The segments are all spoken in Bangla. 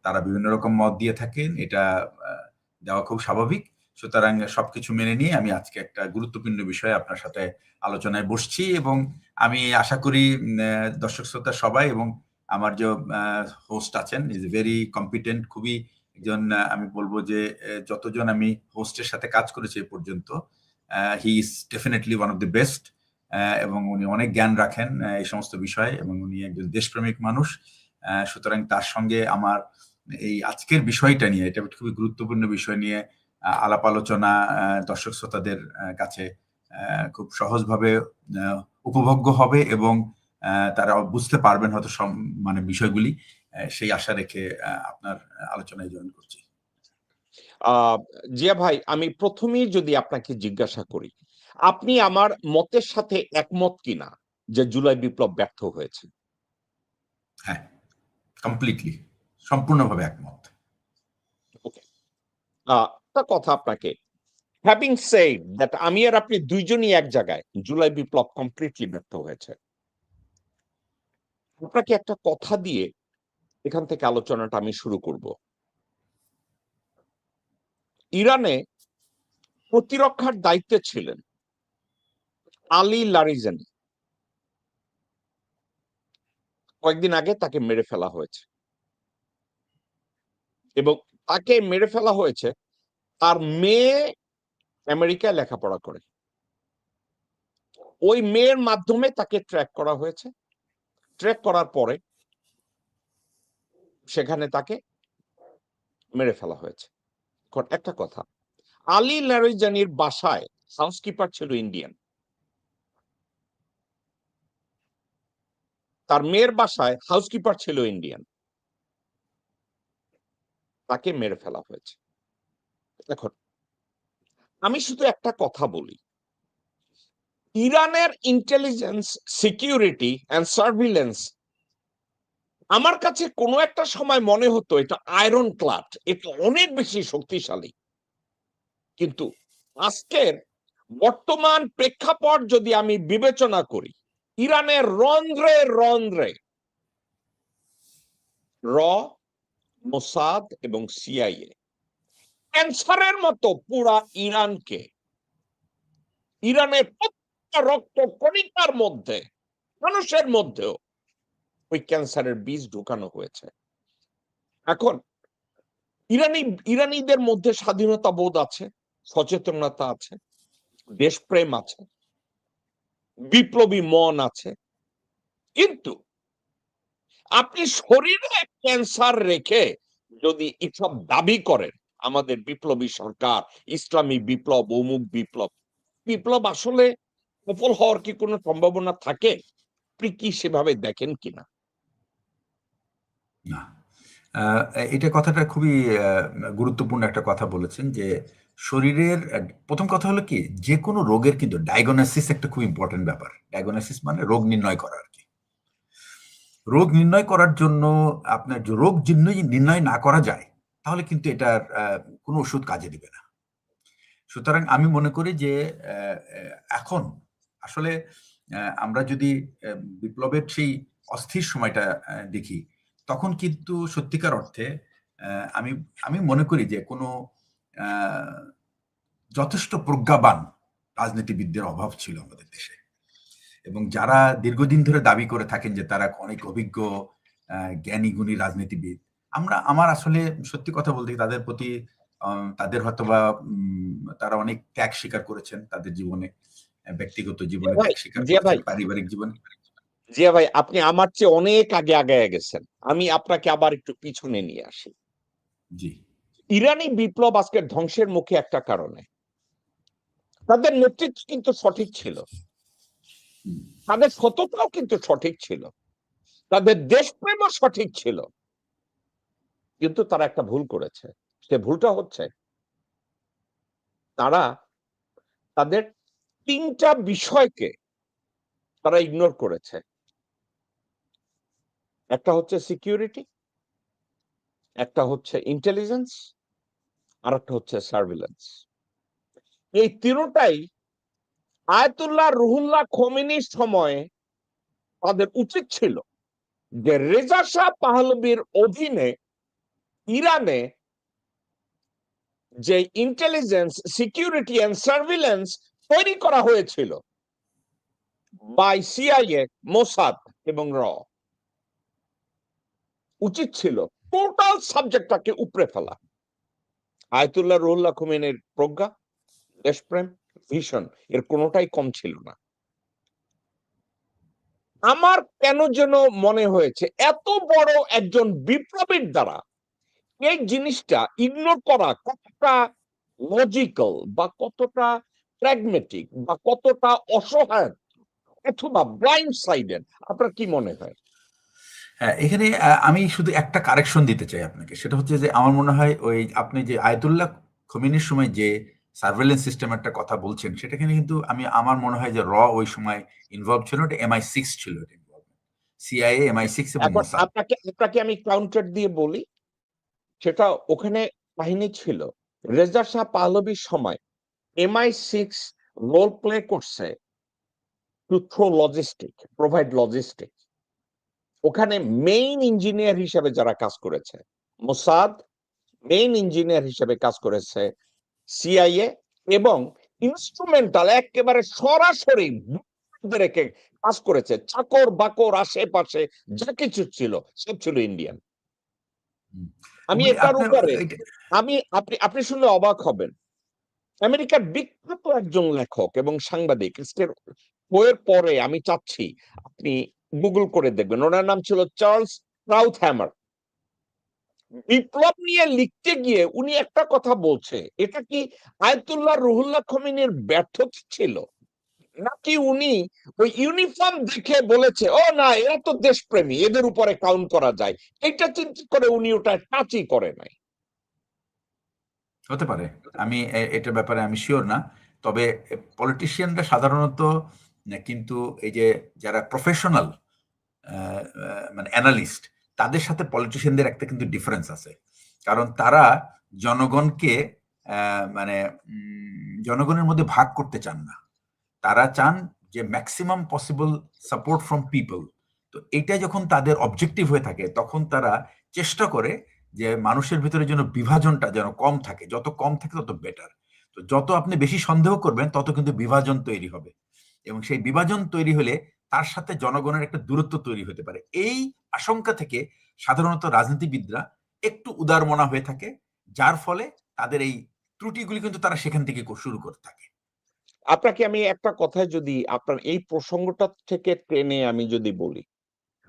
তারা বিভিন্ন রকম মত দিয়ে থাকেন, এটা দেওয়া খুব স্বাভাবিক। সুতরাং সবকিছু মেনে নিয়ে আমি আজকে একটা গুরুত্বপূর্ণ বিষয়ে আপনার সাথে আলোচনায় বসছি, এবং আমি আশা করি দর্শক শ্রোতা সবাই এবং আমার যে হোস্ট আছেন ইজ ভেরি কম্পিটেন্ট, খুবই একজন আমি বলবো যে যতজন আমি হোস্টের সাথে কাজ করেছি এ পর্যন্ত, he is definitely one of the best, এবং উনি অনেক জ্ঞান রাখেন এই সমস্ত বিষয়ে, এবং উনি একজন দেশপ্রেমিক মানুষ। সুতরাং তার সঙ্গে আমার এই আজকের বিষয়টা নিয়ে, এটা খুবই গুরুত্বপূর্ণ বিষয় নিয়ে আলাপ আলোচনা দর্শক শ্রোতাদের কাছে খুব সহজভাবে উপভোগ্য হবে, এবং তারা বুঝতে পারবেন হয়তো মানে বিষয়গুলি, সেই আশা রেখে আপনার আলোচনায় জয়েন করছি। জিয়া ভাই, আমি প্রথমেই যদি আপনাকে জিজ্ঞাসা করি, আপনি আমার মতের সাথে একমত কিনা যে জুলাই বিপ্লব ব্যর্থ হয়েছে? হ্যাঁ, কমপ্লিটলি, সম্পূর্ণভাবে একমত। ওকে, একটা কথা আপনাকে, হ্যাভিং সেড দ্যাট, আমি আর আপনি দুইজনই এক জায়গায়, জুলাই বিপ্লব কমপ্লিটলি ব্যর্থ হয়েছে। আপনাকে একটা কথা দিয়ে এখান থেকে আলোচনাটা আমি শুরু করব। ইরানে প্রতিরক্ষার দায়িত্বে ছিলেন আলী লারিজানি। কয়েকদিন আগে তাকে মেরে ফেলা হয়েছে, এবং তাকে মেরে ফেলা হয়েছে, তার মেয়ে আমেরিকায় লেখাপড়া করে, ওই মেয়ের মাধ্যমে তাকে ট্র্যাক করা হয়েছে। ট্র্যাক করার পরে সেখানে তাকে মেরে ফেলা হয়েছে। একটা কথা, আলী লারিজানির বাসায় হাউসকিপার ছিল ইন্ডিয়ান, তার মেয়ের বাসায় হাউসকিপার ছিল ইন্ডিয়ান, তাকে মেরে ফেলা হয়েছে। এখন আমি শুধু একটা কথা বলি, ইরানের ইন্টেলিজেন্স, সিকিউরিটি অ্যান্ড সার্ভিলেন্স আমার কাছে কোনো একটা সময় মনে হতো এটা আয়রন ক্লাড, এটা অনেক বেশি শক্তিশালী। কিন্তু আজকের বর্তমান প্রেক্ষাপট যদি আমি বিবেচনা করি, ইরানের রন্ধ্রে রন্ধ্রে র, মোসাদ এবং সিআইএ ক্যান্সারের মতো পুরা ইরানকে, ইরানের প্রত্যেকটা রক্ত কণিকার মধ্যে, মানুষের মধ্যেও ওই ক্যান্সারের বীজ ঢুকানো হয়েছে। এখন ইরানিদের মধ্যে স্বাধীনতা বোধ আছে, সচেতনতা আছে, দেশপ্রেম আছে, বিপ্লবী মন আছে, কিন্তু আপনি শরীরে ক্যান্সার রেখে যদি এসব দাবি করেন আমাদের বিপ্লবী সরকার, ইসলামী বিপ্লব, অমুক বিপ্লব, বিপ্লব আসলে সফল হওয়ার কি কোনো সম্ভাবনা থাকে? আপনি কি সেভাবে দেখেন কিনা? না, এটা কথাটা খুবই গুরুত্বপূর্ণ একটা কথা বলেছেন, যে শরীরের প্রথম কথা হলো কি, যে কোনো রোগের কিন্তু ডায়াগনোসিস একটা খুব ইম্পর্টেন্ট ব্যাপার। ডায়াগনোসিস মানে রোগ নির্ণয় করা আর কি। রোগ নির্ণয় করার জন্য আপনার যে রোগ নির্ণয় না করা যায়, তাহলে কিন্তু এটার কোনো ওষুধ কাজে দিবে না। সুতরাং আমি মনে করি যে এখন আসলে আমরা যদি বিপ্লবের সেই অস্থির সময়টা দেখি, তখন কিন্তু সত্যিকার অর্থে আমি আমি মনে করি যে কোনো যথেষ্ট প্রজ্ঞাবান রাজনীতিবিদদের অভাব ছিল আমাদের দেশে, এবং যারা দীর্ঘদিন ধরে দাবি করে থাকেন যে তারা অনেক অভিজ্ঞ জ্ঞানী গুণী রাজনীতিবিদ, আমার আসলে সত্যি কথা বলতে তাদের প্রতি তাদের হয়তোবা তারা অনেক ত্যাগ স্বীকার করেছেন তাদের জীবনে, ব্যক্তিগত জীবনে ত্যাগ স্বীকার করেছেন, পারিবারিক জীবনে। জিয়া ভাই, আপনি আমার চেয়ে অনেক আগে আগায় গেছেন, আমি আপনাকে আবার একটু পিছনে নিয়ে আসি। জি, ইরানি বিপ্লব আজকের ধ্বংসের মুখে একটা কারণে, তাদের নেতৃত্ব কিন্তু সঠিক ছিল, তাদের সততাও কিন্তু সঠিক ছিল, তাদের দেশপ্রেমও সঠিক ছিল, কিন্তু তারা একটা ভুল করেছে। সে ভুলটা হচ্ছে তারা তাদের তিনটা বিষয়কে তারা ইগনোর করেছে। একটা হচ্ছে সিকিউরিটি, একটা হচ্ছে ইন্টেলিজেন্স, আর একটা হচ্ছে সার্ভিলেন্স। এই তিনটাই আয়াতুল্লাহ রুহুল্লাহ খোমেনির সময়ে তাদের উচিত ছিল যে রেজা শাহ পাহলভীর অধীনে ইরানে যে ইন্টেলিজেন্স, সিকিউরিটি এন্ড সার্ভিলেন্স তৈরি করা হয়েছিল বাই সিআইএ, মোসাদ এবং র, উচিত ছিল টোটাল সাবজেক্টটাকে উপড়ে ফেলা। আয়াতুল্লাহ রুহুল্লাহ খুমেনির প্রজ্ঞা, দেশপ্রেম, ভিশন এর কোনোটাই কম ছিল না। আমার কেন যেন মনে হয়েছে এত বড় একজন বিপ্লবীর দ্বারা এই জিনিসটা ইগনোর করা কতটা লজিক্যাল বা কতটা প্র্যাগমেটিক বা কতটা অসহায় অথবা ব্লাইন্ড সাইডেড, আপনার কি মনে হয়? হ্যাঁ, এখানে আমি শুধু একটা কারেকশন দিতে চাই আপনাকে। সেটা হচ্ছে যে আমার মনে হয় ওই আপনি যে আয়াতুল্লাহ খোমেনির সময় যে সার্ভেইলেন্স সিস্টেম একটা কথা বলছেন, সেটাখানে কিন্তু আমার মনে হয় যে ওই সময় ইনভলভ ছিল, ওটা MI6 ছিল, এটা ইনভলভমেন্ট। CIA, MI6 এবং এখন মোসাদ। আপনাকে আমি কাউন্টার দিয়ে বলি, সেটা ওখানে কাহিনী ছিল রেজা শাহ পাহলবির সময় MI6 রোল প্লে করছে to throw logistic, provide logistic. ওখানে মেইন ইঞ্জিনিয়ার হিসেবে যারা কাজ করেছে মোসাদ, মেইন ইঞ্জিনিয়ার হিসেবে কাজ করেছে সিআইএ, এবং ইনস্ট্রুমেন্টাল একেবারে সরাসরি রেখে কাজ করেছে চাকর বাকর আশেপাশে যা কিছু ছিল সব ছিল ইন্ডিয়ান। আমি এটার উপরে আপনি শুনলে অবাক হবেন, আমেরিকার বিখ্যাত একজন লেখক এবং সাংবাদিক, বইয়ের পরে আমি চাচ্ছি আপনি গুগল করে দেখবেন, ওনার নাম ছিল চার্লস ক্রাউথহ্যামার। বিপ্লব নিয়ে লিখতে গিয়ে উনি একটা কথা বলছে, এটা কি আয়াতুল্লাহ রুহুল্লাহ খোমেনির ব্যর্থতা ছিল, নাকি উনি ওই ইউনিফর্ম দেখে বলেছে ও না এরা তো দেশপ্রেমী, এদের উপরে কাউন্ট করা যায়, এটা চিন্তা করে উনি ওটা টাচই করে নাই? হতে পারে, আমি এটার ব্যাপারে আমি শিওর না। তবে পলিটিশিয়ানরা সাধারণত কিন্তু এই যে যারা প্রফেশনাল মানে অ্যানালিস্ট, তাদের সাথে পলিটিশিয়ানদের একটা কিন্তু ডিফারেন্স আছে। কারণ তারা জনগণকে মানে জনগণের মধ্যে ভাগ করতে চান না। তারা চান যে maximum possible support from people. তো এটা যখন তাদের অবজেক্টিভ হয়ে থাকে, তখন তারা চেষ্টা করে যে মানুষের ভিতরে যেন বিভাজনটা যেন কম থাকে, যত কম থাকে তত বেটার। তো যত আপনি বেশি সন্দেহ করবেন তত কিন্তু বিভাজন তৈরি হবে, এবং সেই বিভাজন তৈরি হলে তার সাথে জনগণের একটা দূরত্ব তৈরি হতে পারে। এই আশঙ্কা থেকে সাধারণত রাজনীতিবিদরা একটু উদারমনা হয়ে থাকে, যার ফলে তাদের এই ত্রুটিগুলি কিন্তু তারা সেখান থেকে শুরু করতে থাকে। আপনাকে আমি একটা কথায় যদি আপনার এই প্রসঙ্গটা থেকে টেনে আমি যদি বলি,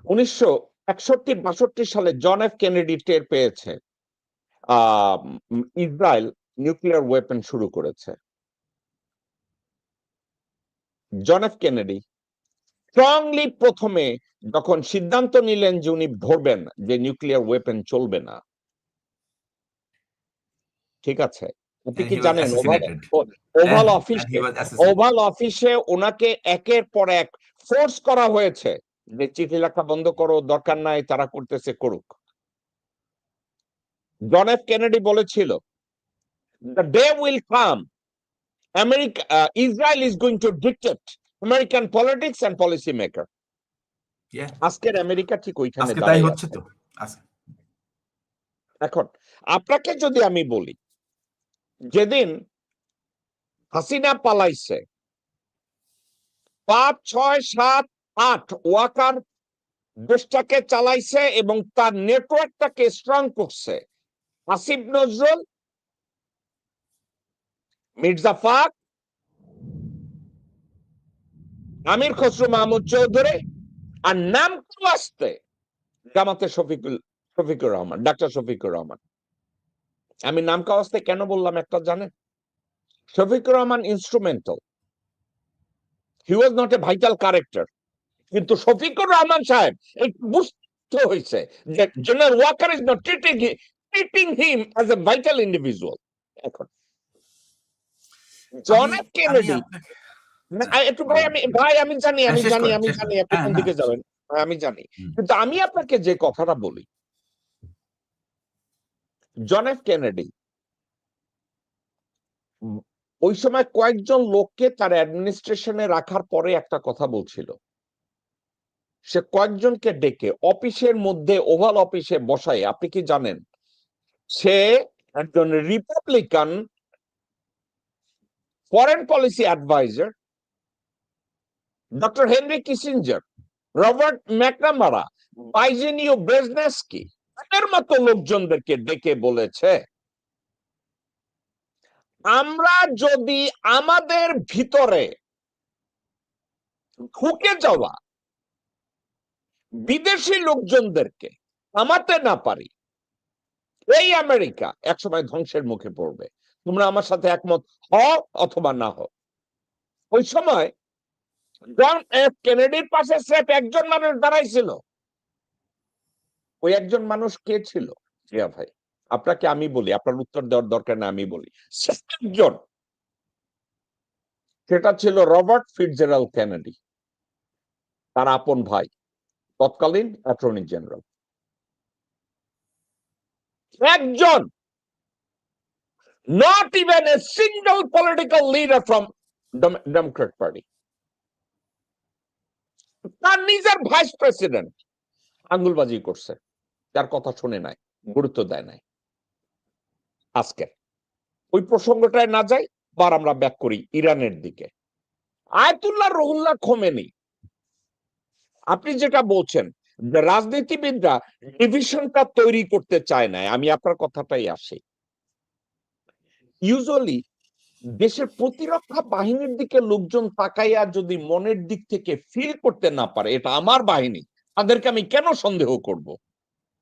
1961-62 সালে জন এফ কেনেডি টের পেয়েছে ইসরায়েল নিউক্লিয়ার ওয়েপন শুরু করেছে। জন এফ কেনেডি স্ট্রংলি প্রথমে যখন সিদ্ধান্ত নিলেন যে উনি ধরবেন যে নিউক্লিয়ার ওয়েপন চলবে না, ঠিক আছে, আপনি And কি he was জানেন assassinated. ওভাল And he অফিসে, was assassinated. ওভাল অফিসে ওনাকে একের পর এক ফোর্স করা হয়েছে যে চিঠি লেখা বন্ধ করো, দরকার নাই, তারা করতেছে করুক। জন এফ কেনেডি বলেছিল the day will come Israel is going to dictate American politics and policy maker. Yeah, আজকের আমেরিকা ঠিক ওইখানে আজকে তাই দাঁড়িয়ে হচ্ছে আছে। তো। এখন আপনাকে যদি আমি বলি, যেদিন হাসিনা পালাইছে 5, 6, 7, 8 ওয়াকার দেশটাকে চালাইছে এবং তার নেটওয়ার্কটাকে স্ট্রং করছে আসিফ নজরুল, মির্জা ফাক, আমির খসরু মাহমুদ চৌধুরী, আর নাম কেউ আসতে জামাতে শফিকুর রহমান, ডাক্তার শফিকুর রহমান। আমি নাম কাওয়াজতে কেন বললাম একটা জানেন? Shafiqur Rahman instrumental, he was not a vital character, কিন্তু শফিকুর রহমান সাহেব বুঝতে হয়েছে যে general Waker is not treating him as a vital individual. এখন জন এফ কেনেডি, একটু আমি জানি আপনি কোন দিকে যাবেন, আমি জানি, কিন্তু আমি আপনাকে যে কথাটা বলি, জন এফ কেনেডি ওই সময় কয়েকজন লোককে তার অ্যাডমিনিস্ট্রেশনে রাখার পরে একটা কথা বলছিল, সে কয়েকজনকে ডেকে অফিসের মধ্যে ওভাল অফিসে বসায়, আপনি কি জানেন সে একজন Republican foreign policy adviser doctor Henry Kissinger, Robert McNamara, Zbigniew Brzezinski এর মতো লোকজনদেরকে ডেকে বলেছে, আমরা যদি আমাদের ভিতরে ঢুকে যাওয়া বিদেশি লোকজনদেরকে থামাতে না পারি, এই আমেরিকা একসময় ধ্বংসের মুখে পড়বে। তোমরা আমার সাথে একমত হও অথবা না হও। ওই সময় জন এফ কেনেডির পাশে স্রেফ একজন মানুষ দাঁড়াইছিল। ওই একজন মানুষ কে ছিল জিয়া ভাই? আপনাকে আমি বলি, আপনার উত্তর দেওয়ার দরকার না, আমি বলি একজন, সেটা ছিল রবার্ট ফিটজেরাল্ড কেনেডি, তার আপন ভাই, তৎকালীন অ্যাটর্নি জেনারেল। একজন, not even a single political leader from Democrat Party, তার নিজের ভাইস প্রেসিডেন্ট আঙ্গুলবাজি করছে, তার কথা শুনে নাই, গুরুত্ব দেয় নাই। আজকে ওই প্রসঙ্গটায় না যাই, বার আমরা ব্যাক করি ইরানের দিকে। আয়াতুল্লাহ রুহুল্লাহ খোমেনি, আপনি যেটা বলছেন যে রাজনীতিবিদরা ডিভিশনটা তৈরি করতে চায় না, আমি আপনার কথাটাই আসি। ইউজুয়ালি দেশের প্রতিরক্ষা বাহিনীর দিকে লোকজন তাকাইয়া যদি মনের দিক থেকে ফিল করতে না পারে এটা আমার বাহিনী, তাদেরকে আমি কেন সন্দেহ করব?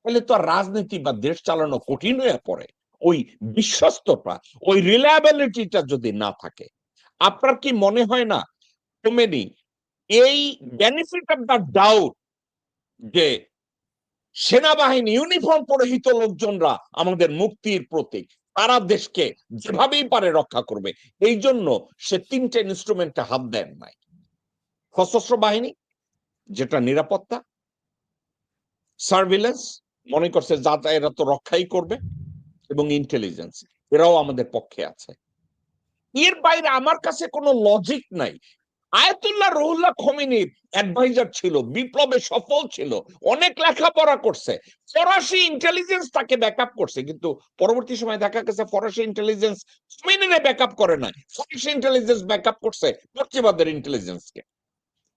তাহলে তো আর রাজনীতি বা দেশ চালানো কঠিন হয়ে পড়ে। ওই বিশ্বস্ততা, ওই রিলায়েবিলিটিটা যদি না থাকে, আপনার কি মনে হয় না খোমেনি এই বেনিফিট অফ দ্য ডাউট যে সেনাবাহিনী ইউনিফর্ম পরিহিত লোকজনরা আমাদের মুক্তির প্রতীক, তারা দেশকে যেভাবেই পারে রক্ষা করবে, এই জন্য সে তিনটে ইনস্ট্রুমেন্টে হাত দেন নাই? সশস্ত্র বাহিনী যেটা নিরাপত্তা, সার্ভিলেন্স মনে করছে যা এরা তো রক্ষাই করবে, এবং ইন্টেলিজেন্স এরাও আমাদের পক্ষে আছে। এর বাইরে আমার কাছে কোনো লজিক নাই। আয়াতুল্লাহ রুহুল্লাহ খোমেনির অ্যাডভাইজার ছিল, বিপ্লবে সফল ছিল, অনেক লেখাপড়া করছে, ফরাসি ইন্টেলিজেন্স তাকে ব্যাকআপ করছে, কিন্তু পরবর্তী সময় দেখা গেছে ফরাসি ইন্টেলিজেন্স খোমেনিরে ব্যাকআপ করে নাই, ফরাসি ইন্টেলিজেন্স ব্যাকআপ করছে পশ্চিমাদের ইন্টেলিজেন্সকে।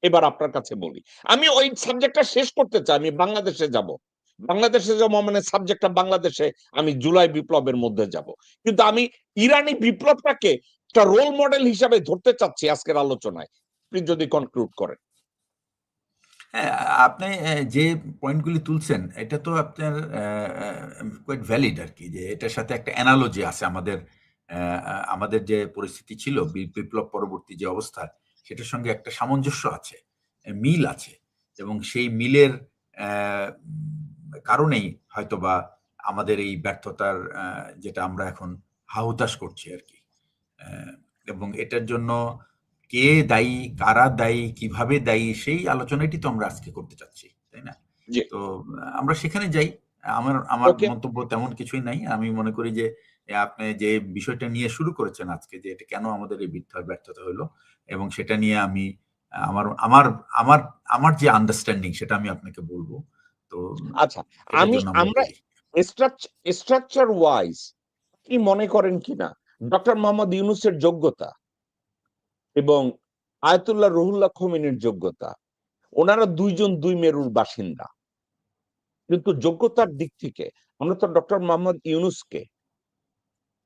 এবার আপনার কাছে বলি, আমি ওই সাবজেক্টটা শেষ করতে চাই, আমি বাংলাদেশে যাব, বাংলাদেশে যাবো মানে সাবজেক্টটা বাংলাদেশে, আমি জুলাই বিপ্লবের মধ্যে যাব, কিন্তু আমি ইরানি বিপ্লবটাকে একটা রোল মডেল হিসাবে ধরতে চাচ্ছি আজকের আলোচনায়, আপনি যদি কনক্লুড করেন। হ্যাঁ, আপনি যে পয়েন্টগুলি তুলছেন এটা তো আপনার কোয়াইট ভ্যালিড আর কি, যে এটার সাথে একটা অ্যানালজি আছে আমাদের আমাদের যে পরিস্থিতি ছিল বিপ্লব পরবর্তী যে অবস্থা, সেটার সঙ্গে একটা সামঞ্জস্য আছে, মিল আছে, এবং সেই মিলের কারণেই হয়তোবা আমাদের এই ব্যর্থতার যেটা আমরা এখন হাহুতাশ করছি আর কি। এবং এটার জন্য কে দায়ী, কারা দায়ী, কিভাবে দায়ী, সেই আলোচনাটি তো আমরা আজকে করতে চাচ্ছি, তাই না? জি, তো আমরা সেখানে যাই। আমার আমার ওকে, মন্তব্য তেমন কিছুই নাই। আমি মনে করি যে আপনি যে বিষয়টা নিয়ে শুরু করেছেন আজকে, যে এটা কেন আমাদের এই ব্যর্থতা হলো, এবং সেটা নিয়ে আমি আমার আমার আমার আমার যে আন্ডারস্ট্যান্ডিং সেটা আমি আপনাকে বলব। তো আচ্ছা, সেটার জন্য আমরা আমরা তৈরি। স্ট্রাকচার ওয়াইজ কি মনে করেন কিনা ডক্টর মোহাম্মদ ইউনূসের যোগ্যতা এবং আয়াতুল্লাহ রুহুল্লাহ খোমেনির যোগ্যতা, ওনারা দুইজন দুই মেরুর বাসিন্দা, কিন্তু যোগ্যতার দিক থেকে আমরা তো ডক্টর মোহাম্মদ ইউনূসকে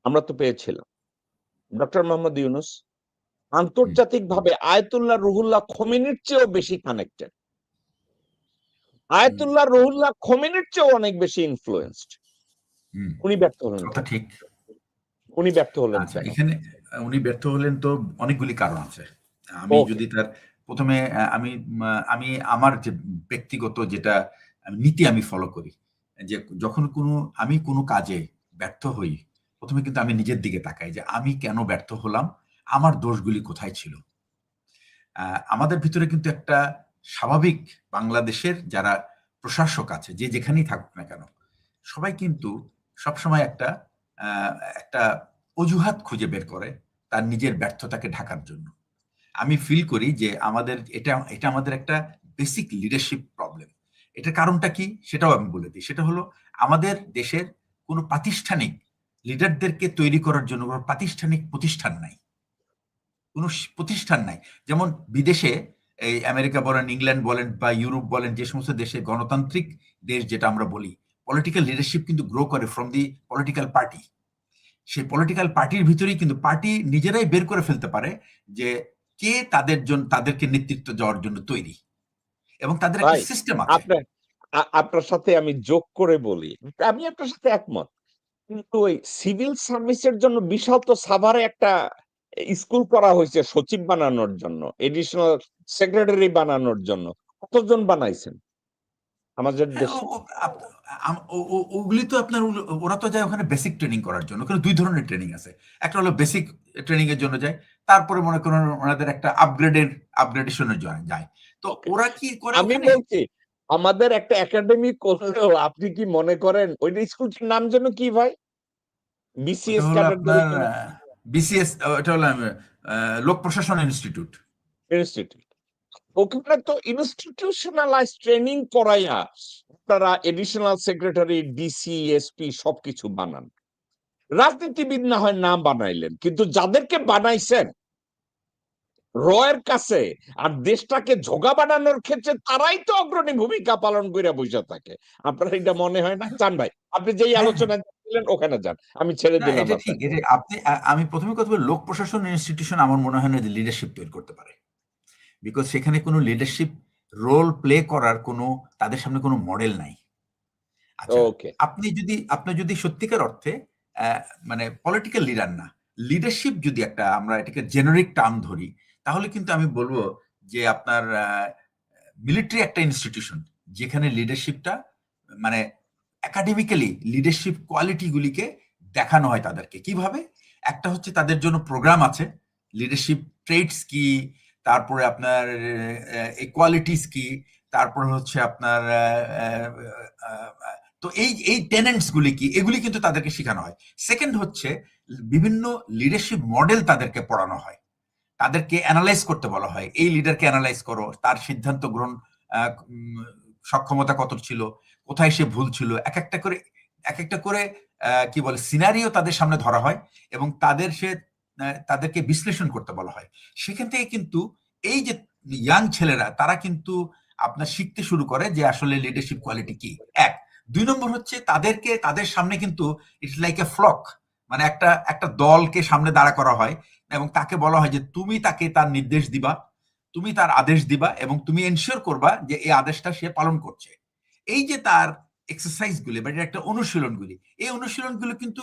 আমরা তো পেয়েছিলাম। ডক্টর মোহাম্মদ ইউনূস হুম, আন্তর্জাতিকভাবে আয়াতুল্লাহ রুহুল্লাহ খোমেনির চেয়েও বেশি কানেক্টেড, হুম, আয়াতুল্লাহ রুহুল্লাহ খোমেনির চেয়েও অনেক বেশি ইনফ্লুয়েন্সড। হুম। উনি ব্যর্থ হলেন কথা কেন? ঠিক। উনি ব্যর্থ হলেন আচ্ছা, কেন? এখানে উনি ব্যর্থ হলেন তো অনেকগুলি কারণ আছে। আমি ওকে, যদি তার ১ম এ আমি আমার যে ব্যক্তিগত যেটা নীতি আমি ফলো করি, যে যখন আমি কোনো কাজে ব্যর্থ হই, ১ম এ কিন্তু আমি নিজের দিকে তাকাই যে আমি কেন ব্যর্থ হলাম? আমার দোষগুলি কোথায় ছিল? আমাদের ভিতরে কিন্তু একটা স্বাভাবিক, বাংলাদেশের যারা প্রশাসক আছে, যে যেখানেই থাকুক না কেন, সবাই কিন্তু সবসময় আ একটা অজুহাত খুঁজে বের করে তার নিজের ব্যর্থতাকে ঢাকার জন্য। আমি ফিল করি যে এটা আমাদের একটা বেসিক লিডারশিপ প্রবলেম। এটার কারণটা কি? সেটাও আমি বলে দিই। সেটা হলো আমাদের দেশের কোনো প্রাতিষ্ঠানিক লিডারদেরকে তৈরি করার জন্য কোনো প্রাতিষ্ঠানিক প্রতিষ্ঠান নাই, কোনো প্রতিষ্ঠান নাই। যেমন বিদেশে এই আমেরিকা বলেন, ইংল্যান্ড বলেন বা ইউরোপ বলেন, যে সমস্ত দেশে গণতান্ত্রিক দেশ যেটা আমরা বলি, পলিটিক্যাল লিডারশিপ কিন্তু গ্রো করে ফ্রম দি পলিটিক্যাল পার্টি। সেই পলিটিক্যাল পার্টির ভিতরেই কিন্তু পার্টি নিজেরাই বের করে ফেলতে পারে যে কে তাদের জন্য, তাদেরকে নেতৃত্ব দেওয়ার জন্য তৈরি, এবং তাদের একটা ভাই সিস্টেম আছে। আপনার আপনার সাথে আমি যোগ করে বলি, আমি আপনার সাথে একমত। কিন্তু ওই সিভিল সার্ভিসের জন্য বিশাল তো সাভারে একটা স্কুল করা হয়েছে সচিব বানানোর জন্য, এডিশনাল সেক্রেটারি বানানোর জন্য। কতজন বানাইছেন আমাদের হ্যাঁ, দেশে? ওগুলি তো আপনার ওরা তো যায় ওখানে বেসিক ট্রেনিং করার জন্য। ওখানে দুই ধরনের ট্রেনিং আছে। একটা হলো বেসিক ট্রেনিং এর জন্য যায়, তারপরে মনে করেন ওনাদের একটা আপগ্রেডেশনের জন্য যায়। তো ওকে, ওরা কি করে আমি ওখানে? বলছি আমাদের একটা একাডেমি করলেও আপনি কি মনে করেন ওই স্কুলটির নাম যেন কি ভাই? ওটা বিসিএস হলো ক্যাডারদের আপনার এখানে বিসিএস, ওটা হলো লোক প্রশাসন ইনস্টিটিউট। ইনস্টিটিউট। ওখানে তো ইনস্টিটিউশনালাইজ ট্রেনিং করাইয়া আপনারা এডিশনাল সেক্রেটারি, ডিসি, এসপি সবকিছু বানান। রাজনীতিবিদ না হয় নাম বানাইলেন, কিন্তু যাদেরকে বানাইছেন রয়ের কাছে আর দেশটাকে ঝোগা বানানোর ক্ষেত্রে তারাই তো অগ্রণী ভূমিকা পালন করে বসে থাকে। আপনার এটা মনে হয় না? চান ভাই, আপনি যেই হ্যাঁ, হ্যাঁ। আলোচনা ছিলেন ওখানে যান, আমি ছেড়ে না, দিলাম এটা ঠিক। আপনাকে। এটা আপনি আমি প্রথমে কথা বলি, লোক প্রশাসন ইনস্টিটিউশন আমার মনে হয় না যে লিডারশিপ তৈরি করতে পারে। বিকজ সেখানে কোনো লিডারশিপ রোল প্লে করার কোনো, তাদের সামনে কোনো মডেল নাই। আচ্ছা, ওকে, আপনি যদি সত্যিকার অর্থে আহ, মানে পলিটিক্যাল লিডার না, লিডারশিপ যদি একটা আমরা এটাকে জেনারিক টার্ম ধরি, তাহলে কিন্তু আমি বলবো যে আপনার মিলিটারি একটা ইনস্টিটিউশন, যেখানে লিডারশিপটা মানে একাডেমিক্যালি লিডারশিপ কোয়ালিটিগুলিকে দেখানো হয় তাদেরকে। কিভাবে? একটা হচ্ছে তাদের জন্য প্রোগ্রাম আছে, লিডারশিপ ট্রেটস কি, তারপরে আপনার কোয়ালিটিস কি, তারপরে হচ্ছে আপনার তো এই এই টেনেন্টস গুলি কি, এগুলি কিন্তু তাদেরকে শেখানো হয়। সেকেন্ড হচ্ছে বিভিন্ন লিডারশিপ মডেল তাদেরকে পড়ানো হয়, তাদেরকে অ্যানালাইজ করতে বলা হয়। এই লিডারকে অ্যানালাইজ করো, তার সিদ্ধান্ত গ্রহণ সক্ষমতা কত ছিল, কোথায় সে ভুল ছিল, এক একটা করে কি বলে সিনারিও তাদের সামনে ধরা হয়, এবং তাদেরকে বিশ্লেষণ করতে বলা হয়। সেখান থেকে কিন্তু এই যে ইয়াং ছেলেরা, তারা কিন্তু আপনার শিখতে শুরু করে যে আসলে লিডারশিপ কোয়ালিটি কি। এক, দুই নম্বর হচ্ছে তাদের সামনে কিন্তু ইটস লাইক এ ফ্লক, মানে একটা একটা দলকে সামনে দাঁড়া করা হয়, এবং তাকে বলা হয় যে তুমি তাকে তার নির্দেশ দিবা, তুমি তার আদেশ দিবা, এবং তুমি এনশিওর করবা যে এই আদেশটা সে পালন করছে। এই যে তার এক্সারসাইজ গুলি বা একটা অনুশীলনগুলি, এই অনুশীলনগুলো কিন্তু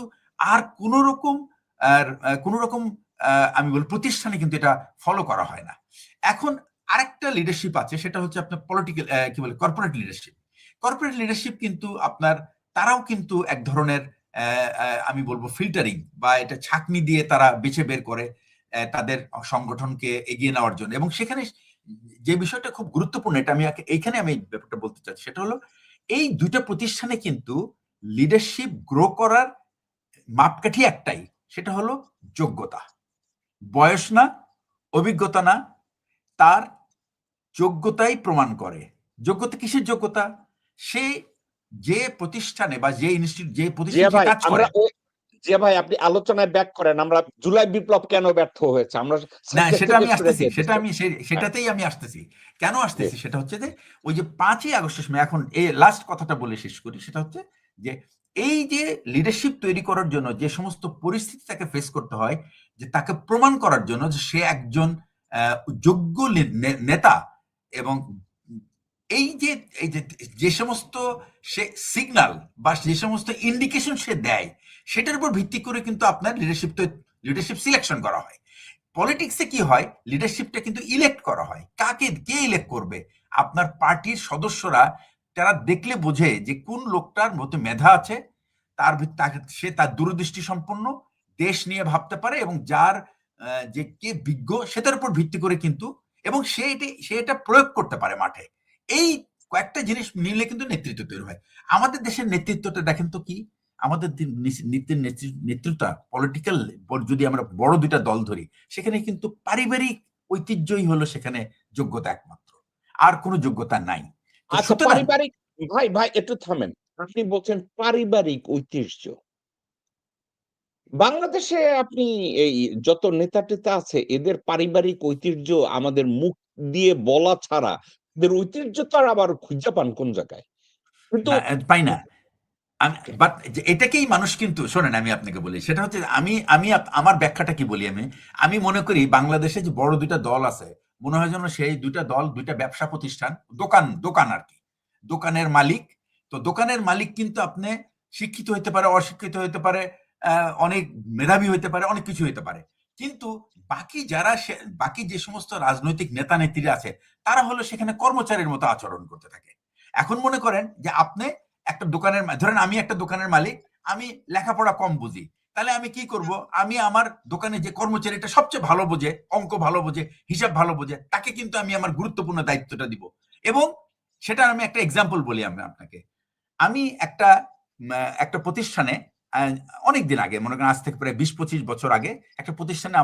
আর কোন রকম কোন রকম আমি বলি প্রতিষ্ঠানে কিন্তু এটা ফলো করা হয় না। এখন আরেকটা লিডারশিপ আছে, সেটা হচ্ছে আপনার পলিটিক্যাল কি বলে কর্পোরেট লিডারশিপ। কর্পোরেট লিডারশিপ কিন্তু আপনার, তারাও কিন্তু এক ধরনের আমি বলবো ফিল্টারিং বা এটা ছাঁকনি দিয়ে তারা বেছে বের করে তাদের সংগঠনকে এগিয়ে নেওয়ার জন্য। এবং সেখানে যে বিষয়টা খুব গুরুত্বপূর্ণ, এটা এইখানে আমি ব্যাপারটা বলতে চাচ্ছি, সেটা হলো এই দুইটা প্রতিষ্ঠানে কিন্তু লিডারশিপ গ্রো করার মাপকাঠি একটাই, সেটা হলো যোগ্যতা। বয়স না, অভিজ্ঞতা না, তার যোগ্যতাই প্রমাণ করে। যোগ্যতা কিসের যোগ্যতা? সে যে প্রতিষ্ঠানে বা যে ইনস্টিটিউট, যে প্রতিষ্ঠানে জিয়া সে ভাই, কাজ আমরা করে। জিয়া ভাই আপনি আলোচনায় ব্যাক করেন। আমরা জুলাই বিপ্লব কেন ব্যর্থ হয়েছে আমরা না, সাইকেল সেটা থেকে আমি সরে আসতেছি, দিয়ে সেটা দিচ্ছি। আমি হ্যাঁ, সেটাতেই আমি আসতেছি। কেন জি। আসতেছি সেটা হচ্ছে যে ওই যে 5ই আগস্টের সময়, এখন এই লাস্ট কথাটা বলে শেষ করি, সেটা হচ্ছে যে এই যে লিডারশিপ তৈরি করার জন্য যে সমস্ত পরিস্থিতি তাকে ফেস করতে হয়, যে তাকে প্রমাণ করার জন্য যে সে একজন যোগ্য নেতা, এবং এই যে যে সমস্ত সে সিগনাল বা যে সমস্ত ইন্ডিকেশন সে দেয়, সেটার উপর ভিত্তি করে কিন্তু আপনার লিডারশিপ সিলেকশন করা হয়। পলিটিক্সে কি হয়, লিডারশিপটা কিন্তু ইলেক্ট করা হয়। কে ইলেক্ট করবে? আপনার পার্টির সদস্যরা, তারা দেখলে বোঝে যে কোন লোকটার মধ্যে মেধা আছে, সে তার দূরদৃষ্টি সম্পন্ন, দেশ নিয়ে ভাবতে পারে, এবং যার যে কে বিজ্ঞ, সেটার উপর ভিত্তি করে কিন্তু, এবং সে এটা প্রয়োগ করতে পারে মাঠে। এই কয়েকটা জিনিস মিলে কিন্তু নেতৃত্ব তৈরি হয়। আমাদের দেশের নেতৃত্বটা দেখেন তো কি, আমাদের নেতৃত্বটা পলিটিক্যাল, যদি আমরা বড় দুইটা দল ধরি, সেখানে কিন্তু পারিবারিক ঐতিহ্যই হলো সেখানে যোগ্যতা একমাত্র, আর কোনো যোগ্যতা নাই। তো আচ্ছা, সুতরাং পারিবারিক, ভাই ভাই একটু থামেন। আপনি বলছেন পারিবারিক ঐতিহ্য। বাংলাদেশে আপনি এই যত নেতা-টেতা আছে এদের পারিবারিক ঐতিহ্য আমাদের মুখ দিয়ে বলা ছাড়া এদের ঐতিহ্য তো আর আবার খুঁজে পান কোন জায়গায়? কিন্তু না, পাই না। বাট এটাকেই মানুষ কিন্তু শোনেন, আমি আপনাকে বলি, সেটা হচ্ছে আমি আমি আমার ব্যাখ্যাটা কি বলি, আমি মনে করি বাংলাদেশে যে বড় দুইটা দল আছে, মনে হয় যেন সেই দুইটা দল দুইটা ব্যবসা প্রতিষ্ঠান, দোকান দোকান আর কি, দোকানের মালিক। তো দোকানের মালিক কিন্তু আপনি শিক্ষিত হইতে পারে, অশিক্ষিত হইতে পারে, অনেক মেধাবী হইতে পারে, অনেক কিছু হইতে পারে, কিন্তু বাকি যারা বাকি যে সমস্ত রাজনৈতিক নেতা নেত্রীরা আছে তারা হলো সেখানে কর্মচারীর মতো আচরণ করতে থাকে। এখন মনে করেন যে আপনি একটা দোকানের, ধরেন আমি একটা দোকানের মালিক, আমি লেখাপড়া কম বুঝি, তাহলে আমি কি করব, আমি আমার দোকানে যে কর্মচারীটা সবচেয়ে ভালো বোঝে, অঙ্ক ভালো বোঝে, হিসাব ভালো বোঝে, তাকে কিন্তু আমি আমার গুরুত্বপূর্ণ দায়িত্বটা দিব। এবং সেটা আমি একটা এক্সাম্পল বলি আমি আপনাকে। আমি একটা প্রতিষ্ঠানে অনেক দিন আগে, মনে করেন আজ থেকে প্রায় 20-25 বছর আগে, একটা প্রতিষ্ঠানে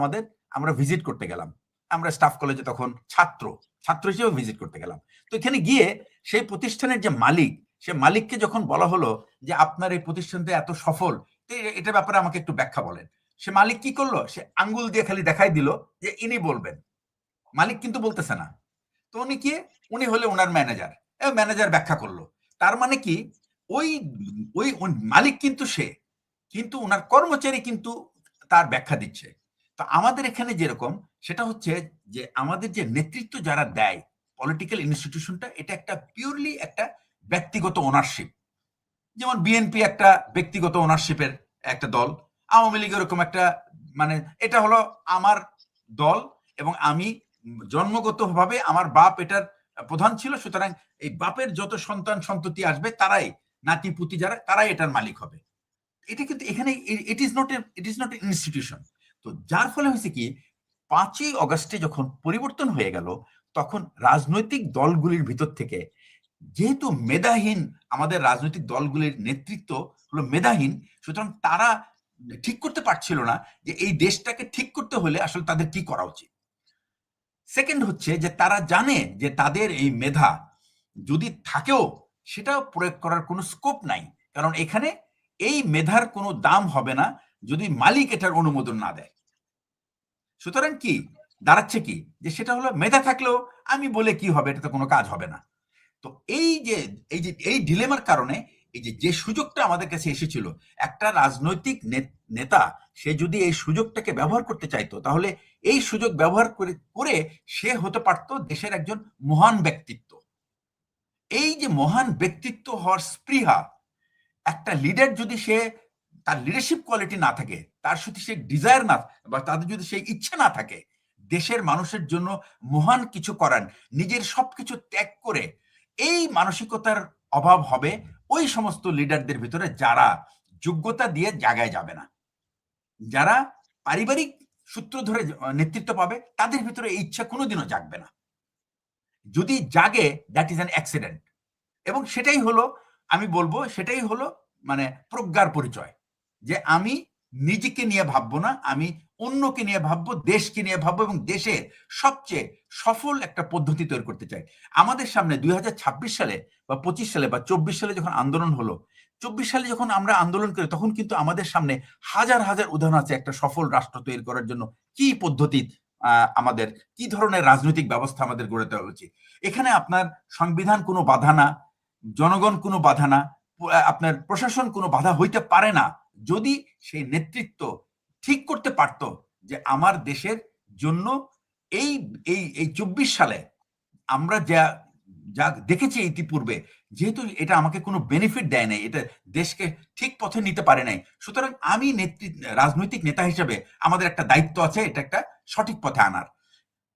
আমরা ভিজিট করতে গেলাম। আমরা স্টাফ কলেজে তখন ছাত্র ছাত্র হিসেবে ভিজিট করতে গেলাম। তো এখানে গিয়ে সেই প্রতিষ্ঠানের যে মালিক, সে মালিককে যখন বলা হলো যে আপনার এই প্রতিষ্ঠানটা এত সফল, তো এটার ব্যাপারে আমাকে একটু ব্যাখ্যা বলেন। সে মালিক কি করলো, সে আঙ্গুল দিয়ে খালি দেখাই দিল যে ইনি বলবেন, মালিক কিন্তু বলতেছে না। তো উনি কি, উনি হলে ওনার ম্যানেজার, ম্যানেজার ব্যাখ্যা করলো। তার মানে কি, ওই ওই মালিক কিন্তু সে, কিন্তু ওনার কর্মচারী কিন্তু তার ব্যাখ্যা দিচ্ছে। তো আমাদের এখানে যেরকম, সেটা হচ্ছে যে আমাদের যে নেতৃত্ব যারা দেয়, পলিটিক্যাল ইনস্টিটিউশনটা এটা একটা পিওরলি একটা ব্যক্তিগত ওনারশিপ। যেমন বিএনপি একটা ব্যক্তিগত ওনারশিপের একটা দল, আওয়ামী লীগ এরকম একটা, মানে এটা হলো আমার দল, এবং আমি জন্মগতভাবে আমার বাপ এটার প্রধান ছিল, সুতরাং এই বাপের যত সন্তান সন্ততি আসবে তারাই, নাতি পুতি যারা, তারাই এটার মালিক হবে। এটা কিন্তু এখানে ইট ইজ নট ইনস্টিটিউশন। তো যার ফলে হয়েছে কি, 5ই অগস্টে যখন পরিবর্তন হয়ে গেল, তখন রাজনৈতিক দলগুলির ভিতর থেকে, যেহেতু মেধাহীন, আমাদের রাজনৈতিক দলগুলির নেতৃত্ব হলো মেধাহীন, সুতরাং তারা ঠিক করতে পারছিল না যে এই দেশটাকে ঠিক করতে হলে আসলে তাদের কি করা উচিত। সেকেন্ড হচ্ছে যে তারা জানে যে তাদের এই মেধা যদি থাকেও সেটা প্রয়োগ করার কোনো স্কোপ নাই, কারণ এখানে এই মেধার কোনো দাম হবে না যদি মালিক এটার অনুমোদন না দেয়। সুতরাং কি দাঁড়াচ্ছে কি, যে সেটা হলো মেধা থাকলেও আমি বলে কি হবে, এটা তো কোনো কাজ হবে না। তো এই ডিলেমার কারণে এই যে সুযোগটা আমাদের কাছে এসেছিল, একটা রাজনৈতিক নেতা সে যদি এই সুযোগটাকে ব্যবহার করতে চাইতো, তাহলে এই সুযোগ ব্যবহার করে সে হতে পারত দেশের একজন মহান ব্যক্তিত্ব। এই যে মহান ব্যক্তিত্ব হওয়ার স্পৃহা, একটা লিডার যদি সে, তার লিডারশিপ কোয়ালিটি না থাকে, তার সাথে সে ডিজায়ার না, বা তাদের যদি সেই ইচ্ছে না থাকে দেশের মানুষের জন্য মহান কিছু করার, নিজের সবকিছু ত্যাগ করে, এই মানসিকতার অভাব হবে ওই সমস্ত লিডারদের ভিতরে যারা যোগ্যতা দিয়ে জায়গায় যাবে না, যারা পারিবারিক সূত্র ধরে নেতৃত্ব পাবে, তাদের ভিতরে এই ইচ্ছা কোনোদিনও জাগবে না। যদি জাগে, দ্যাট ইজ অ্যান অ্যাক্সিডেন্ট। এবং সেটাই হলো, আমি বলবো সেটাই হলো মানে প্রজ্ঞার পরিচয়, যে আমি নিজেকে নিয়ে ভাববো না, আমি অন্যকে নিয়ে ভাববো, দেশকে নিয়ে ভাববো, এবং দেশে সবচেয়ে সফল একটা পদ্ধতি তৈরি করতে চাই। আমাদের সামনে 2026 সালে বা 25 সালে বা 24 সালে যখন আন্দোলন হলো, 24 সালে যখন আমরা আন্দোলন করি, তখন কিন্তু আমাদের সামনে হাজার হাজার উদাহরণ আছে একটা সফল রাষ্ট্র তৈরি করার জন্য কি পদ্ধতি, আমাদের কি ধরনের রাজনৈতিক ব্যবস্থা আমাদের গড়ে দেওয়া উচিত। এখানে আপনার সংবিধান কোনো বাধা না, জনগণ কোনো বাধা না, আপনার প্রশাসন কোনো বাধা হইতে পারে না, যদি সেই নেতৃত্ব ঠিক করতে পারতো যে আমার দেশের জন্য এই এই এই 24 সালে আমরা যা যা দেখেছি ইতিপূর্বে, যেহেতু এটা আমাকে কোনো বেনিফিট দেয় নাই, এটা দেশকে ঠিক পথে নিতে পারে নাই, সুতরাং আমি রাজনৈতিক নেতা হিসেবে আমাদের একটা দায়িত্ব আছে এটা একটা সঠিক পথে আনার।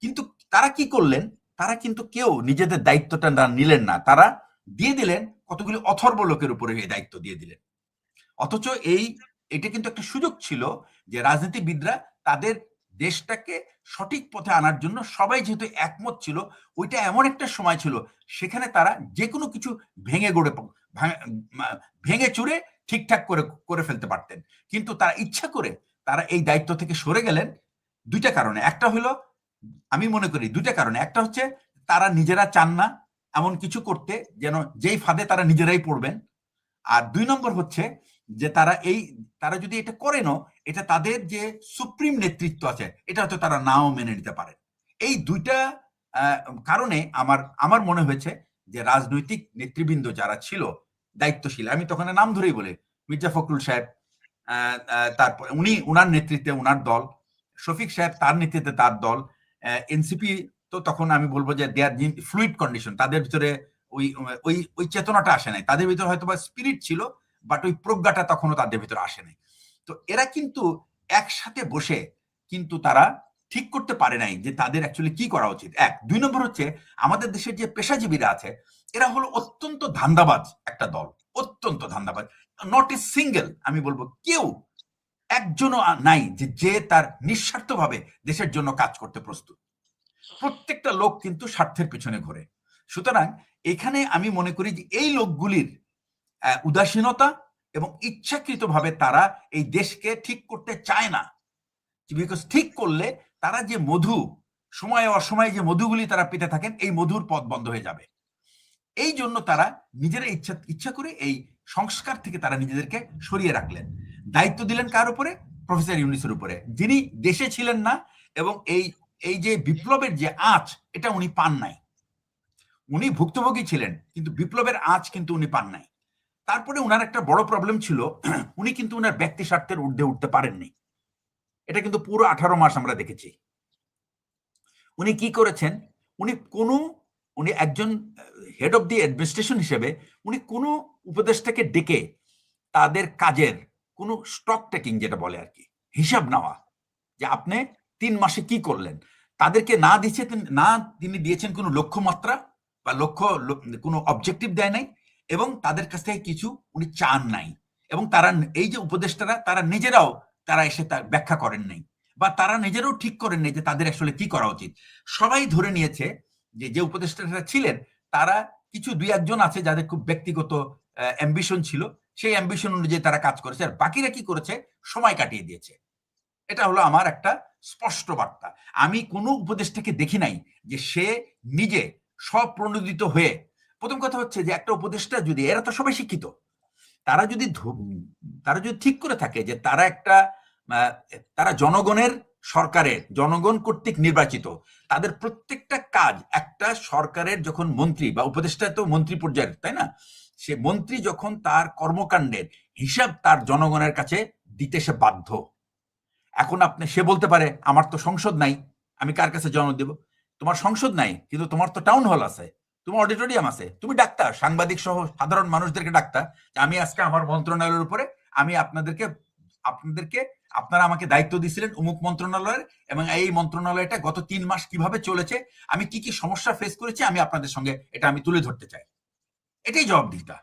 কিন্তু তারা কি করলেন, তারা কিন্তু কেউ নিজেদের দায়িত্বটা নিলেন না, তারা দিয়ে দিলেন কতগুলি অথর্ব লোকের উপরে এই দায়িত্ব দিয়ে দিলেন। অথচ এটা কিন্তু একটা সুযোগ ছিল যে রাজনীতিবিদরা তাদের দেশটাকে সঠিক পথে আনার জন্য সবাই যেহেতু একমত ছিল, ওইটা এমন একটা সময় ছিল সেখানে তারা যে কোনো কিছু ভেঙে চুরে ঠিকঠাক করে ফেলতে পারতেন। কিন্তু তারা ইচ্ছা করে তারা এই দায়িত্ব থেকে সরে গেলেন দুইটা কারণে। একটা হলো, আমি মনে করি দুইটা কারণে, একটা হচ্ছে তারা নিজেরা চান না এমন কিছু করতে যেন যেই ফাঁদে তারা নিজেরাই পড়বেন, আর 2 নম্বর হচ্ছে যে তারা যদি এটা করেনও, এটা তাদের যে সুপ্রিম নেতৃত্ব আছে এটা হয়তো তারা নাও মেনে নিতে পারে। এই দুইটা কারণে আমার মনে হয়েছে যে রাজনৈতিক নেতৃবৃন্দ যারা ছিল দায়িত্বশীল, আমি তখন নাম ধরেই বলে, মির্জা ফখরুল সাহেব, তারপর উনার নেতৃত্বে উনার দল, শফিক সাহেব তার নেতৃত্বে তার দল, এনসিপি তো তখন আমি বলবো যে দেয়ার ফ্লুইড কন্ডিশন, তাদের ভিতরে ওই ওই ওই চেতনাটা আসে নাই, তাদের ভিতরে হয়তো বা স্পিরিট ছিল, বাট ওই প্রজ্ঞাটা তখনও তাদের ভিতরে আসে নাই। তো এরা কিন্তু একসাথে বসে কিন্তু তারা ঠিক করতে পারে নাই যে তাদের অ্যাকচুয়ালি কি করা উচিত। এক, দুই নম্বর হচ্ছে আমাদের দেশের যে পেশাজীবীরা আছে এরা হলো অত্যন্ত ধান্দাবাজ একটা দল, অত্যন্ত ধান্দাবাজ। নট এ সিঙ্গেল, আমি বলবো কেউ একজনও নাই যে তার নিঃস্বার্থভাবে দেশের জন্য কাজ করতে প্রস্তুত। প্রত্যেকটা লোক কিন্তু স্বার্থের পিছনে ঘোরে। সুতরাং এখানে আমি মনে করি যে এই লোকগুলির উদাসীনতা এবং ইচ্ছাকৃতভাবে তারা এই দেশকে ঠিক করতে চায় না, বিকজ ঠিক করলে তারা যে মধু সময়ে অসময়ে যে মধুগুলি তারা পেতে থাকেন, এই মধুর পথ বন্ধ হয়ে যাবে। এই জন্য তারা নিজেরা ইচ্ছা করে এই সংস্কার থেকে তারা নিজেদেরকে সরিয়ে রাখলেন। দায়িত্ব দিলেন কার উপরে? প্রফেসর ইউনূসের উপরে, যিনি দেশে ছিলেন না এবং এই যে বিপ্লবের যে আঁচ এটা উনি পান নাই। উনি ভুক্তভোগী ছিলেন কিন্তু বিপ্লবের আঁচ কিন্তু উনি পান নাই। তারপরে উনার একটা বড় প্রবলেম ছিল, উনি কিন্তু উনার ব্যক্তি স্বার্থের ঊর্ধ্বে উঠতে পারেননি। এটা কিন্তু পুরো 18 মাস আমরা দেখেছি। উনি কি করেছেন, উনি একজন হেড অফ দি অ্যাডমিনিস্ট্রেশন হিসেবে উনি কোনো উপদেষ্টাকে ডেকে তাদের কাজের কোনো স্টক টেকিং যেটা বলে আর কি, হিসাব নেওয়া, যে আপনি 3 মাসে কি করলেন, তাদেরকে তিনি দিয়েছেন কোনো লক্ষ্যমাত্রা বা কোনো অবজেক্টিভ দেয় নাই, এবং তাদের কাছ থেকে কিছু উনি চান নাই, এবং তারা এই যে উপদেষ্টারা তারা নিজেরাও তারা এসে তার ব্যাখ্যা করেন নাই, বা তারা নিজেরাও ঠিক করেন নাই যে তাদের আসলে কি করা উচিত। সবাই ধরে নিয়েছে যে উপদেষ্টারা ছিলেন তারা কিছু 2-1 জন আছে যাদের খুব ব্যক্তিগত অ্যাম্বিশন ছিল, সেই অ্যাম্বিশন অনুযায়ী তারা কাজ করেছে, আর বাকিরা কি করেছে, সময় কাটিয়ে দিয়েছে। এটা হলো আমার একটা স্পষ্ট বার্তা। আমি কোনো উপদেষ্টাকে দেখি নাই যে সে নিজে স্বপ্রণোদিত হয়ে, প্রথম কথা হচ্ছে যে একটা উপদেষ্টা যদি, এরা তো সবাই শিক্ষিত, তারা যদি ঠিক করে থাকে যে তারা জনগণের সরকারের, জনগণ কর্তৃক নির্বাচিত, তাদের প্রত্যেকটা কাজ একটা সরকারের যখন মন্ত্রী বা উপদেষ্টা তো মন্ত্রী পর্যায়ের, তাই না, সে মন্ত্রী যখন তার কর্মকাণ্ডের হিসাব তার জনগণের কাছে দিতে সে বাধ্য। এখন সে বলতে পারে আমার তো সংসদ নাই, আমি কার কাছে জবাব দেব? তোমার সংসদ নাই কিন্তু তোমার তো টাউন হল আছে, তোমার অডিটোরিয়াম আছে, তুমি ডাক্তার, সাংবাদিক সহ সাধারণ মানুষদেরকে ডাক্তার, আমি আজকে আমার মন্ত্রণালয়ের উপরে আমি আপনারা আমাকে দায়িত্ব দিয়েছিলেন অমুক মন্ত্রণালয়ের, এবং এই মন্ত্রণালয়টা গত 3 মাস কিভাবে চলেছে, আমি কি কি সমস্যা ফেস করেছি, আমি আপনাদের সঙ্গে এটা আমি তুলে ধরতে চাই। এটাই জবাবদিহিতা।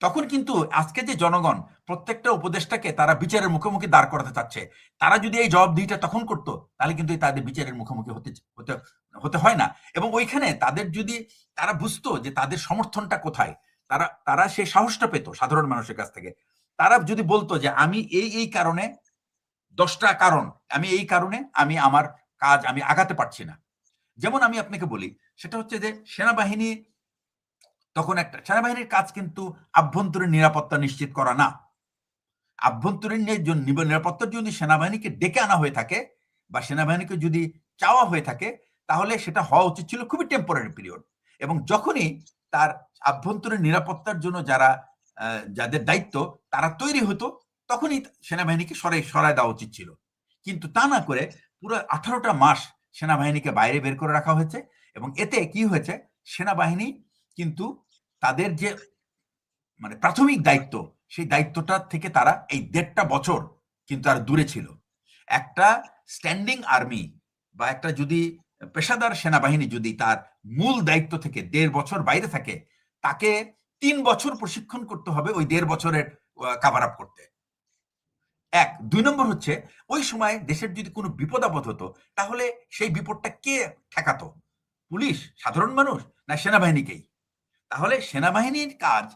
তখন কিন্তু আজকে যে জনগণ প্রত্যেকটা উপদেষ্টাকে তারা বিচারের মুখোমুখি দাঁড় করাতে চাচ্ছে, তারা যদি এই জবাবদিহিটা তখন করতো তাহলে কিন্তু তাদের বিচারের মুখোমুখি হতে হয় না। এবং ওইখানে তারা বুঝতো যে তাদের সমর্থনটা কোথায়, তারা সেই সাহসটা পেত সাধারণ মানুষের কাছ থেকে। তারা যদি বলতো যে আমি এই কারণে 10টা কারণ, আমি এই কারণে আমি আমার কাজ আমি আগাতে পারছি না। যেমন আমি আপনাকে বলি, সেটা হচ্ছে যে সেনাবাহিনীর কাজ কিন্তু আভ্যন্তরীণ নিরাপত্তা নিশ্চিত করা না। আভ্যন্তরীণ নিরাপত্তার জন্য সেনাবাহিনীকে ডেকে আনা হয়ে থাকে বা সেনাবাহিনীকে যদি চাওয়া হয়ে থাকে, তাহলে সেটা হওয়া উচিত ছিল খুবই টেম্পোরারি পিরিয়ড, এবং যখনই তার আভ্যন্তরীণ নিরাপত্তার জন্য যাদের দায়িত্ব তারা তৈরি হতো, তখনই সেনাবাহিনীকে সরায় দেওয়া উচিত ছিল। কিন্তু তা না করে পুরো 18টা মাস সেনাবাহিনীকে বাইরে বের করে রাখা হয়েছে, এবং এতে কি হয়েছে, সেনাবাহিনী কিন্তু তাদের যে প্রাথমিক দায়িত্ব, সেই দায়িত্বটা থেকে তারা এই 1.5 বছর কিন্তু আর দূরে ছিল। একটা স্ট্যান্ডিং আর্মি বা একটা যদি পেশাদার সেনাবাহিনী যদি তার মূল দায়িত্ব থেকে 1.5 বছর বাইরে থাকে, তাকে 3 বছর প্রশিক্ষণ করতে হবে ওই 1.5 বছরের কভার আপ করতে। 1, 2 নম্বর হচ্ছে ওই সময় দেশের যদি কোনো বিপদ আপদ হতো, তাহলে সেই বিপদটা কে ঠেকাতো? পুলিশ, সাধারণ মানুষ, না সেনাবাহিনীকেই? তাহলে সেনাবাহিনীর কাজ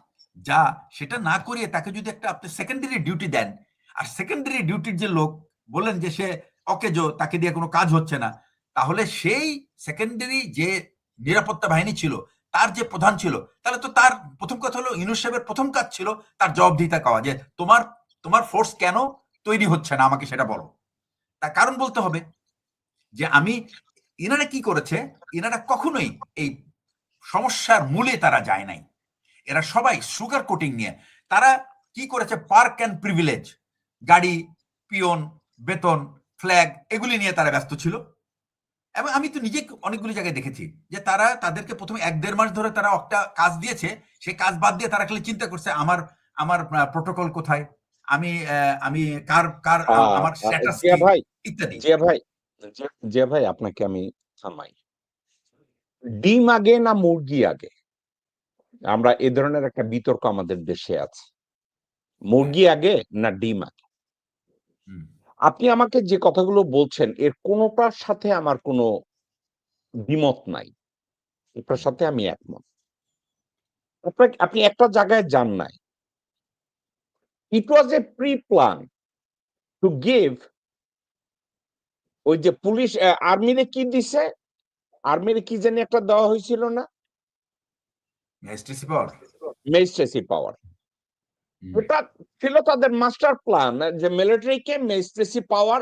যা, সেটা না করিয়ে তাকে যদি আপনি সেকেন্ডারি ডিউটি দেন, আর সেকেন্ডারি ডিউটির যে লোক বললেন যে সে অকেজো, তাকে দিয়ে কোনো কাজ হচ্ছে না, তাহলে সেই সেকেন্ডারি যে নিরাপত্তা বাহিনী ছিল তার যে প্রধান ছিল, তাহলে তো তার প্রথম কথা হলো ইউনূস সাহেবের প্রথম কাজ ছিল তার জবাবদিহিতা করা, যে তোমার তোমার ফোর্স কেন তৈরি হচ্ছে না আমাকে সেটা বলো। তার কারণ বলতে হবে যে আমি, এনারা কি করেছে, এনারা কখনোই এই সমস্যার মূলে তারা যায় নাই। এরা সবাই সুগার কোটিং নিয়ে, তারা কি করেছে, পার্ক অ্যান্ড প্রিভিলেজ, গাড়ি, পিয়ন, বেতন, ফ্ল্যাগ, এগুলি নিয়ে তারা ব্যস্ত ছিল। এবং আমি তো নিজে অনেকগুলি জায়গায় দেখেছি যে তারা তাদেরকে প্রথমে 1-1.5 মাস ধরে তারা একটা কাজ দিয়েছে, সেই কাজ বাদ দিয়ে তারা খালি চিন্তা করছে আমার আমার প্রোটোকল কোথায়, আমি আমি কার কার আমার স্ট্যাটাস জিয়া কি, ভাই, ইত্যাদি। জিয়া ভাই, জিয়া ভাই, আপনাকে আমি থামাই। ডিম আগে না মুরগি আগে? আমরা এ ধরনের একটা বিতর্ক আমাদের দেশে আছে। মুরগি আগে না ডিম আগে? হুম। আপনি আমাকে যে কথাগুলো বলছেন এর কোনোটার সাথে আমার কোনো দ্বিমত নাই, এটার সাথে আমি একমত। আপনি একটা জায়গায় যান নাই। ইট ওয়াজ এ প্রি প্ল্যান টু গিভ, ওই যে পুলিশ আর্মিরে কি দিছে, আর্মিরে কি জানি একটা দেওয়া হয়েছিল না, এসটিসি পাওয়ার। ম্যাজিস্ট্রেসি পাওয়ার। এটা ছিল তাদের মাস্টার প্ল্যান, যে মিলিটারিকে ম্যাজিস্ট্রেসি পাওয়ার,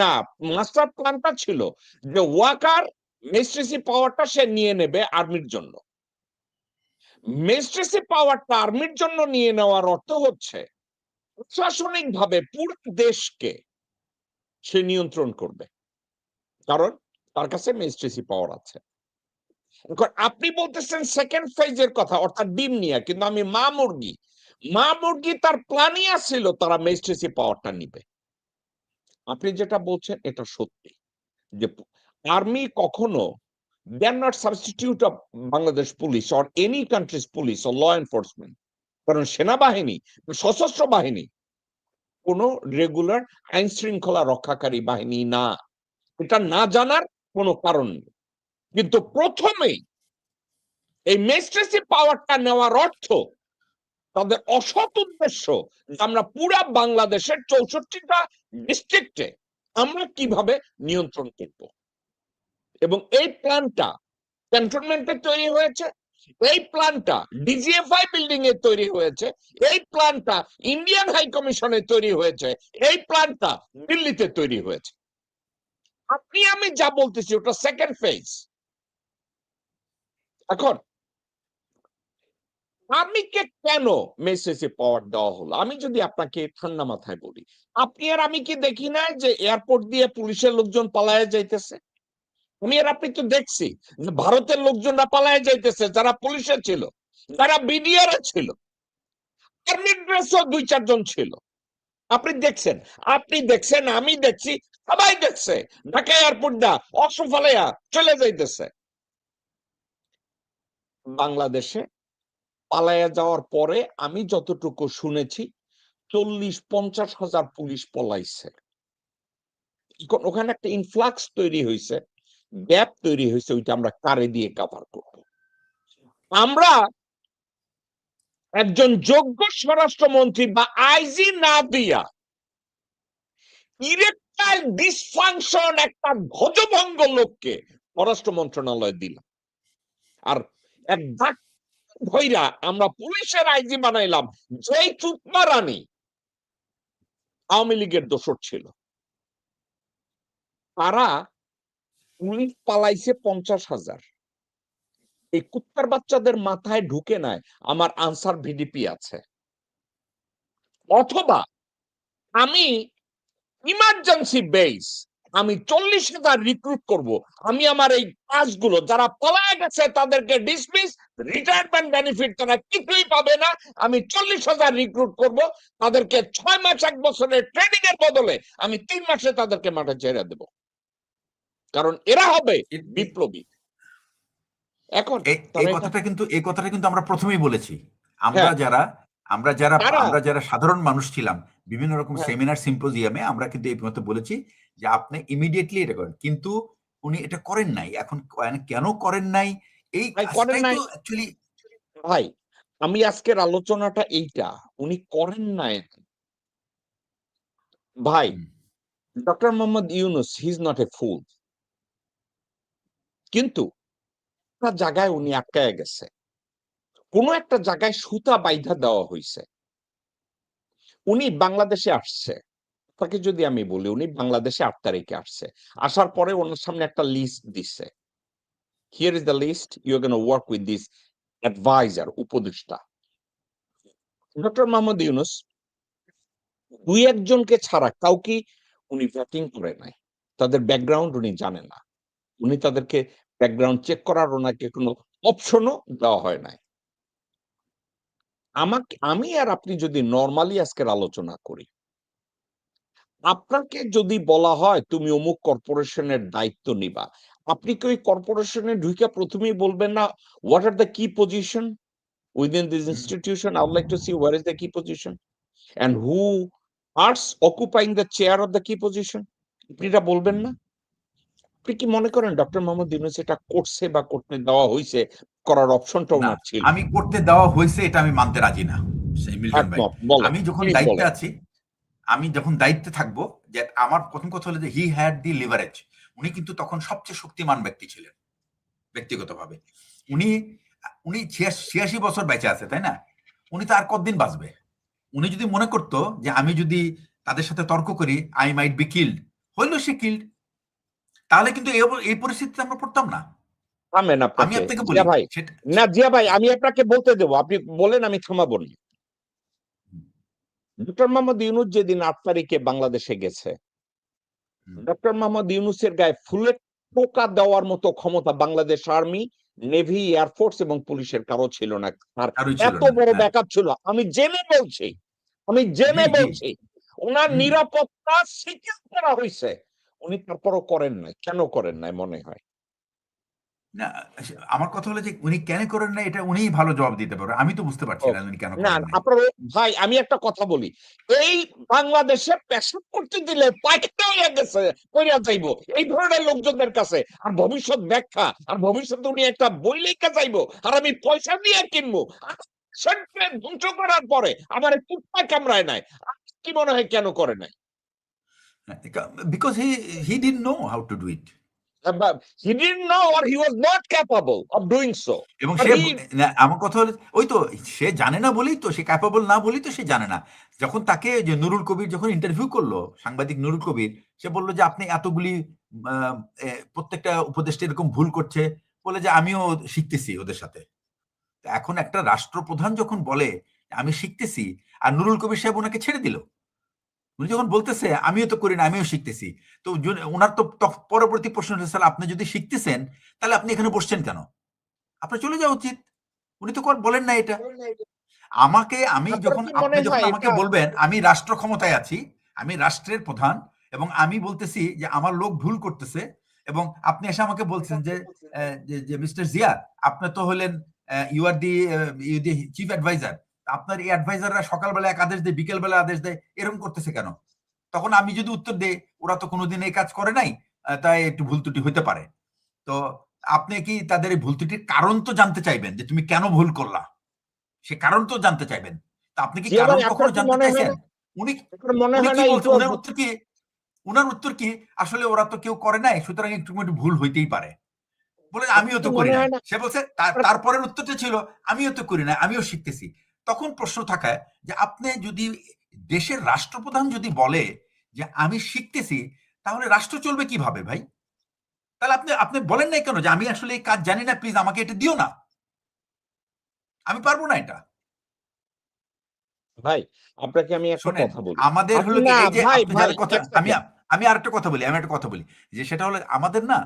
না, মাস্টার প্ল্যানটা ছিল যে ওয়াকার ম্যাজিস্ট্রেসি পাওয়ারটা সে নিয়ে নেবে আর্মির জন্য। ম্যাজিস্ট্রেসি পাওয়ারটা আর্মির জন্য নিয়ে নেওয়ার অর্থ হচ্ছে প্রশাসনিক ভাবে পুরো দেশকে সে নিয়ন্ত্রণ করবে, কারণ তার কাছে ম্যাজিস্ট্রেসি পাওয়ার আছে। এখন আপনি বলতেছেন সেকেন্ড ফেজের কথা, অর্থাৎ ডিম নিয়ে, কিন্তু আমি মা মুরগি তার প্ল্যানই ছিল তারা ম্যাজিস্ট্রেসি পাওয়ারটা নিবে। আপনি যেটা বলছেন এটা সত্যি, যে আর্মি কখনো, they are not substitute of Bangladesh police or any country's police or law enforcement, কারণ সেনাবাহিনী, সশস্ত্র বাহিনী কোন রেগুলার আইন শৃঙ্খলা রক্ষাকারী বাহিনী না। এটা না জানার কোনো কারণ নেই। কিন্তু প্রথমেই এই ম্যাজিস্ট্রেসি পাওয়ারটা নেওয়ার অর্থ তাদের অসৎ উদ্দেশ্য যে আমরা পুরা বাংলাদেশের 64টা ডিস্ট্রিক্টে আমরা কিভাবে নিয়ন্ত্রণ করব, এবং এই প্ল্যানটা ক্যান্টনমেন্টে তৈরি হয়েছে, এই প্ল্যানটা ডিজিএফআই বিল্ডিং এ তৈরি হয়েছে, এই প্ল্যানটা ইন্ডিয়ান হাই কমিশনে তৈরি হয়েছে, এই প্ল্যানটা দিল্লিতে তৈরি হয়েছে। আপনি আমি যা বলতেছি ওটা সেকেন্ড ফেজ। এখন আর্মিকে কেন মেসেজে পাওয়ার দেওয়া হলো, আমি যদি আপনাকে ঠান্ডা মাথায় বলি, আপনি আর আমি কি দেখি না যে এয়ারপোর্ট দিয়ে পুলিশের লোকজন পালায়ে যাইতেছে? আমি আর আপনি তো দেখছি যে ভারতের লোকজনরা পালায়ে যাইতেছে, যারা পুলিশে ছিল, যারা বিডিআর ছিল, আর্মির ড্রেসও 2-4 জন ছিল। আপনি দেখছেন, আমি দেখছি, সবাই দেখছে, ঢাকা এয়ারপোর্ট দা অস্ত্র ফালাইয়া চলে যাইতেছে। বাংলাদেশে পালাইয়া যাওয়ার পরে আমি যতটুকু শুনেছি 40-50 হাজার পুলিশ পলাইছে। ওখানে একটা ইনফ্লাক্স তৈরি হয়েছে, গ্যাপ তৈরি হয়েছে, ওইটা আমরা কারে দিয়ে কভার করব? আমরা একজন যোগ্য স্বরাষ্ট্রমন্ত্রী বা আইজি না দিয়া ইরেকটাইল ডিসফাংশন একটা ধ্বজভঙ্গ লোককে পররাষ্ট্র মন্ত্রণালয় দিল, আর এক ধাক ভৈরা আমরা পুলিশের আইজি বানাইলাম, যেই চুতমা রানী আওয়ামী লীগের দোসর ছিল। তারা পুলিশ পালাইছে 50 হাজার। এই কুত্তার বাচ্চাদের মাথায় ঢুকে নাই আমার আনসার ভিডিপি আছে, অথবা আমি ইমার্জেন্সি বেস আমি 40,000 রিক্রুট করব। আমি আমার এই কাজগুলো যারা পলায় গেছে তাদেরকে ডিসমিস, রিটায়ারমেন্ট বেনিফিট তারা কিছুই পাবে না, আমি 40,000 রিক্রুট করব। তাদেরকে 6 মাস 1 বছরের ট্রেনিং এর বদলে আমি 3 মাসে তাদেরকে মাঠে ছেড়ে দেব, কারণ এরা হবে বিপ্লবী। এখন এই কথাটা কিন্তু আমরা প্রথমেই বলেছি। আমরা হ্যাঁ, যারা আমরা যারা তারা, আমরা যারা সাধারণ মানুষ ছিলাম, বিভিন্ন রকম হ্যাঁ, সেমিনার সিম্পোজিয়ামে আমরা কিন্তু এই মতো বলেছি যে আপনি ইমিডিয়েটলি এটা করেন, কিন্তু উনি এটা করেন নাই। এখন কেন করেন নাই, এই ভাই করেন কাজটাই তো নাই। অ্যাকচুয়ালি। ভাই, আমি আজকের আলোচনাটা এইটা, উনি করেন নাই। ভাই, doctor Mohammad Yunus he is not a fool, কিন্তু একটা জায়গায় উনি আটকায় গেছে, কোনো একটা জায়গায় সুতা বাইধা দেওয়া হয়েছে। উনি বাংলাদেশে আসছে, তাকে যদি আমি বলি উনি বাংলাদেশে 8 তারিখে আসছে, আসার পরে ওনার সামনে একটা লিস্ট দিচ্ছে, here is the list, you are gonna work with this adviser, উপদেষ্টা। ডক্টর মোহাম্মদ ইউনূস 2-1 জনকে ছাড়া কাউকে উনি ভেটিং করে নাই, তাদের ব্যাকগ্রাউন্ড উনি জানে না, উনি তাদেরকে ব্যাকগ্রাউন্ড চেক করার ওনাকে কোনো অপশনও দেওয়া হয় নাই। আমি আর আপনি যদি নরমালি আজকের আলোচনা করি, আপনাকে যদি বলা হয় তুমি অমুক কর্পোরেশনের দায়িত্ব নিবা, আপনি কি ওই কর্পোরেশনে ঢুইকা প্রথমেই বলবেন না what are the key position within this institution, I would like to see where is the key position and who are occupying the chair of the key position? আপনি এটা বলবেন না? আপনি কি মনে করেন ডক্টর মোহাম্মদ ইউনূস এটা করছে বা করতে দেওয়া হয়েছে, করার অপশনটা না, ওনার ছিল? আমি করতে দেওয়া হয়েছে এটা আমি মানতে রাজি না সেই মিল্টন ভাই। একমত, বলেন, আমি যখন প্লিজ দায়িত্বে বলেন। আছি, আমি যখন দায়িত্বে থাকবো, যে আমার প্রথম কথা হলো যে হি হ্যাড দি লিভারেজ। উনি কিন্তু তখন সবচেয়ে শক্তিমান ব্যক্তি ছিলেন ব্যক্তিগতভাবে। উনি উনি 86 বছর বেঁচে আছে, তাই না? উনি তো আর কতদিন বাঁচবে? উনি যদি মনে করতো যে আমি যদি তাদের সাথে তর্ক করি আই মাইট বি কিল্ড, হইলো সে কিল্ড, তাহলে কিন্তু এই পরিস্থিতিতে আমরা পড়তাম না। থামেন আমি আপনাকে, আপনাকে জিয়া বলি ভাই। সেটা। না জিয়া ভাই, আমি আপনাকে বলতে দেবো, আপনি বলেন, আমি থামাবো না। ডক্টর মোহাম্মদ ইউনূস যেদিন 8 তারিখে বাংলাদেশে গেছে, ডক্টর মোহাম্মদ ইউনূসের গায়ে ফুলের টোকা দেওয়ার মতো ক্ষমতা বাংলাদেশ আর্মি, নেভি, এয়ারফোর্স এবং পুলিশের কারো ছিল না। আর কারোই ছিল এত না, বড় হ্যাঁ। ব্যাকআপ ছিল, আমি জেনে বলছি, আমি জি জেনে জি। বলছি, ওনার হুম। নিরাপত্তা সিকিউর করা হয়েছে, উনি তারপরও করেন নাই। কেন করেন নাই মনে হয়? না, আমার কথা হলো যে উনি কেন করেন না এটা উনিই ভালো জবাব দিতে পারবেন। আমি তো বুঝতে পারছি না উনি কেন না, করেন নাই। আপনার ভাই, আমি একটা কথা বলি, এই বাংলাদেশে পেশাব করতে দিলে পাইকারি হয়ে গেছে, কইরা যাইবো এই ধরনের লোকজনদের কাছে, আর ভবিষ্যৎ ব্যাখ্যা, আর ভবিষ্যতে উনি একটা বই লেখা যাইবো, আর আমি পয়সা দিয়ে কিনবো, আর সেন্ট্রে ধ্বংস করার পরে আমার কুত্তা কামড়ায় নাই। আপনার কি মনে হয় কেন করে নাই? Because he didn't know how to do it. He didn't know or he was not capable of doing so. এবং But সে he না, আমার কথা হলো ওই তো সে জানে না বলেই তো, সে ক্যাপাবল না বলেই তো সে জানে না। যখন তাকে যে নুরুল কবির যখন ইন্টারভিউ করলো, সাংবাদিক নুরুল কবির, সে বলল যে আপনি এতগুলি আহ, প্রত্যেকটা উপদেষ্টা এরকম ভুল করছে, বলে যে আমিও শিখতেছি ওদের সাথে। তো এখন একটা রাষ্ট্রপ্রধান যখন বলে আমি শিখতেছি, আর নুরুল কবির সাহেব ওনাকে ছেড়ে দিল, উনি যখন বলতেছে আমিও তো করি না আমিও শিখতেছি, তো ওনার তো পরবর্তী প্রশ্ন হচ্ছে স্যার আপনি যদি শিখতেছেন তাহলে আপনি এখানে বসছেন কেন? আপনার চলে যাওয়া উচিত। উনি তো বলেন না এটা। আমি আপনার যখন কি আপনি মনে যখন হয় আমাকে এটা? বলবেন আমি রাষ্ট্র ক্ষমতায় আছি, আমি রাষ্ট্রের প্রধান, এবং আমি বলতেছি যে আমার লোক ভুল করতেছে, এবং আপনি এসে আমাকে বলছেন যে যে মিস্টার জিয়া আপনি তো হলেন you are the chief adviser, আপনার এই অ্যাডভাইজাররা সকালবেলা এক আদেশ দেয় বিকেলবেলা আদেশ দেয়, এরকম করতেছে কেন? তখন আমি যদি উত্তর দেই ওরা তো কোনোদিন এই কাজ করে নাই, তাই একটু ভুল ত্রুটি হতে পারে। তো আপনি কি তাদের এই ভুল ত্রুটির কারণ তো জানতে চাইবেন যে তুমি কেন ভুল করলা, সে কারণ তো জানতে চাইবেন। তা আপনি কি জিয়া কারণ ভাই, আপনার কখনো কি জানতে মনে হয় চাইছেন? না, উনি আপনার মনে উনি হয় কি না ইট বলছেন? ওয়াজ, উনার উত্তর কি আসলে ওরা তো কেউ করে নাই, সুতরাং একটু একটু ভুল হইতেই পারে, বলে আপনার আমিও কি তো করি মনে নাই। হয় না? সে বলছে আপনার তারপরের উত্তরটা ছিল আমিও তো করি নাই আমিও শিখতেছি। তখন প্রশ্ন থাকায় যে আপনি যদি দেশের রাষ্ট্রপ্রধান যদি বলে যে আমি শিখতেছি, তাহলে রাষ্ট্র চলবে কিভাবে ভাই? তাহলে আপনি আপনি বলেন নাই কেন যে আমি আসলে এই কাজ জানি না, প্লিজ আমাকে এটা দিও না, আমি পারবো না এটা। ভাই, আপনাকে আমি একটা শোনেন, কথা বলি। আমাদের হলো কি না এই যে ভাই, আপনি ভাই যাদের কথা, এক আমি সেকেন্ড। আমি আরেকটা কথা বলি, আমি একটা কথা বলি, যে সেটা হলো আমাদের না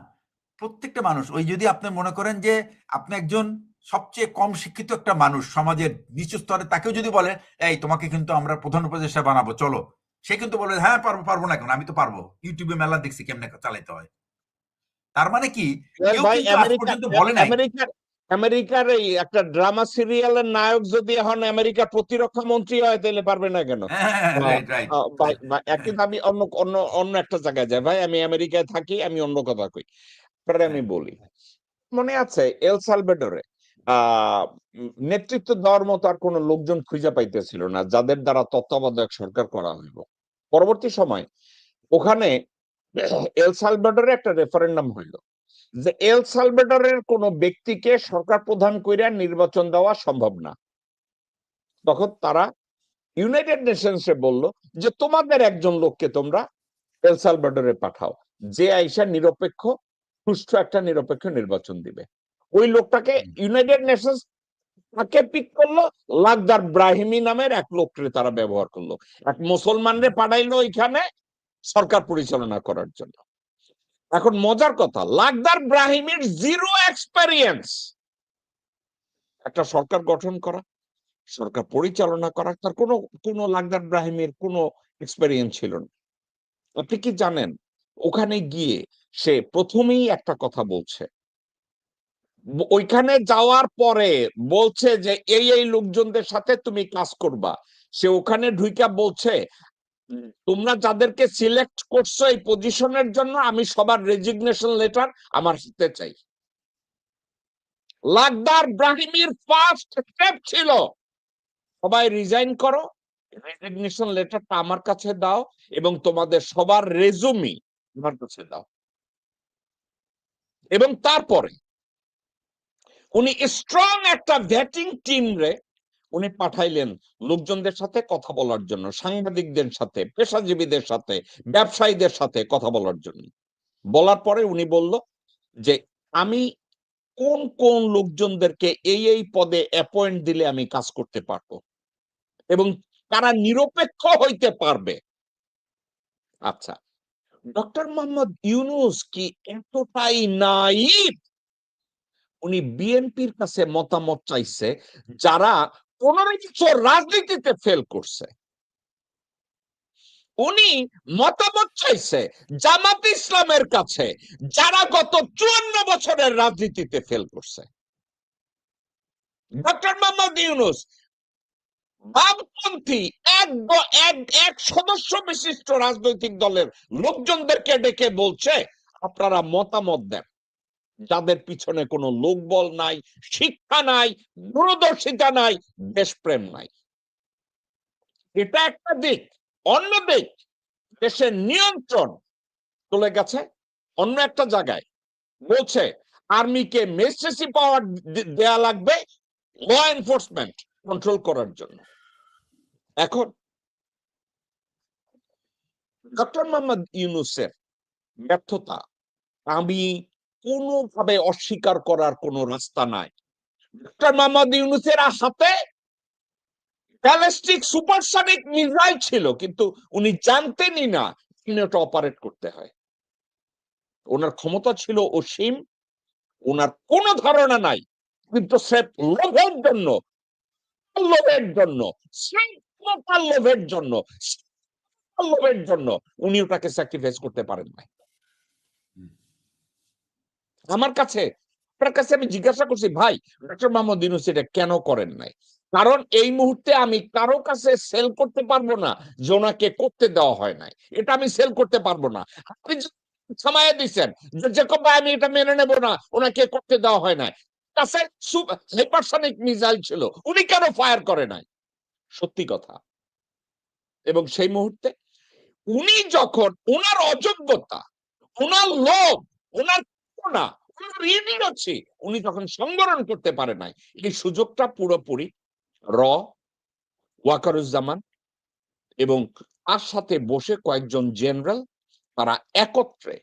প্রত্যেকটা মানুষ, ওই যদি আপনি মনে করেন যে আপনি একজন সবচেয়ে কম শিক্ষিত একটা মানুষ সমাজের নিচু স্তরে, তাকেও যদি বলেন এই তোমাকে কিন্তু আমরা প্রধান উপদেষ্টা বানাবো চলো, সে কিন্তু বলে হ্যাঁ পারবো, পারবো না কেন, আমি তো পারবো, ইউটিউবে মেলা দেখছি কেমনে চালাইতে হয়। তার মানে কি কেউ ভাই, কিন্তু আজ পর্যন্ত বলে নাই। আমেরিকার এই একটা ড্রামা সিরিয়ালের নায়ক যদি এখন আমেরিকার প্রতিরক্ষা মন্ত্রী হয় তাহলে পারবে না কেন? হ্যাঁ, বা রাইট রাইট। ভাই, কিন্তু আমি অন্য অন্য অন্য একটা জায়গায় যাই ভাই, আমি আমেরিকায় থাকি, আমি অন্য কথা কই, আপনারে আমি বলি। মনে আছে এল সালভাডোরে নেতৃত্ব দেওয়ার মতো আর কোন লোকজন খুঁজে পাইতেছিল না যাদের দ্বারা তত্ত্বাবধায়ক সরকার করা হইব। পরবর্তী সময় ওখানে এল সালভাডোরে একটা রেফারেন্ডাম হইল, যে এল সালভাডরের কোন ব্যক্তিকে সরকার প্রধান কইরা নির্বাচন দেওয়া সম্ভব না। তখন তারা ইউনাইটেড নেশনসে বলল যে তোমাদের একজন লোককে তোমরা এল সালভাডরে পাঠাও, যে আইসা নিরপেক্ষ সুষ্ঠু একটা নিরপেক্ষ নির্বাচন দিবে। ওই লোকটাকে ইউনাইটেড নেশনস তাকে পিক করলো, লাগদার ব্রাহিমি নামের এক লোককে তারা ব্যবহার করলো, এক মুসলমানরে পাঠাইলো এখানে সরকার পরিচালনা করার জন্য। এখন মজার কথা, লাগদার ব্রাহিমির জিরো এক্সপেরিয়েন্স একটা সরকার গঠন করা, সরকার পরিচালনা করা, তার কোনো লাগদার ব্রাহিমের কোনো এক্সপেরিয়েন্স ছিল না। আপনি কি জানেন ওখানে গিয়ে সে প্রথমেই একটা কথা বলছে, ওইখানে যাওয়ার পরে বলছে যে এই লোকজনদের সাথে তুমি কাজ করবা। সে ওখানে ঢুইকা বলছে তোমরা যাদেরকে সিলেক্ট করছো এই পজিশনের জন্য আমি সবার রেজিগনেশন লেটার আমার হাতে চাই। লাগদার ব্রাহিমির ফার্স্ট স্টেপ ছিল সবাই রিজাইন করো, রেজিগনেশন লেটারটা আমার কাছে দাও এবং তোমাদের সবার রেজুমি আমার কাছে দাও। এবং তারপরে উনি স্ট্রং একটা ভেটিং টিম রে উনি পাঠাইলেন লোকজনদের সাথে কথা বলার জন্য, সাংবাদিকদের সাথে, পেশাজীবীদের সাথে, ব্যবসায়ীদের সাথে কথা বলার জন্য। বলার পরে উনি বলল যে আমি কোন কোন লোকজনদেরকে এই পদে অ্যাপয়েন্ট দিলে আমি কাজ করতে পারবো এবং তারা নিরপেক্ষ হইতে পারবে। আচ্ছা, ডক্টর মোহাম্মদ ইউনূস কি এতটাই নাইভ? উনি বিএনপির কাছে মতামত চাইছে যারা 15 বছর রাজনীতিতে ফেল করছে। উনি মতামত চাইছে জামাত ইসলামের কাছে যারা গত 54 বছরের রাজনীতিতে ফেল করছে। ডক্টর মোহাম্মদ ইউনূস বামপন্থী এক সদস্য বিশিষ্ট রাজনৈতিক দলের লোকজনদেরকে ডেকে বলছে আপনারা মতামত দেন যাদের পিছনে কোনো লোকবল নাই, শিক্ষা নাই, দূরদর্শিতা নাই, দেশপ্রেম নাই। এটা একটা দিক। অন্য দিক, দেশের নিয়ন্ত্রণ চলে গেছে অন্য একটা জায়গায়। বলছে আর্মিকে ম্যাজিস্ট্রেসি পাওয়ার দেয়া লাগবে ল এনফোর্সমেন্ট কন্ট্রোল করার জন্য। এখন ডক্টর মোহাম্মদ ইউনূসের ব্যর্থতা আমি কোনোভাবে অস্বীকার করার কোনো রাস্তা নাই। ডক্টর মোহাম্মদ ইউনূসের হাতে ব্যালিস্টিক সুপারসনিক মিসাইল ছিল, কিন্তু উনি জানতেনই না ওটা অপারেট করতে হয়। ওনার ক্ষমতা ছিল অসীম, ওনার কোনো ধারণা নাই, কিন্তু সে লোভের জন্য লোভের জন্য উনি ওটাকে স্যাক্রিফাইস করতে পারেন না। আমার কাছে আপনার কাছে আমি জিজ্ঞাসা করছি ভাই ডক্টর মোহাম্মদ ইউনূস এটা কেন করেন নাই? কারণ এই মুহূর্তে আমি কারো কাছে সেল করতে পারবো না যে ওনাকে করতে দেওয়া হয় নাই, এটা আমি সেল করতে পারবো না। আপনি থামাইয়া দিচ্ছেন যে ভাই আমি এটা মেনে নেব না, ওনাকে করতে দেওয়া হয় নাই, কাছে হাইপারসনিক মিসাইল ছিল, উনি কেন ফায়ার করে নাই? সত্যি কথা। এবং সেই মুহূর্তে উনি যখন ওনার অযোগ্যতা, ওনার লোভ, ওনার না উনি যখন সংবরণ করতে পারে নাই, এই সুযোগটা পুরোপুরি ওয়াকারুজ্জামান এবং তার সাথে বসে কয়েকজন জেনারেল তারা একত্রে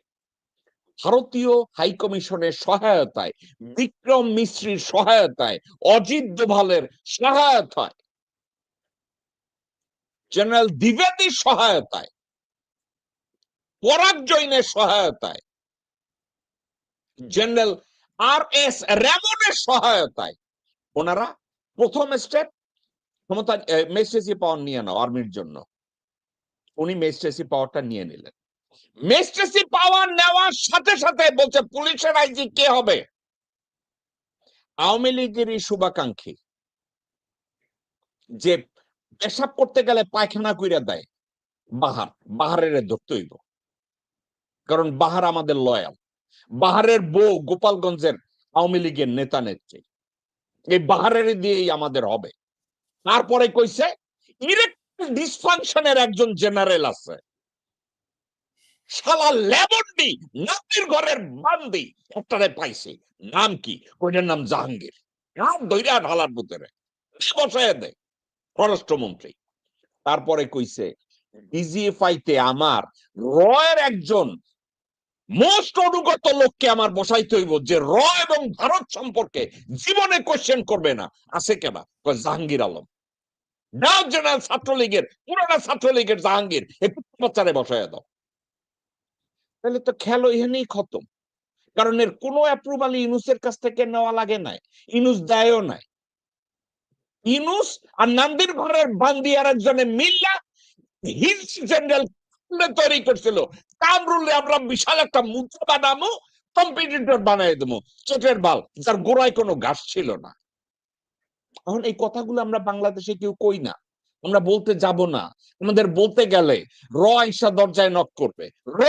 ভারতীয় হাই কমিশনের সহায়তায়, বিক্রম মিশ্রির সহায়তায়, অজিত দোভালের সহায়তায়, জেনারেল দ্বিবেদীর সহায়তায়, পরাগ জৈনের সহায়তায়, জেনারেল আর.এস. রেমনের সহায়তায় ওনারা প্রথম স্টেপ ক্ষমতা ম্যাজিস্ট্রেসি পাওয়ার নিয়ে নাও আর্মির জন্য। উনি ম্যাজিস্ট্রেসি পাওয়ারটা নিয়ে নিলেন। ম্যাজিস্ট্রেসি পাওয়ার নেওয়ার সাথে সাথে বলছে পুলিশের আইজি কে হবে? আওয়ামী লীগেরই শুভাকাঙ্ক্ষী, যে পেশাব করতে গেলে পায়খানা কইরা দেয়, বাহারের ধরতে হইব, কারণ বাহার আমাদের লয়াল। বাহারের বউ গোপালগঞ্জের আওয়ামী লীগের নেতা নেত্রী, এই বাহারের দিয়েই আমাদের হবে। তারপরে কইছে ইরেকটাইল ডিসফাংশনের একজন জেনারেল আছে, শালা লেবন্ডি নাতির ঘরের বান্দি একটারে পাইছে। নাম কি? ওইটার নাম জাহাঙ্গীর। নাম ধইরা ঢালার ভিতরে বসায় দেয় পররাষ্ট্রমন্ত্রী। তারপরে কইছে ডিজিএফআই তে আমার রয়ের একজন মোস্ট অনুগত লোককে আমার বসাইতে হইব যে র এবং ভারত সম্পর্কে জীবনে কোয়েশ্চেন করবে না। আছে কেনা? কয় জাহাঙ্গীর আলম। নাও জেনারেল ছাত্রলীগের পুরানা ছাত্রলীগের জাহাঙ্গীর এই বাচ্চারে বসায় দাও। তাহলে তো খেলো এখানেই খতম। কারণ এর কোনো অ্যাপ্রুভাল ইউনুসের কাছ থেকে নেওয়া লাগে নাই, ইউনুস দেয়ও নাই। ইউনুস আর নান্দির ঘরের বান্দি আর একজনে মিল্লা হিলস জেনারেল তৈরি করছিল। কামরুলে আমরা বিশাল একটা মুদ্রা বানাবো, কম্পিটিটর বানাই দেবো, চোটের বাল যার গোড়ায় কোনো ঘাস ছিল না। এখন এই কথাগুলো আমরা বাংলাদেশে কেউ কই না, আমরা বলতে যাব না। আমাদের বলতে গেলে র আইসা দরজায় নক করবে, র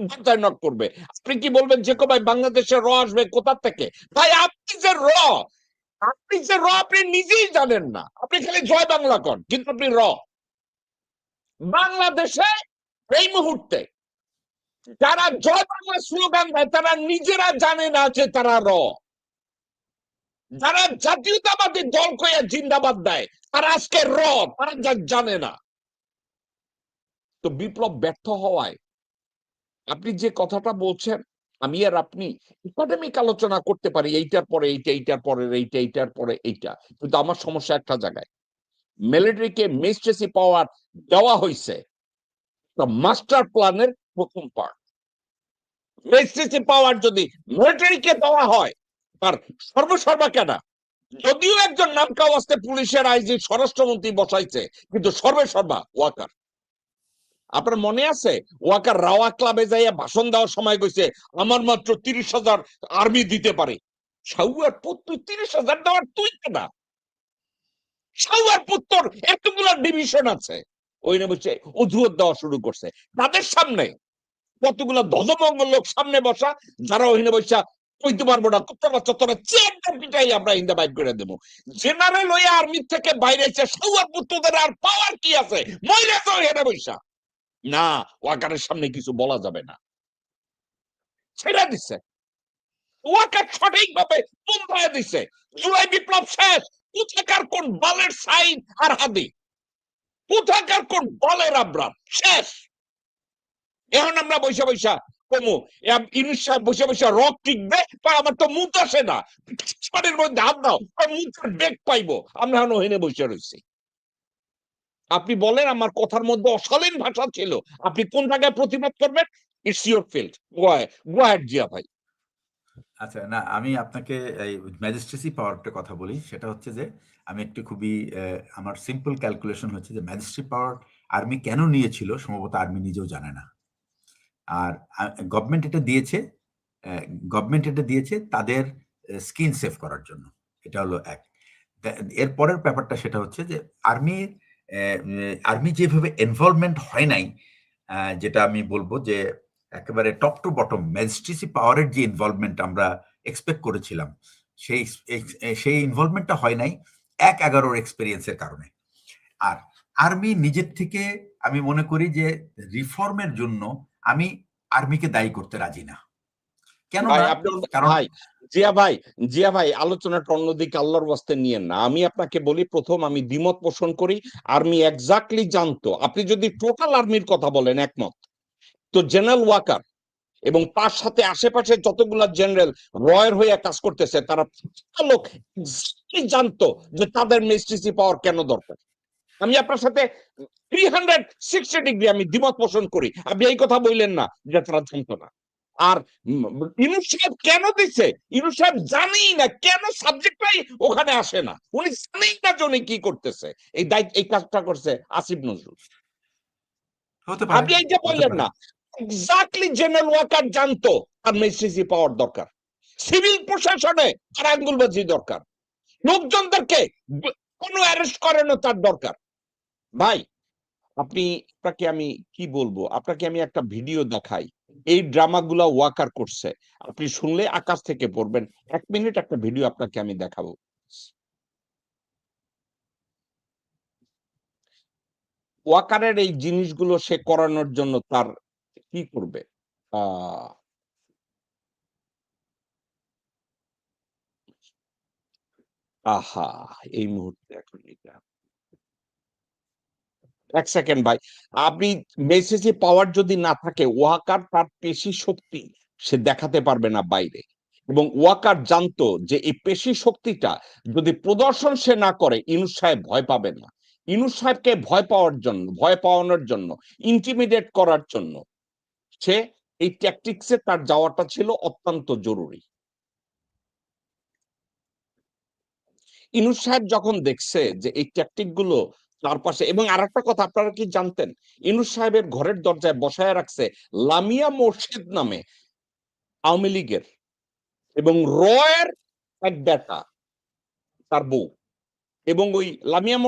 দরজায় নক করবে। আপনি কি বলবেন যে ভাই বাংলাদেশে র আসবে কোথা থেকে? ভাই আপনি যে র, আপনি নিজেই জানেন না। আপনি খালি জয় বাংলা কন, কিন্তু আপনি র। বাংলাদেশে এই মুহূর্তে যারা জয় বাংলা স্লোগান দেয় তারা নিজেরা জানে না যে তারা র। যারা জাতীয়তাবাদী দল কয়ে জিন্দাবাদ দেয় তারা আজকে র, তারা জানে না। তো বিপ্লব ব্যর্থ হওয়ায় আপনি যে কথাটা বলছেন, আমি আর আপনি একাডেমিক আলোচনা করতে পারি, এইটার পরে এইটা, এইটার পরে এইটা, এইটার পরে এইটা। কিন্তু আমার সমস্যা একটা জায়গায়, মিলিটারিকে মেজিস্ট্রেসি পাওয়ার দেওয়া হয়েছে মাস্টার প্ল্যানের প্রথম পার্ট। মেজিস্ট্রেসি পাওয়ার যদি মিলিটারিকে দেওয়া হয়, তার সর্বসর্বা কেনা, যদিও একজন নাম কাওয়াস্তে পুলিশের আইজি স্বরাষ্ট্রমন্ত্রী বসাইছে, কিন্তু সর্বেসর্বা ওয়াকার। আপনার মনে আছে ওয়াকার রাওয়া ক্লাবে যাইয়া ভাষণ দেওয়ার সময় কইছে আমার মাত্র 30,000 আর্মি দিতে পারে। সাউয়ার পুত্র 30,000 দেওয়ার তুই কেনা? সাউয়ার পুত্র এতগুলা ডিভিশন আছে। ওই না বলছে অজুহাত দেওয়া শুরু করছে তাদের সামনে। কতগুলা ধ্বজমঙ্গল লোক সামনে বসা, যারা ওইখানে বসা কইতে পারবো না, কুত্তার বাচ্চা তোরা চেয়ারটা পিটাই আমরা ইন্দা বাইক করে দেবো। জেনারেল ওই আর্মি থেকে বাইরে এসে সাউয়ার পুত্রদের আর পাওয়ার কি আছে? মহিলা তো ওইখানে বসা না, ওয়াকারের সামনে কিছু বলা যাবে না, ছেড়ে দিচ্ছে। ওয়াকার সঠিকভাবে পন্থায় দিচ্ছে। জুলাই বিপ্লব শেষ। কোথাকার কোন বালের সাইন আর হাদি, কোথাকার কোন বালের আব্রাম শেষ। এখন আমরা বৈশা বৈশা কমু ইউনুস সাহেব বসে বসে রক টিকবে, আমার তো মুখ আসে না, শরীর মধ্যে হাত দাও মুখের বেগ পাইবো, আমরা এখন ওখানে বসে রয়েছি। আপনি বলেন আমার কথার মধ্যে অশালীন ভাষা ছিল, আপনি কোন জায়গায় প্রতিবাদ করবেন? It's your field, go ahead Zia ভাই। আচ্ছা, না আমি আপনাকে এই ম্যাজিস্ট্রেসি পাওয়ারটা কথা বলি। সেটা হচ্ছে যে আমি একটু খুবই আমার সিম্পল ক্যালকুলেশন হচ্ছে যে ম্যাজিস্ট্রি পাওয়ার আর্মি কেন নিয়েছিল সম্ভবত আর্মি নিজেও জানে না। আর গভর্নমেন্ট এটা দিয়েছে, গভর্নমেন্ট এটা দিয়েছে তাদের স্কিন সেভ করার জন্য। এটা হলো এক। এর পরের ব্যাপারটা সেটা হচ্ছে যে আর্মির আর্মি যেভাবে ইনভলভমেন্ট হয় নাই, যেটা আমি বলবো যে একেবারে টপ টু বটম ম্যাজিস্ট্রেসি পাওয়ারের যে ইনভলভমেন্ট আমরা এক্সপেক্ট করেছিলাম, সেই সেই ইনভলভমেন্টটা হয় নাই 1/11 এক্সপেরিয়েন্সের কারণে। আর আর্মি নিজের থেকে আমি মনে করি যে রিফর্মের জন্য আমি আর্মিকে দায়ী করতে রাজি না। কেন ভাই না? আপনি কারণ ভাই জিয়া ভাই, জিয়া ভাই আলোচনাটা অন্যদিকে আল্লাহর ওয়াস্তে নিয়েন না। আমি আপনাকে বলি, প্রথম আমি দ্বিমত পোষণ করি। আর্মি এক্স্যাক্টলি জানতো, আপনি যদি টোটাল আর্মির কথা বলেন একমত, তো জেনারেল ওয়াকার এবং তার সাথে আশেপাশে যতগুলা জেনারেল রয়ের হয়ে কাজ করতেছে, তারা লোক exactly জানতো যে তাদের মেজিস্ট্রেসি পাওয়ার কেন দরকার। আমি আপনার সাথে 360 ডিগ্রি আমি দ্বিমত পোষণ করি। আপনি এই কথা বললেন না যে তারা জানতো না। আর ইউনুস সাহেব কেন দিচ্ছে? ইউনুস সাহেব জানেই না কেন সাবজেক্টটাই ওখানে আসে না। উনি জানেই না যে উনি কি করতেছে। এই দায়িত্ব এই কাজটা করছে আসিফ নজরুল। হতে পারে, আপনি এই যে হতে বললেন পারে। না, এক্স্যাক্টলি জেনারেল ওয়াকার জানতো তার মেজিস্ট্রেসি পাওয়ার দরকার, সিভিল প্রশাসনে তার আঙ্গুলবাজি দরকার, লোকজনদেরকে কোনো অ্যারেস্ট করানো তার দরকার। ভাই আপনি, আপনাকে আমি কি বলবো, আপনাকে আমি একটা ভিডিও দেখাই, এই ড্রামাগুলা ওয়াকার করছে, আপনি শুনলে আকাশ থেকে পড়বেন। 1 মিনিট একটা ভিডিও আপনাকে আমি দেখাবো। ওয়াকারের এই জিনিসগুলো সে করানোর জন্য তার কি করবে? আহা, এই মুহূর্তে এখন এটা ১ সেকেন্ড ভাই। আপনি মেসেজে পাওয়ার যদি না থাকে, ওয়াকার তার পেশি শক্তি সে দেখাতে পারবে না বাইরে। এবং ওয়াকার জানতো যে এই পেশি শক্তিটা যদি প্রদর্শন সে না করে, ইউনূস সাহেব ভয় পাবেন না। ইউনূস সাহেবকে ভয় পাওয়ানোর জন্য, ইন্টিমিডেট করার জন্য সে এই ট্যাকটিক্স এ তার যাওয়াটা ছিল অত্যন্ত জরুরি। ইউনূস সাহেব যখন দেখছে যে এই ট্যাকটিক গুলো তার পাশে, এবং আরেকটা কথা আপনারা কি জানতেন? ইউনূস সাহেবের ঘরের দরজায় বসায় রাখছে লামিয়া মোর্শেদ নামে আওয়ামী লীগের এবং রয়ের এক বেটা, তার বউ, এবং ওই লামিয়া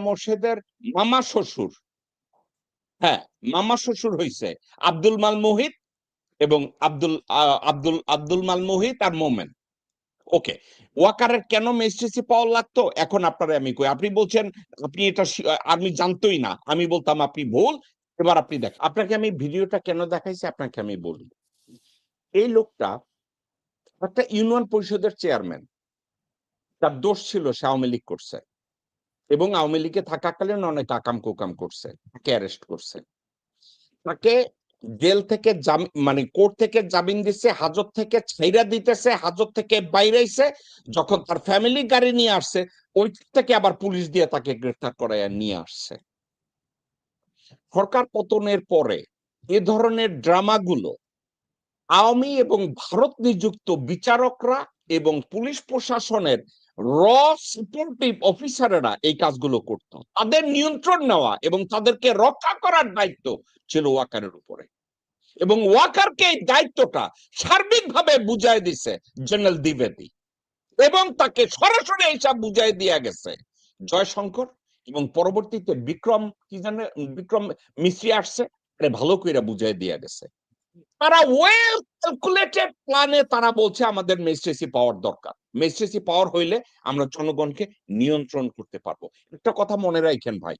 মোর্শেদের মামা শ্বশুর, হ্যাঁ, মামা শ্বশুর হইছে আব্দুল মাল মুহিত এবং আব্দুল মাল মুহিত আর মোমেন। ওকে, ওয়াকারের কেন ম্যাজিস্ট্রেসি পাওয়ার লাগতো এখন আপনারা আমি কই। আপনি বলছেন আপনি এটা আমি জানতোই না, আমি বলতাম আপনি ভুল। এবার আপনি দেখ, আপনাকে আমি ভিডিওটা কেন দেখাইছি আপনাকে আমি বলি। এই লোকটা একটা ইউনিয়ন পরিষদের চেয়ারম্যান, তার দোষ ছিল সে আওয়ামী লীগ করছে এবং আওয়ামী লীগে থাকাকালীন অনেক আকাম কুকাম করছে, তাকে অ্যারেস্ট করছে, তাকে জেল থেকে মানে কোর্ট থেকে জামিন দিচ্ছে, হাজত থেকে ছাইরা দিতেছে, হাজত থেকে বাইরেছে। যখন তার ফ্যামিলি গাড়ি নিয়ে আসছে, ওই থেকে আবার পুলিশ দিয়ে তাকে গ্রেফতার করাইয়া নিয়ে আসছে। সরকার পতনের পরে এ ধরনের ড্রামাগুলো আওয়ামী এবং ভারত নিযুক্ত বিচারকরা এবং পুলিশ প্রশাসনের র সাপোর্টিভ অফিসারেরা এই কাজগুলো করত। তাদের নিয়ন্ত্রণ নেওয়া এবং তাদেরকে রক্ষা করার দায়িত্ব ছিল ওয়াকারের উপরে, এবং ওয়াকারকে এই দায়িত্বটা সার্বিকভাবে বুঝাই দিছে জেনারেল দ্বিবেদী, এবং তাকে সরাসরি এইসব বুঝাই দিয়া গেছে জয়শঙ্কর, এবং পরবর্তীতে বিক্রম কি জানে, বিক্রম মিস্ত্রি আসছে, ভালো করে বুঝাই দিয়া গেছে। তারা ওয়েল ক্যালকুলেটেড প্ল্যানে তারা বলছে আমাদের ম্যাজিস্ট্রেসি পাওয়ার দরকার, ম্যাজিস্ট্রেসি পাওয়ার হইলে আমরা জনগণকে নিয়ন্ত্রণ করতে পারবো। একটা কথা মনে রাখেন ভাই,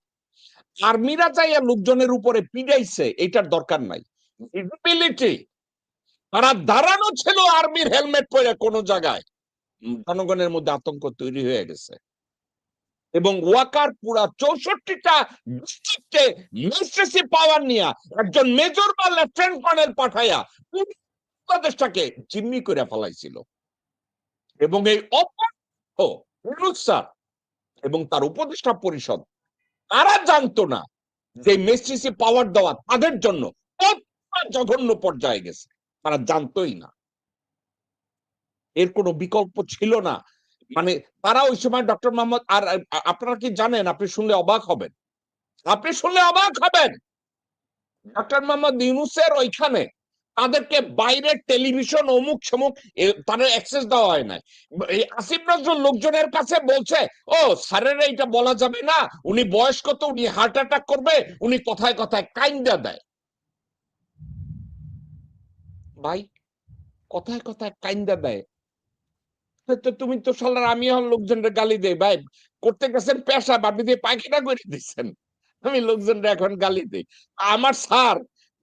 আর্মিরা যাইয়া লোকজনের উপরে পিড়াইছে এটার দরকার নাই, ভিজিবিলিটি, তারা দাঁড়ানো ছিল আর্মির হেলমেট পরে কোন জায়গায়, জনগণের মধ্যে আতঙ্ক তৈরি হয়ে গেছে। এবং ওয়াকার পুরা 64টা ডিস্ট্রিক্টে ম্যাজিস্ট্রেসি পাওয়ার নিয়ে একজন মেজর বা লেফটেন্যান্ট কর্নেল পাঠাইয়া উপদেশটাকে জিম্মি করে ফেলাইছিল। এবং এই এবং তার উপদেষ্টা পরিষদ তারা জানতো না যে ম্যাজিস্ট্রেসি পাওয়ার দেওয়া তাদের জন্য জঘন্য পর্যায়ে গেছে, তারা জানতোই না, এর কোনো বিকল্প ছিল না। মানে তারা ওই সময় ডক্টর মোহাম্মদ, আর আপনারা কি জানেন, আপনি শুনলে অবাক হবেন, ডক্টর মোহাম্মদ ইউনূসের ওইখানে তাদেরকে বাইরের টেলিভিশন অমুক সমুক তাদের অ্যাক্সেস দেওয়া হয় না। এই আসিফ নজরুল লোকজনের কাছে বলছে, ও স্যারের এইটা বলা যাবে না, উনি বয়স্ক তো, উনি হার্ট অ্যাটাক করবে, উনি কথায় কথায় কাইন্দা দেয়। ভাই, কথায় কথায় কাইন্দা দেয়, তো তুমি তো শালার আমি লোকজনের গালি দেই ভাই, করতে গেছেন পেশাব, আপনি দিয়ে পায়খানা করে দিচ্ছেন, আমি লোকজনরা এখন গালি দিই। আমার স্যার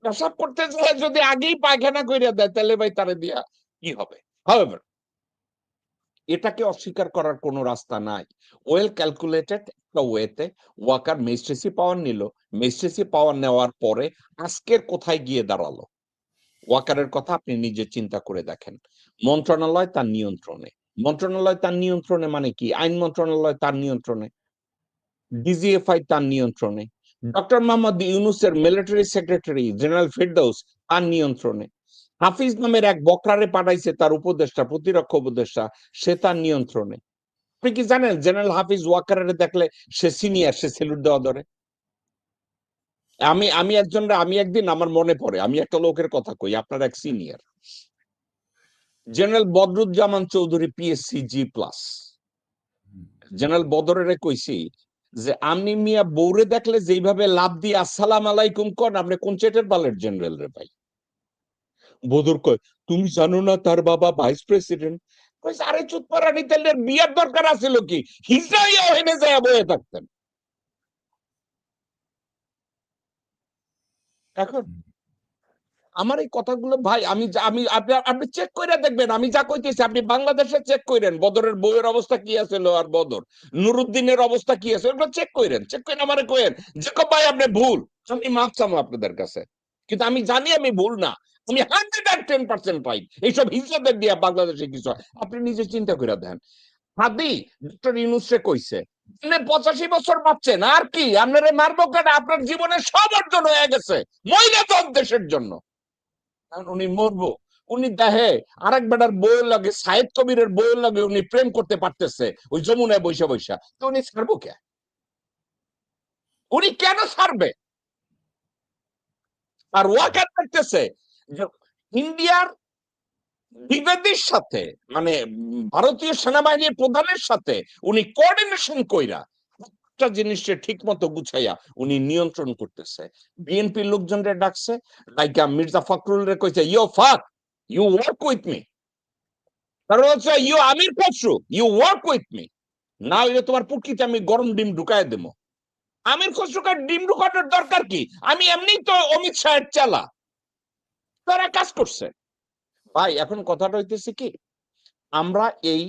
পেশাব করতে যায় যদি আগেই পায়খানা করে দেয়, তাহলে ভাই তারে দিয়া কি হবে? However, এটাকে অস্বীকার করার কোনো রাস্তা নাই। ওয়েল ক্যালকুলেটেড একটা ওয়েতে ওয়াকার ম্যাজিস্ট্রেসি পাওয়ার নিল, ম্যাজিস্ট্রেসি পাওয়ার নেওয়ার পরে আজকের কোথায় গিয়ে দাঁড়ালো ওয়াকারের কথা আপনি নিজে চিন্তা করে দেখেন। মন্ত্রণালয় তার নিয়ন্ত্রণে, মন্ত্রণালয় তার নিয়ন্ত্রণে মানে কি, আইন মন্ত্রণালয় তার নিয়ন্ত্রণে, ডিজিএফআই তার নিয়ন্ত্রণে, ডক্টর মোহাম্মদ ইউনূসের মিলিটারি সেক্রেটারি জেনারেল ফেরদৌস তার নিয়ন্ত্রণে, হাফিজ নামের এক বকরারে পাঠাইছে তার উপদেষ্টা, প্রতিরক্ষা উপদেষ্টা, সে তার নিয়ন্ত্রণে। আপনি কি জানেন জেনারেল হাফিজ ওয়াকারের দেখলে সে সিনিয়র, সে সেলুট দেওয়া ধরে। আমি একদিন আমার মনে পড়ে, আমি একটা লোকের কথা কই, আপনার এক senior general Badruzzaman Chowdhury, PSC G+, general বদরের কইছি যে আপনি মিয়া বৌরে দেখলে যেইভাবে লাভ দিয়ে আসসালাম আলাইকুম কন, আপনি কোন চেটের বালের জেনারেল রে ভাই? বদর কয়, তুমি জানো না তার বাবা ভাইস প্রেসিডেন্ট? কইছে, আরে চুপ পারানি, তাহলে বিয়ার দরকার আছিল কি, হিজড়াইয়া হেনে যায় বয়ে থাকতেন। এখন আমার এই কথাগুলো ভাই আমি আপনি চেক করে দেখবেন, আমি যা কইতেছি আপনি বাংলাদেশে চেক করেন, বদরের বইয়ের অবস্থা কি আছে, আর বদর নুরুদ্দিনের অবস্থা কি আছে, ওগুলো চেক করেন আমারে কইেন যে ভাই আপনি ভুল, আমি মাফ চামো আপনাদের কাছে, কিন্তু আমি জানি আমি ভুল না, আমি 110% রাইট। এইসব হিসাবের দিয়া বাংলাদেশে কিছু হয়, আপনি নিজে চিন্তা করে দেন। হাদি ডক্টর ইউনূসে কইছে আপনি 85 বছর বাঁচছেন, আর কি আপনারে মারবো কেন, আপনার জীবনের সব অর্জন হয়ে গেছে মহিলা দেশের জন্য, উনি মরবো, উনি দেখে আরেক বেটার বইয়ের লাগে, সাইদ কবিরের বইয়ের লাগে উনি প্রেম করতে পারতেছে ওই যমুনায় বৈশা বৈশা, তো উনি ছাড়বো কে, উনি কেন ছাড়বে? আর ওয়াকার দেখতেছে যে ইন্ডিয়ার দ্বিবেদীর সাথে, মানে ভারতীয় সেনাবাহিনীর প্রধানের সাথে উনি কোঅর্ডিনেশন কইরা একটা জিনিসটা ঠিক মতো গুছাইয়া উনি নিয়ন্ত্রণ করতেছে। বিএনপির লোকজনরে ডাকছে, লাইকা মির্জা ফখরুল রে কইছে ইউ ফাক, ইউ ওয়ার্ক উইথ মি, তার হচ্ছে you Amir Khasru, you work with me, না হইলে তোমার পুটকিতে আমি গরম ডিম ঢুকায় দেবো। আমির খসরুকে ডিম ঢুকানোর দরকার কি, আমি এমনি তো অমিত শাহের চালা, তারা কাজ করছে। ভাই এখন কথাটা হইতেছে কি, আমরা এই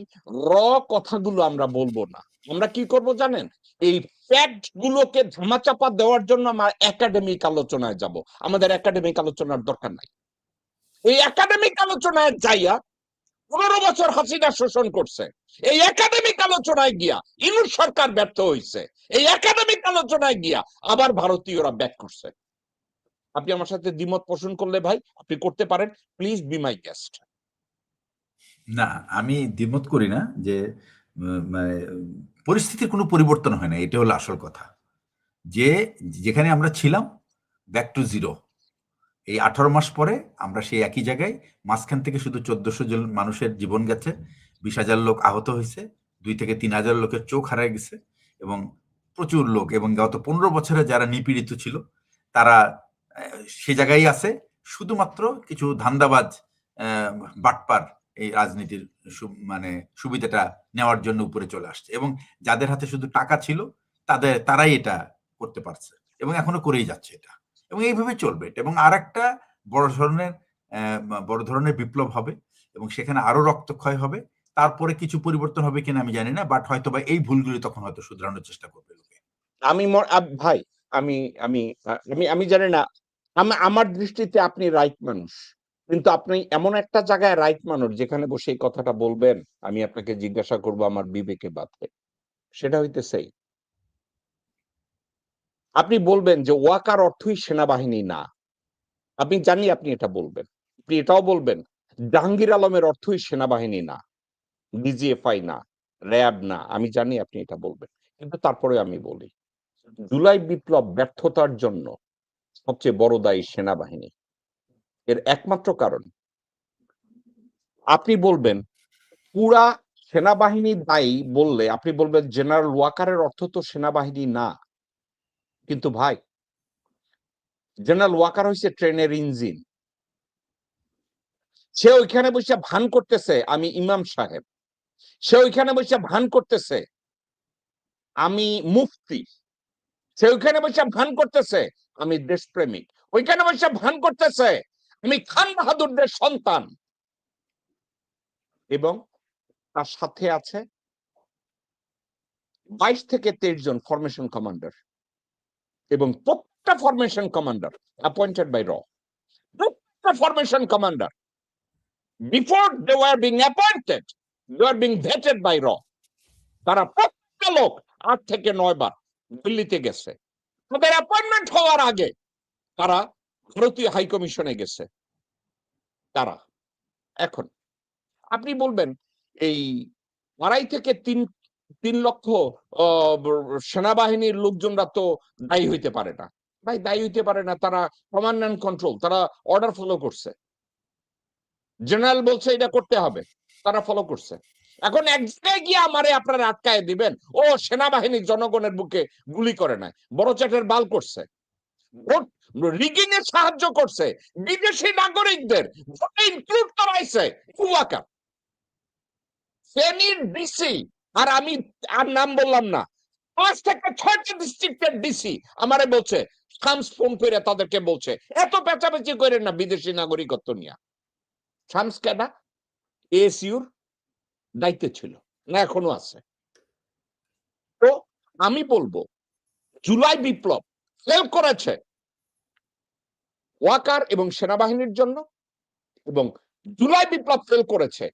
র কথাগুলো আমরা বলবো না, আমরা কি করব জানেন, এই ফ্যাক্ট গুলোকে ধামাচাপা দেওয়ার জন্য আমরা একাডেমিক আলোচনায় যাব। আমাদের একাডেমিক আলোচনার দরকার নাই। এই একাডেমিক আলোচনায় যাইয়া 15 বছর হাসিনা শোষণ করছে, এই একাডেমিক আলোচনায় গিয়া ইউনূস সরকার ব্যর্থ হয়েছে, এই একাডেমিক আলোচনায় গিয়া আবার ভারতীয়রা ব্যাক করছে। আপনি আমার সাথে দ্বিমত পোষণ করলে ভাই আপনি করতে পারেন, প্লিজ বি মাই গেস্ট। না, আমি দ্বিমত করি না যে মানে পরিস্থিতির কোনো পরিবর্তন হয় না, এটা হলো আসল কথা। যে যেখানে আমরা ছিলাম ব্যাক টু জিরো, এই 18 মাস পরে আমরা সেই একই জায়গায়, মাঝখান থেকে শুধু 1400 জন মানুষের জীবন গেছে, 20,000 লোক আহত হয়েছে, 2 থেকে 3,000 লোকের চোখ হারায় গেছে, এবং প্রচুর লোক, এবং গত 15 বছরে যারা নিপীড়িত ছিল তারা সে জায়গায় আছে, শুধুমাত্র কিছু ধান্দাবাজ বাটপার এই রাজনীতির মানে সুবিধাটা নেওয়ার জন্য উপরে চলে আসছে, এবং যাদের হাতে শুধু টাকা ছিল তারাই এটা করতে পারছে, এবং এখনো করেই যাচ্ছে এটা, এবং এইভাবে চলবে এটা। এবং আর একটা বড় ধরনের বড় ধরনের বিপ্লব হবে, এবং সেখানে আরো রক্তক্ষয় হবে, তারপরে কিছু পরিবর্তন হবে কিনা আমি জানি না, বাট হয়তো বা এই ভুলগুলি তখন হয়তো শুধরানোর চেষ্টা করবে লোকে। আমি ভাই আমি আমি আমি জানি না, আমার দৃষ্টিতে আপনি রাইট মানুষ, কিন্তু আপনি এমন একটা জায়গায় রাইট মানুষ যেখানে বসে এই কথাটা বলবেন, আমি আপনাকে জিজ্ঞাসা করব আমার বিবেকে বাধে, সেটা হইতেছে আপনি বলবেন যে ওয়াকার অর্থই সেনাবাহিনী না, আপনি জানি আপনি এটা বলবেন, আপনি এটাও বলবেন জাহাঙ্গীর আলমের অর্থই সেনাবাহিনী না, ডিজিএফআই না, র্যাব না, আমি জানি আপনি এটা বলবেন, কিন্তু তারপরে আমি বলি জুলাই বিপ্লব ব্যর্থতার জন্য সবচেয়ে বড় দায়ী সেনাবাহিনী। এর একমাত্র কারণ আপনি বলবেন পুরা সেনাবাহিনী দায়ী বললে আপনি বলবেন জেনারেল ওয়াকারের অর্থ তো সেনাবাহিনী না, কিন্তু ভাই জেনারেল ওয়াকার হইছে ট্রেনের ইঞ্জিন, সে ওইখানে বসে ভান করতেছে আমি ইমাম সাহেব, সে ওইখানে বসে ভান করতেছে আমি মুফতি, সে ওইখানে বসে ভান করতেছে আমি দেশপ্রেমিক, ওইখানে বসে ভান করতেছে আমি খান বাহাদুরদের সন্তান, এবং তার সাথে আছে 22 থেকে 23 জন ফরমেশন কমান্ডার, এবং প্রত্যেকটা ফরমেশন কমান্ডার অ্যাপয়েন্টেড বাই র, প্রত্যেকটা formation commander before they were being appointed they were being vetted by র, তারা প্রত্যেকটা লোক 8 থেকে 9 বার দিল্লিতে গেছে, তাদের অ্যাপয়েন্টমেন্ট হওয়ার আগে তারা ভারতীয় হাই কমিশনে গেছে তারা। এখন আপনি বলবেন এই 2.5 থেকে 3 লক্ষ সেনাবাহিনীর লোকজনরা তো দায়ী হইতে পারে না, ভাই দায়ী হইতে পারে না, তারা কমান্ড এন্ড কন্ট্রোল, তারা অর্ডার ফলো করছে, জেনারেল বলছে এটা করতে হবে, তারা ফলো করছে। এখন এক জায়গায় গিয়ে আমারে আপনারা আটকায় দিবেন ও সেনাবাহিনী জনগণের বুকে গুলি করে নাই, বড় চ্যাটের বাল করছে, ভোট রিগিং এর সাহায্য করছে, বিদেশি নাগরিকদের ভোটে ইনক্লুড করাইছে ওয়াকার, ফেনীর ডিসি, আর আমি আর নাম বললাম না, 5 থেকে 6টা ডিস্ট্রিক্টের ডিসি আমারে বলছে শামস ফোন করে তাদেরকে বলছে এত পেঁচাপেচি করেন না বিদেশি নাগরিকত্ব নিয়ে। শামস কেনা এএসইউর দায়িত্বে ছিল না, এখনো আছে। তো আমি বলবো জুলাই বিপ্লব ফেল করেছে ওয়াকার এবং সেনাবাহিনীর জন্য, এবং জুলাই বিপ্লব ফেল করেছে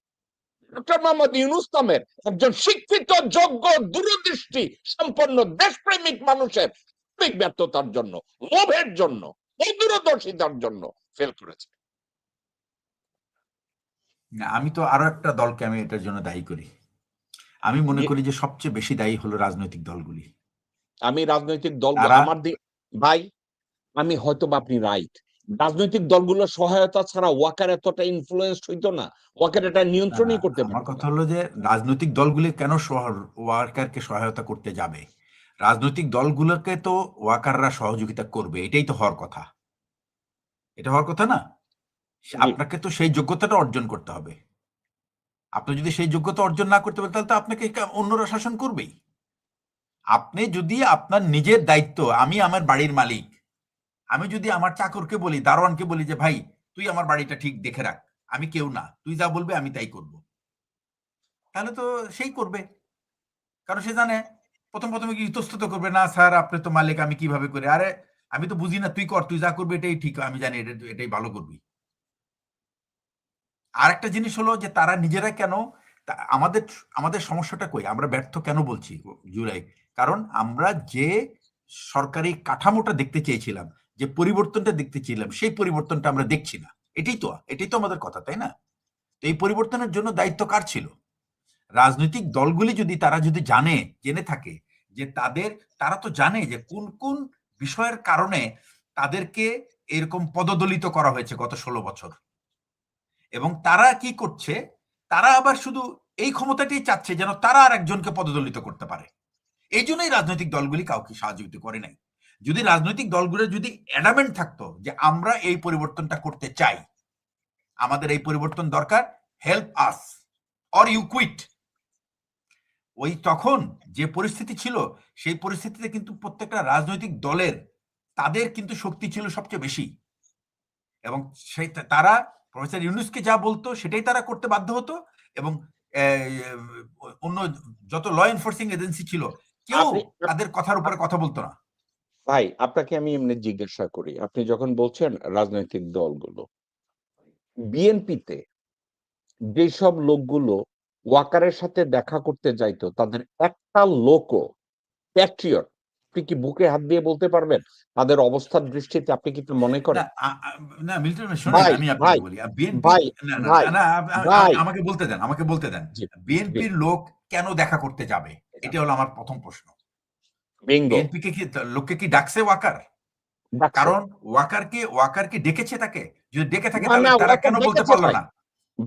ডক্টর মোহাম্মদ ইউনূস নামের একজন শিক্ষিত যোগ্য দূরদৃষ্টি সম্পন্ন দেশপ্রেমিক মানুষের ব্যর্থতার জন্য, লোভের জন্য, দূরদর্শিতার জন্য ফেল করেছে। আমি তো আরো একটা দলকে আমি এটার জন্য দায়ী করি। আমি মনে করি যে সবচেয়ে বেশি দায়ী হলো রাজনৈতিক দলগুলি। আমি রাজনৈতিক দল তারা আমার ভাই, আমি হয়তো বা আপনি রাইট, রাজনৈতিক দলগুলোর সহায়তা ছাড়া ওয়াকার এতটা ইনফ্লুয়েন্স হইতো না, ওয়াকার এটা নিয়ন্ত্রণই করতে আমার পারতো কথা না। হলো যে রাজনৈতিক দলগুলি কেন ওয়াকারকে সহায়তা করতে যাবে? রাজনৈতিক দলগুলোকে তো ওয়াকাররা সহযোগিতা করবে, এটাই তো হওয়ার কথা। এটা হওয়ার কথা না? জি, আপনাকে তো সেই যোগ্যতাটা অর্জন করতে হবে। আপনি যদি সেই যোগ্যতা অর্জন না করতে পারেন তাহলে তো আপনাকে অন্যরা শাসন করবেই। আপনি যদি আপনার নিজের দায়িত্ব, আমি আমার বাড়ির মালিক, আমি যদি আমার চাকরকে বলি, দারোয়ানকে বলি যে ভাই তুই আমার বাড়িটা ঠিক দেখে রাখ, আমি কেউ না, তুই যা বলবে আমি তাই করব, তাহলে তো সেই করবে। কারণ সে জানে প্রথমে কি ইতস্তত করবে না, স্যার আপনি তো মালিক, আমি কিভাবে করে, আরে আমি তো বুঝি না, তুই কর, তুই যা করবি এটাই ঠিক, আমি জানি এটাই ভালো করবি। আর একটা জিনিস হলো যে তারা নিজেরা কেন আমাদের আমাদের সমস্যাটা কই, আমরা ব্যর্থ কেন বলছি জুলাই? কারণ আমরা যে সরকারি কাঠামোটা দেখতে চেয়েছিলাম, যে পরিবর্তনটা দেখতে চেয়েছিলাম, সেই পরিবর্তনটা আমরা দেখছি না। এটাই তো আমাদের কথা, তাই না? তো এই পরিবর্তনের জন্য দায়িত্ব কার ছিল? রাজনৈতিক দলগুলি যদি তারা যদি জেনে থাকে যে তারা তো জানে যে কোন কোন বিষয়ের কারণে তাদেরকে এরকম পদদলিত করা হয়েছে গত 16 বছর, এবং তারা কি করছে, তারা আবার শুধু এই ক্ষমতাটি চাচ্ছে যেন তারা আর একজনকে পদদলিত করতে পারে। এই জন্যই রাজনৈতিক দলগুলি কাউকে সাহায্য করে নাই। যদি রাজনৈতিক দলগুলো যদি অ্যাডামেন্ট থাকতো যে আমরা এই পরিবর্তনটা করতে চাই, আমাদের এই পরিবর্তন দরকার, help us or you quit, ওই তখন যে পরিস্থিতি ছিল সেই পরিস্থিতিতে কিন্তু প্রত্যেকটা রাজনৈতিক দলের তাদের কিন্তু শক্তি ছিল সবচেয়ে বেশি, এবং সেই তারা প্রফেসর ইউনূসকে যা বলতো সেটাই তারা করতে বাধ্য হতো, এবং অন্য যত ল এনফোর্সিং এজেন্সি ছিল কেউ তাদের কথার উপরে কথা বলতো না। ভাই আপনাকে আমি এমনি জিজ্ঞাসা করি, আপনি যখন বলছেন রাজনৈতিক দলগুলো, বিএনপিতে যেসব লোকগুলো ওয়াকারের সাথে দেখা করতে যাইতো তাদের একটা লোকও প্যাট্রিয়ট, আপনি কি বুকে হাত দিয়ে বলতে পারবেন তাদের অবস্থার দৃষ্টিতে আপনি কি মনে না করেন? না মিল্টন শোনেন, ভাই আমি আপনাকে ভাই বলি বিএনপি, ভাই না না ভাই না ভাই আমাকে বলতে দেন জি জি বিএনপির লোক কেন দেখা করতে যাবে, এটা হলো আমার প্রথম প্রশ্ন। বিঙ্গো বিএনপিকে কি লোককে কি ডাকছে ওয়াকার? ডাকছে কারণ ওয়াকারকে ডেকেছে তাকে? যদি ডেকে থাকে না তাহলে না তারা ওয়াকার কেন বলতে ডেকেছে পারলো ভাই, না?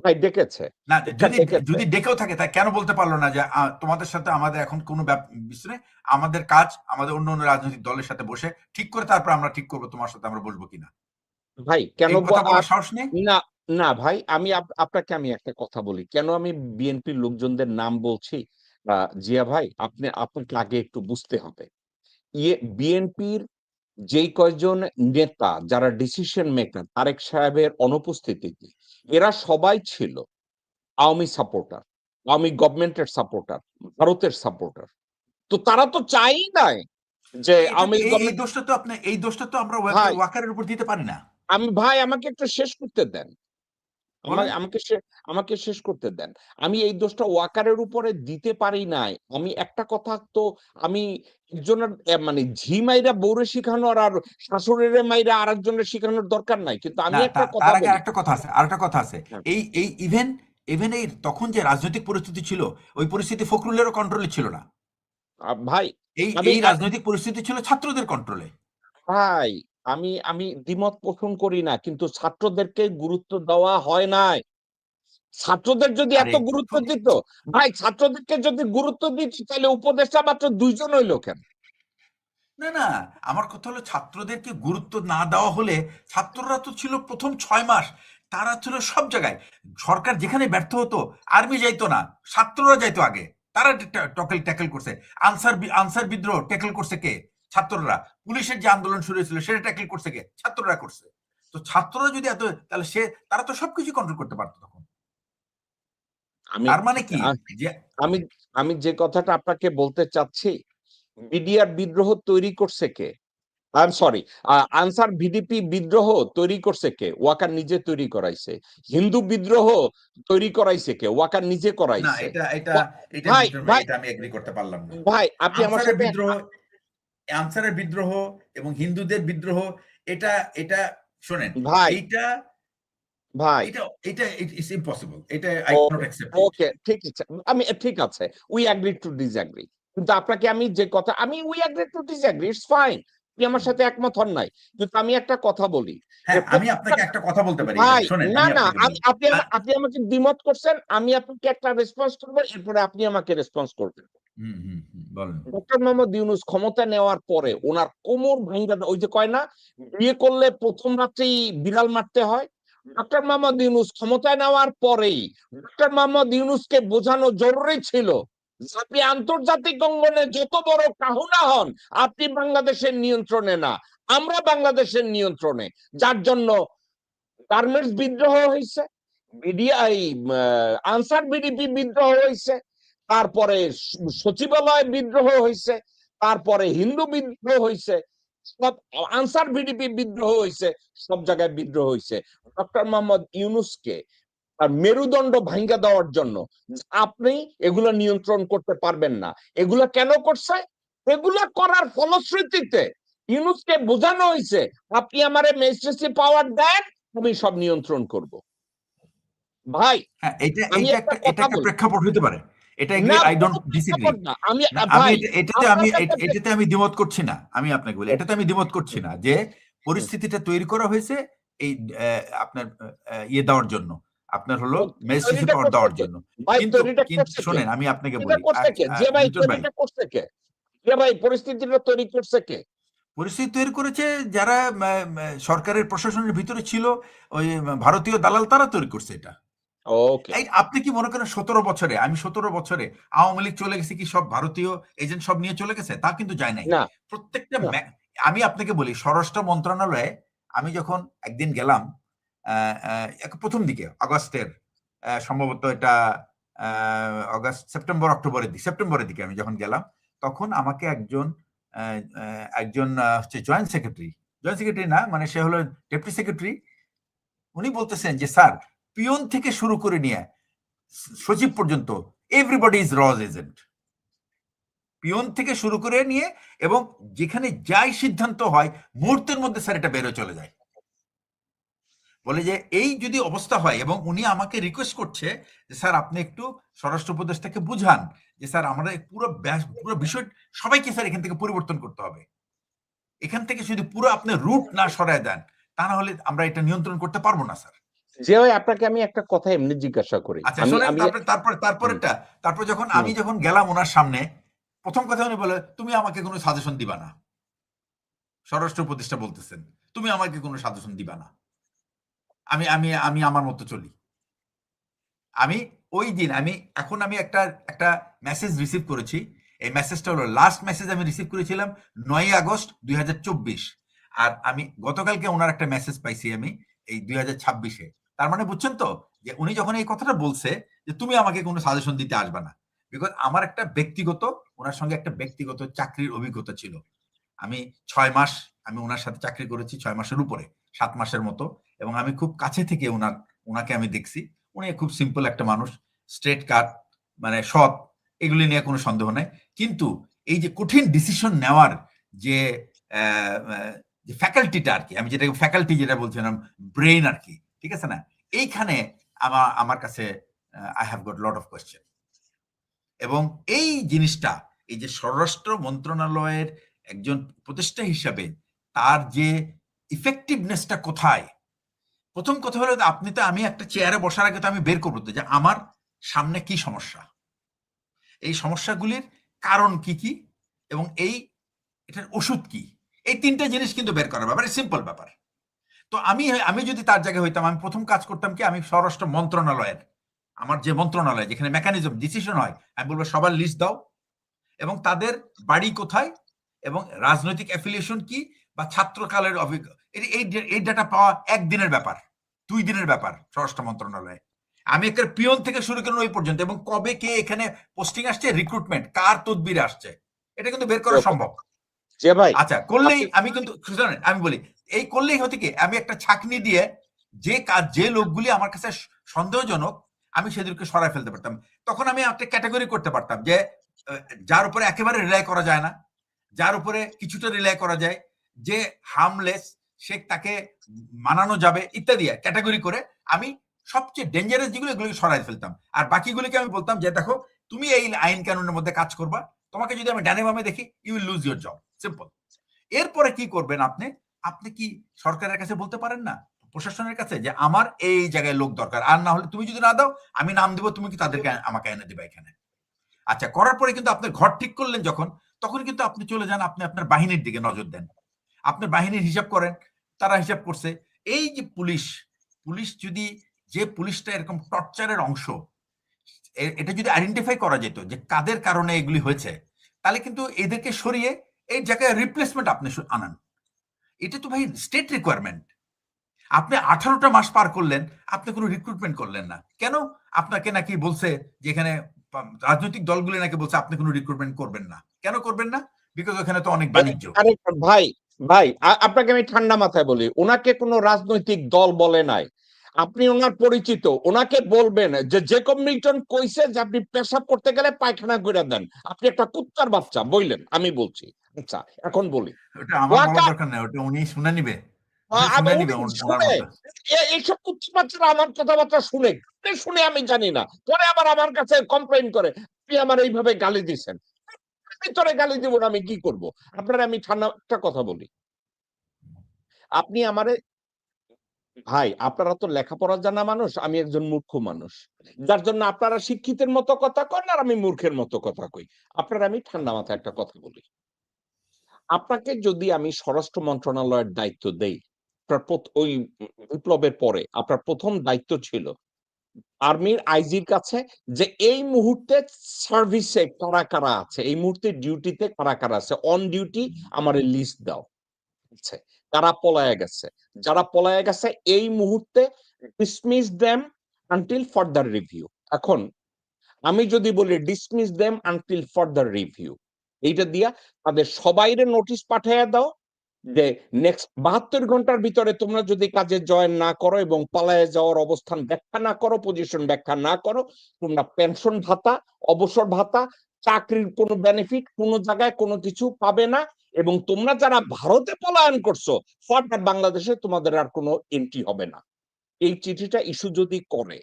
ভাই ডেকেছে, না ওয়াকার যদি ডেকেছে। যদি ডেকেও থাকে তা কেন বলতে পারলো না যে তোমাদের সাথে আমাদের এখন কোনো বিষয় নেই, আমাদের কাজ আমাদের অন্য অন্য রাজনৈতিক দলের সাথে বসে ঠিক করে তারপর আমরা ঠিক করবো তোমার সাথে আমরা বসবো কিনা। ভাই কেন এই কথা বলার সাহস নেই? না না ভাই, আমি আপনাকে আমি একটা কথা বলি, কেন আমি বিএনপির লোকজনদের নাম বলছি, জিয়া ভাই আপনাকে আগে একটু বুঝতে হবে, বিএনপির যেই কয়জন নেতা যারা ডিসিশন মেকার তারেক সাহেবের অনুপস্থিতিতে এরা সবাই ছিল আওয়ামী সাপোর্টার, আওয়ামী গভর্নমেন্টের সাপোর্টার, ভারতের সাপোর্টার। তো তারা তো চাই নাই যে এটা আওয়ামী এই গভর্নমেন্ট। দোষটা তো আমরা ভাই ওয়াকারের উপর দিতে পারি না। ভাই আমাকে একটু শেষ করতে দেন, বলেন। আমাকে শেষ করতে দেন। আমি এই দোষটা ওয়াকারের উপরে দিতে পারি নাই। আমি একটা কথা তো, আমি একজনের মানে ঝি মাইরা বউরে শিখানোর আর শাশুড়িরে মাইরা আরেকজনের শিখানোর দরকার নাই, কিন্তু আমি না একটা তার কথা আগে বলি। আরেকটা কথা আছে হ্যাঁ, এই ইভেন ইভেন এই তখন যে রাজনৈতিক পরিস্থিতি ছিল, ওই পরিস্থিতি ফখরুলেরও কন্ট্রোলে ছিল না। ভাই এই আমি এই রাজনৈতিক পরিস্থিতি ছিল ছাত্রদের কন্ট্রোলে। ভাই আমি দ্বিমত পোষণ করি না, কিন্তু ছাত্রদেরকে গুরুত্ব দেওয়া হয় নাই। ছাত্রদের যদি এত আরে গুরুত্ব দিত, ভাই ছাত্রদেরকে যদি গুরুত্ব দিত তাহলে উপদেষ্টা মাত্র ২ জন হইল কেন? না আমার কথা হলো ছাত্রদেরকে গুরুত্ব না দেওয়া হলে, ছাত্ররা তো ছিল প্রথম 6 মাস, তারা ছিল সব জায়গায়, সরকার যেখানে ব্যর্থ হতো আর্মি যাইতো না, ছাত্ররা যাইতো আগে, তারা ট্যাকেল করছে। আনসার বিদ্রোহ ট্যাকেল করছে কে? ছাত্ররা। পুলিশের যে আন্দোলন শুরু হয়েছিল সেটা ট্যাকেল করছে কে? ছাত্ররা করছে। তো ছাত্ররা যদি এত, তাহলে তারা তো সবকিছু কন্ট্রোল করতে পারতো তখন। আমি তার মানে কি যে আমি আমি যে কথাটা আপনাকে বলতে চাচ্ছি, বিডিআর বিদ্রোহ তৈরি করছে কে? সরি, আনসার ভিডিপি বিদ্রোহ তৈরি করছে কে? ওয়াকার নিজে তৈরি করাইছে। হিন্দু বিদ্রোহ তৈরি করাইছে কে? ওয়াকার নিজে না, করাইছে। এটা এটা এটা ভাই মিস্টার ভাই, ভাই এটা আমি এগ্রি করতে পারলাম না। ভাই আপনি আমার আনসারের সাথে বিদ্রোহ, আনসারের বিদ্রোহ এবং হিন্দুদের বিদ্রোহ, এটা এটা শোনেন, ভাই এইটা ভাই এটা এটা ইটস ইম্পসিবল। এটা I okay cannot accept it. Okay ঠিক আছে, ঠিক আছে, উই অ্যাগ্রি টু ডিসঅ্যাগ্রি। কিন্তু আপনাকে আমি যে কথা, আমি we agree to disagree, it's fine, আপনি আমার সাথে একমত হন নাই, কিন্তু আমি একটা কথা বলি যে হ্যাঁ, আমি আপনাকে একটা কথা বলতে পারি এখানে, ভাই শোনেন না আমি না, আপনাকে বলি। আপনি আমাকে দ্বিমত করছেন, আমি আপনাকে একটা রেসপন্স করবো, এরপরে আপনি আমাকে রেসপন্স করবেন। বলেন। ডক্টর মোহাম্মদ ইউনূস ক্ষমতা নেওয়ার পরে ওনার কোমর ভাঙ্গা, ওই যে কয় না, বিয়ে করলে প্রথম রাত্রেই বিড়াল মারতে হয়, ডক্টর মোহাম্মদ ইউনূস ক্ষমতায় নেওয়ার পরেই ডক্টর মোহাম্মদ ইউনূসকে বোঝানো জরুরি ছিল যে আপনি আন্তর্জাতিক অঙ্গনে যত বড় কাহুনা হন, আপনি বাংলাদেশের নিয়ন্ত্রণে না, আমরা বাংলাদেশের নিয়ন্ত্রণে। যার জন্য গার্মেন্টস বিদ্রোহ হয়েছে, বিডিআই আনসার ভিডিপি বিদ্রোহ হয়েছে, তারপরে সচিবালয় বিদ্রোহ হয়েছে, তারপরে হিন্দু বিদ্রোহ হয়েছে, সব আনসার ভিডিপি বিদ্রোহ হয়েছে, সব জায়গায় বিদ্রোহ হয়েছে ডক্টর মোহাম্মদ ইউনূসকে আর মেরুদণ্ড ভাঙ্গা দেওয়ার জন্য। আপনি এগুলো নিয়ন্ত্রণ করতে পারবেন না। এগুলো কেন করছে? এগুলো করার ফলশ্রুতিতে ইউনূসকে বোঝানো হয়েছে আপনি আমারে ম্যাজিস্ট্রেসি পাওয়ার দেন, আমি সব নিয়ন্ত্রণ করব। ভাই হ্যাঁ, এটা আমি এটা একটা এটা কথা একটা বলি, প্রেক্ষাপট হতে পারে। এটা এগ্রি, না আই কোনো ডোন্ট ডিসএগ্রি। প্রেক্ষাপট না, আমি না, আমি ভাই এটাতে আপনার কাছে এটাতে আমি দ্বিমত করছি না। আমি আপনাকে বলি, এটাতে আমি দ্বিমত করছি না যে পরিস্থিতিটা তৈরি করা হয়েছে এই আপনার ইয়ে দেওয়ার জন্য, আপনার হলো ম্যাজিস্ট্রেসি তৈরিটা পাওয়ার করছে দেওয়ার কে? জন্য। ভাই কিন্তু তৈরিটা কিন্তু করছে কে? শোনেন আমি আপনাকে তৈরিটা বলি, করছে কে? যে ভাই মিটন ভাই, তৈরিটা করছে কে? যে ভাই পরিস্থিতিটা তৈরি করছে কে? পরিস্থিতি তৈরি করেছে যারা সরকারের প্রশাসনের ভিতরে ছিল, ওই ভারতীয় দালাল, তারা তৈরি করছে এটা। ওকে, এই আপনি কি মনে করেন 17 বছরে, আমি 17 বছরে আওয়ামী লীগ চলে গেছে কি সব ভারতীয় এজেন্ট সব নিয়ে চলে গেছে? তা কিন্তু যায় নাই। না প্রত্যেকটা না আমি আপনাকে বলি, স্বরাষ্ট্র মন্ত্রণালয়ে আমি যখন একদিন গেলাম, প্রথম দিকে আগস্টের, সম্ভবত এটা আগস্ট সেপ্টেম্বর অক্টোবরের দিকে, সেপ্টেম্বরের দিকে আমি যখন গেলাম, তখন আমাকে একজন হচ্ছে জয়েন্ট সেক্রেটারি না, মানে সে হলো ডেপুটি সেক্রেটারি, উনি বলতেছেন যে স্যার, পিয়ন থেকে শুরু করে নিয়ে সচিব পর্যন্ত এভরিবডি ইজ রজ এজেন্ট। পিয়ন থেকে শুরু করে নিয়ে এবং যেখানে যাই সিদ্ধান্ত হয় মুহূর্তের মধ্যে স্যার এটা বেরো চলে যায়। বলে যে এই যদি অবস্থা হয়, এবং উনি আমাকে রিকোয়েস্ট করছে যে স্যার আপনি একটু স্বরাষ্ট্র উপদেষ্টাকে বুঝান যে স্যার আমরা পুরো বিষয় সবাইকে স্যার এখান থেকে পরিবর্তন করতে হবে, এখান থেকে যদি পুরো আপনি রুট না সরায় দেন, তা না হলে আমরা এটা নিয়ন্ত্রণ করতে পারবো না স্যার। যে ভাই আপনাকে আমি একটা কথা এমনি জিজ্ঞাসা করি, আচ্ছা আমি শোনেন, আমি হুম, তারপর যখন হুম, আমি যখন গেলাম ওনার সামনে, প্রথম কথা উনি বলে, তুমি আমাকে কোনো সাজেশন দিবা না। স্বরাষ্ট্র উপদেষ্টা বলতেছেন, তুমি আমাকে কোনো সাজেশন দিবা না, আমি আমি আমি আমার মতো চলি। আমি ওই দিন আমি একটা একটা মেসেজ রিসিভ করেছি। এই মেসেজটা হলো লাস্ট মেসেজ আমি রিসিভ করেছিলাম 9 আগস্ট 2024। আর আমি গতকালকে ওনার একটা মেসেজ পাইছি আমি এই 2026-এ। তার মানে বুঝছেন তো যে উনি যখন এই কথাটা বলছে যে তুমি আমাকে কোনো সাজেশন দিতে আসবে না, বিকজ আমার একটা ব্যক্তিগত, ওনার সঙ্গে একটা ব্যক্তিগত চাকরির অভিজ্ঞতা ছিল। আমি 6 মাস আমি ওনার সাথে চাকরি করেছি, 6 মাসের উপরে, 7 মাসের মতো। এবং আমি খুব কাছে থেকে ওনাকে আমি দেখছি। উনি খুব সিম্পল একটা মানুষ, স্ট্রেট কাট, মানে সৎ, এগুলি নিয়ে কোনো সন্দেহ নাই। কিন্তু এই যে কঠিন ডিসিশন নেওয়ার যে যে ফ্যাকাল্টিটা আর কি, আমি যেটা ফ্যাকাল্টি যেটা বলছিলাম, ব্রেইন আর কি, ঠিক আছে না, এইখানে আমার কাছে I have goat lot of question. এবং এই জিনিসটা, এই যে স্বরাষ্ট্র মন্ত্রণালয়ের একজন উপদেষ্টা হিসাবে তার যে ইফেক্টিভনেসটা কোথায়, প্রথম কথা হলো আমি একটা চেয়ারে বসার আগে তো আমি বের করবো তো যে আমার সামনে কি সমস্যা, এই সমস্যাগুলির কারণ কি কি, এবং এটার ওষুধ কি, এই তিনটা জিনিস কিন্তু বের করার ব্যাপার, সিম্পল ব্যাপার। তো আমি যদি তার জায়গায় হইতাম, আমি প্রথম কাজ করতাম কি, আমি স্বরাষ্ট্র মন্ত্রণালয়ের, আমার যে মন্ত্রণালয় যেখানে মেকানিজম ডিসিশন হয়, আমি বলবো সবার লিস্ট দাও এবং তাদের বাড়ি কোথায় এবং রাজনৈতিক অ্যাফিলিয়েশন কি বা ছাত্রকালের অভিজ্ঞতা, এই ডাটা পাওয়া একদিনের ব্যাপার, 2 দিনের ব্যাপার স্বরাষ্ট্র মন্ত্রণালয়ে। আমি একটা পিয়ন থেকে শুরু করে ওই পর্যন্ত, এবং কবে কে এখানে পোস্টিং আসছে, রিক্রুটমেন্ট কার তদবিরে আসছে, এটা কিন্তু বের করা সম্ভব। যে ভাই আচ্ছা, করলেই আমি কিন্তু শুনুন, আমি বলি এই করলেই হতে কি, আমি একটা ছাকনি দিয়ে যে লোকগুলি আমার কাছে সন্দেহজনক আমি সেদেরকে সরাই ফেলতে পারতাম। তখন আমি একটা ক্যাটাগরি করতে পারতাম যে যার উপরে একেবারে রিলাই করা যায় না, যার উপরে কিছুটা রিলাই করা যায়, যে হার্মলেস, সে তাকে মানানো যাবে ইত্যাদি ক্যাটাগরি করে আমি সবচেয়ে ডেঞ্জারাস যেগুলো এগুলোকে সরাই ফেলতাম। আর বাকিগুলিকে আমি বলতাম যে দেখো, তুমি এই আইন কানুনের মধ্যে কাজ করবা, তোমাকে যদি আমি ডানে বামে দেখি, you will lose your job, simple. এরপরে কি করবেন আপনি? আপনি কি সরকারের কাছে বলতে পারেন না, প্রশাসনের কাছে, যে আমার এই জায়গায় লোক দরকার, আর না হলে তুমি যদি না দাও আমি নাম দিব, তুমি কি তাদেরকে আমাকে এনে দিবা এখানে। আচ্ছা, করার পরে কিন্তু আপনার ঘর ঠিক করলেন যখন, তখন কিন্তু আপনি চলে যান, আপনি আপনার বাহিনীর দিকে নজর দেন, আপনার বাহিনীর হিসাব করেন, তারা হিসাব করছে। এই যে পুলিশ, যদি, যে পুলিশটা এরকম টর্চারের অংশ, এটা যদি আইডেন্টিফাই করা যেত যে কাদের কারণে এগুলি হয়েছে, তাহলে কিন্তু এদেরকে সরিয়ে এই জায়গায় রিপ্লেসমেন্ট আপনি আনান। এটা তো ভাই স্টেট রিকোয়ারমেন্ট। আপনি 18টা মাস পার করলেন, আপনি কোনো রিক্রুটমেন্ট করলেন না কেন? আপনাকে নাকি বলছে যে এখানে রাজনৈতিক দলগুলি নাকি বলছে আপনি কোনো রিক্রুটমেন্ট করবেন না। কেন করবেন না? বিকজ ওখানে তো অনেক বাণিজ্য। ভাই ভাই আপনাকে আমি ঠান্ডা মাথায় বলি, ওনাকে কোনো রাজনৈতিক দল বলে নাই। আপনি ওনার পরিচিত, ওনাকে বলবেন যে জেকব মিল্টন কইছে যে আপনি পেশাব করতে গেলে পায়খানা করে দেন, আপনি একটা কুত্তার বাচ্চা বললেন, আমি বলছি। আচ্ছা, এখন বলি, ওটা আমার বলার দরকার নেই, ওটা উনি শুনে নিবে, শুনে নিবে ওনার মতো। এইসব কুত্তার বাচ্চারা আমার কথাবার্তা শুনে শুনে আমি জানি না, পরে আবার আমার কাছে কমপ্লেন করে আপনি আমার এইভাবে গালি দিচ্ছেন। ভিতরে গালি দিব না, আমি কি করব? আপনারা আমি ঠান্ডা একটা কথা বলি, আপনি আমারে, ভাই আপনারা তো লেখাপড়া জানা মানুষ, আমি একজন মূর্খ মানুষ, যার জন্য আপনারা শিক্ষিতের মতো কথা কন আর আমি মূর্খের মতো কথা কই। আপনারা আমি ঠান্ডা মাথায় একটা কথা বলি, আপনাকে যদি আমি স্বরাষ্ট্র মন্ত্রণালয়ের দায়িত্ব দেই, ওই বিপ্লবের পরে আপনার প্রথম দায়িত্ব ছিল আর্মির আইজির কাছে যে এই মুহূর্তে সার্ভিসে কারা কারা আছে, এই মুহূর্তে ডিউটিতে কারা কারা আছে, অন ডিউটি আমার লিস্ট দাও। কারা পলায়া গেছে, যারা পলায়া গেছে এই মুহূর্তে dismiss them until further review. এখন আমি যদি বলি dismiss them until further review, এইটা দিয়া তাদের সবাইরে নোটিশ পাঠাইয়া দাও যে নেক্সট 72 ঘন্টার ভিতরে তোমরা যদি কাজে জয়েন না করো এবং পালায়ে যাওয়ার অবস্থান ব্যাখ্যা না করো, পজিশন ব্যাখ্যা না করো, তোমরা পেনশন ভাতা, অবসর ভাতা, চাকরির কোনো বেনিফিট কোনো জায়গায় কোনো কিছু পাবে না, এবং তোমরা যারা ভারতে পলায়ন করছো ফার্দার বাংলাদেশে তোমাদের আর কোনো এন্ট্রি হবে না। এই চিঠিটা ইস্যু যদি করে,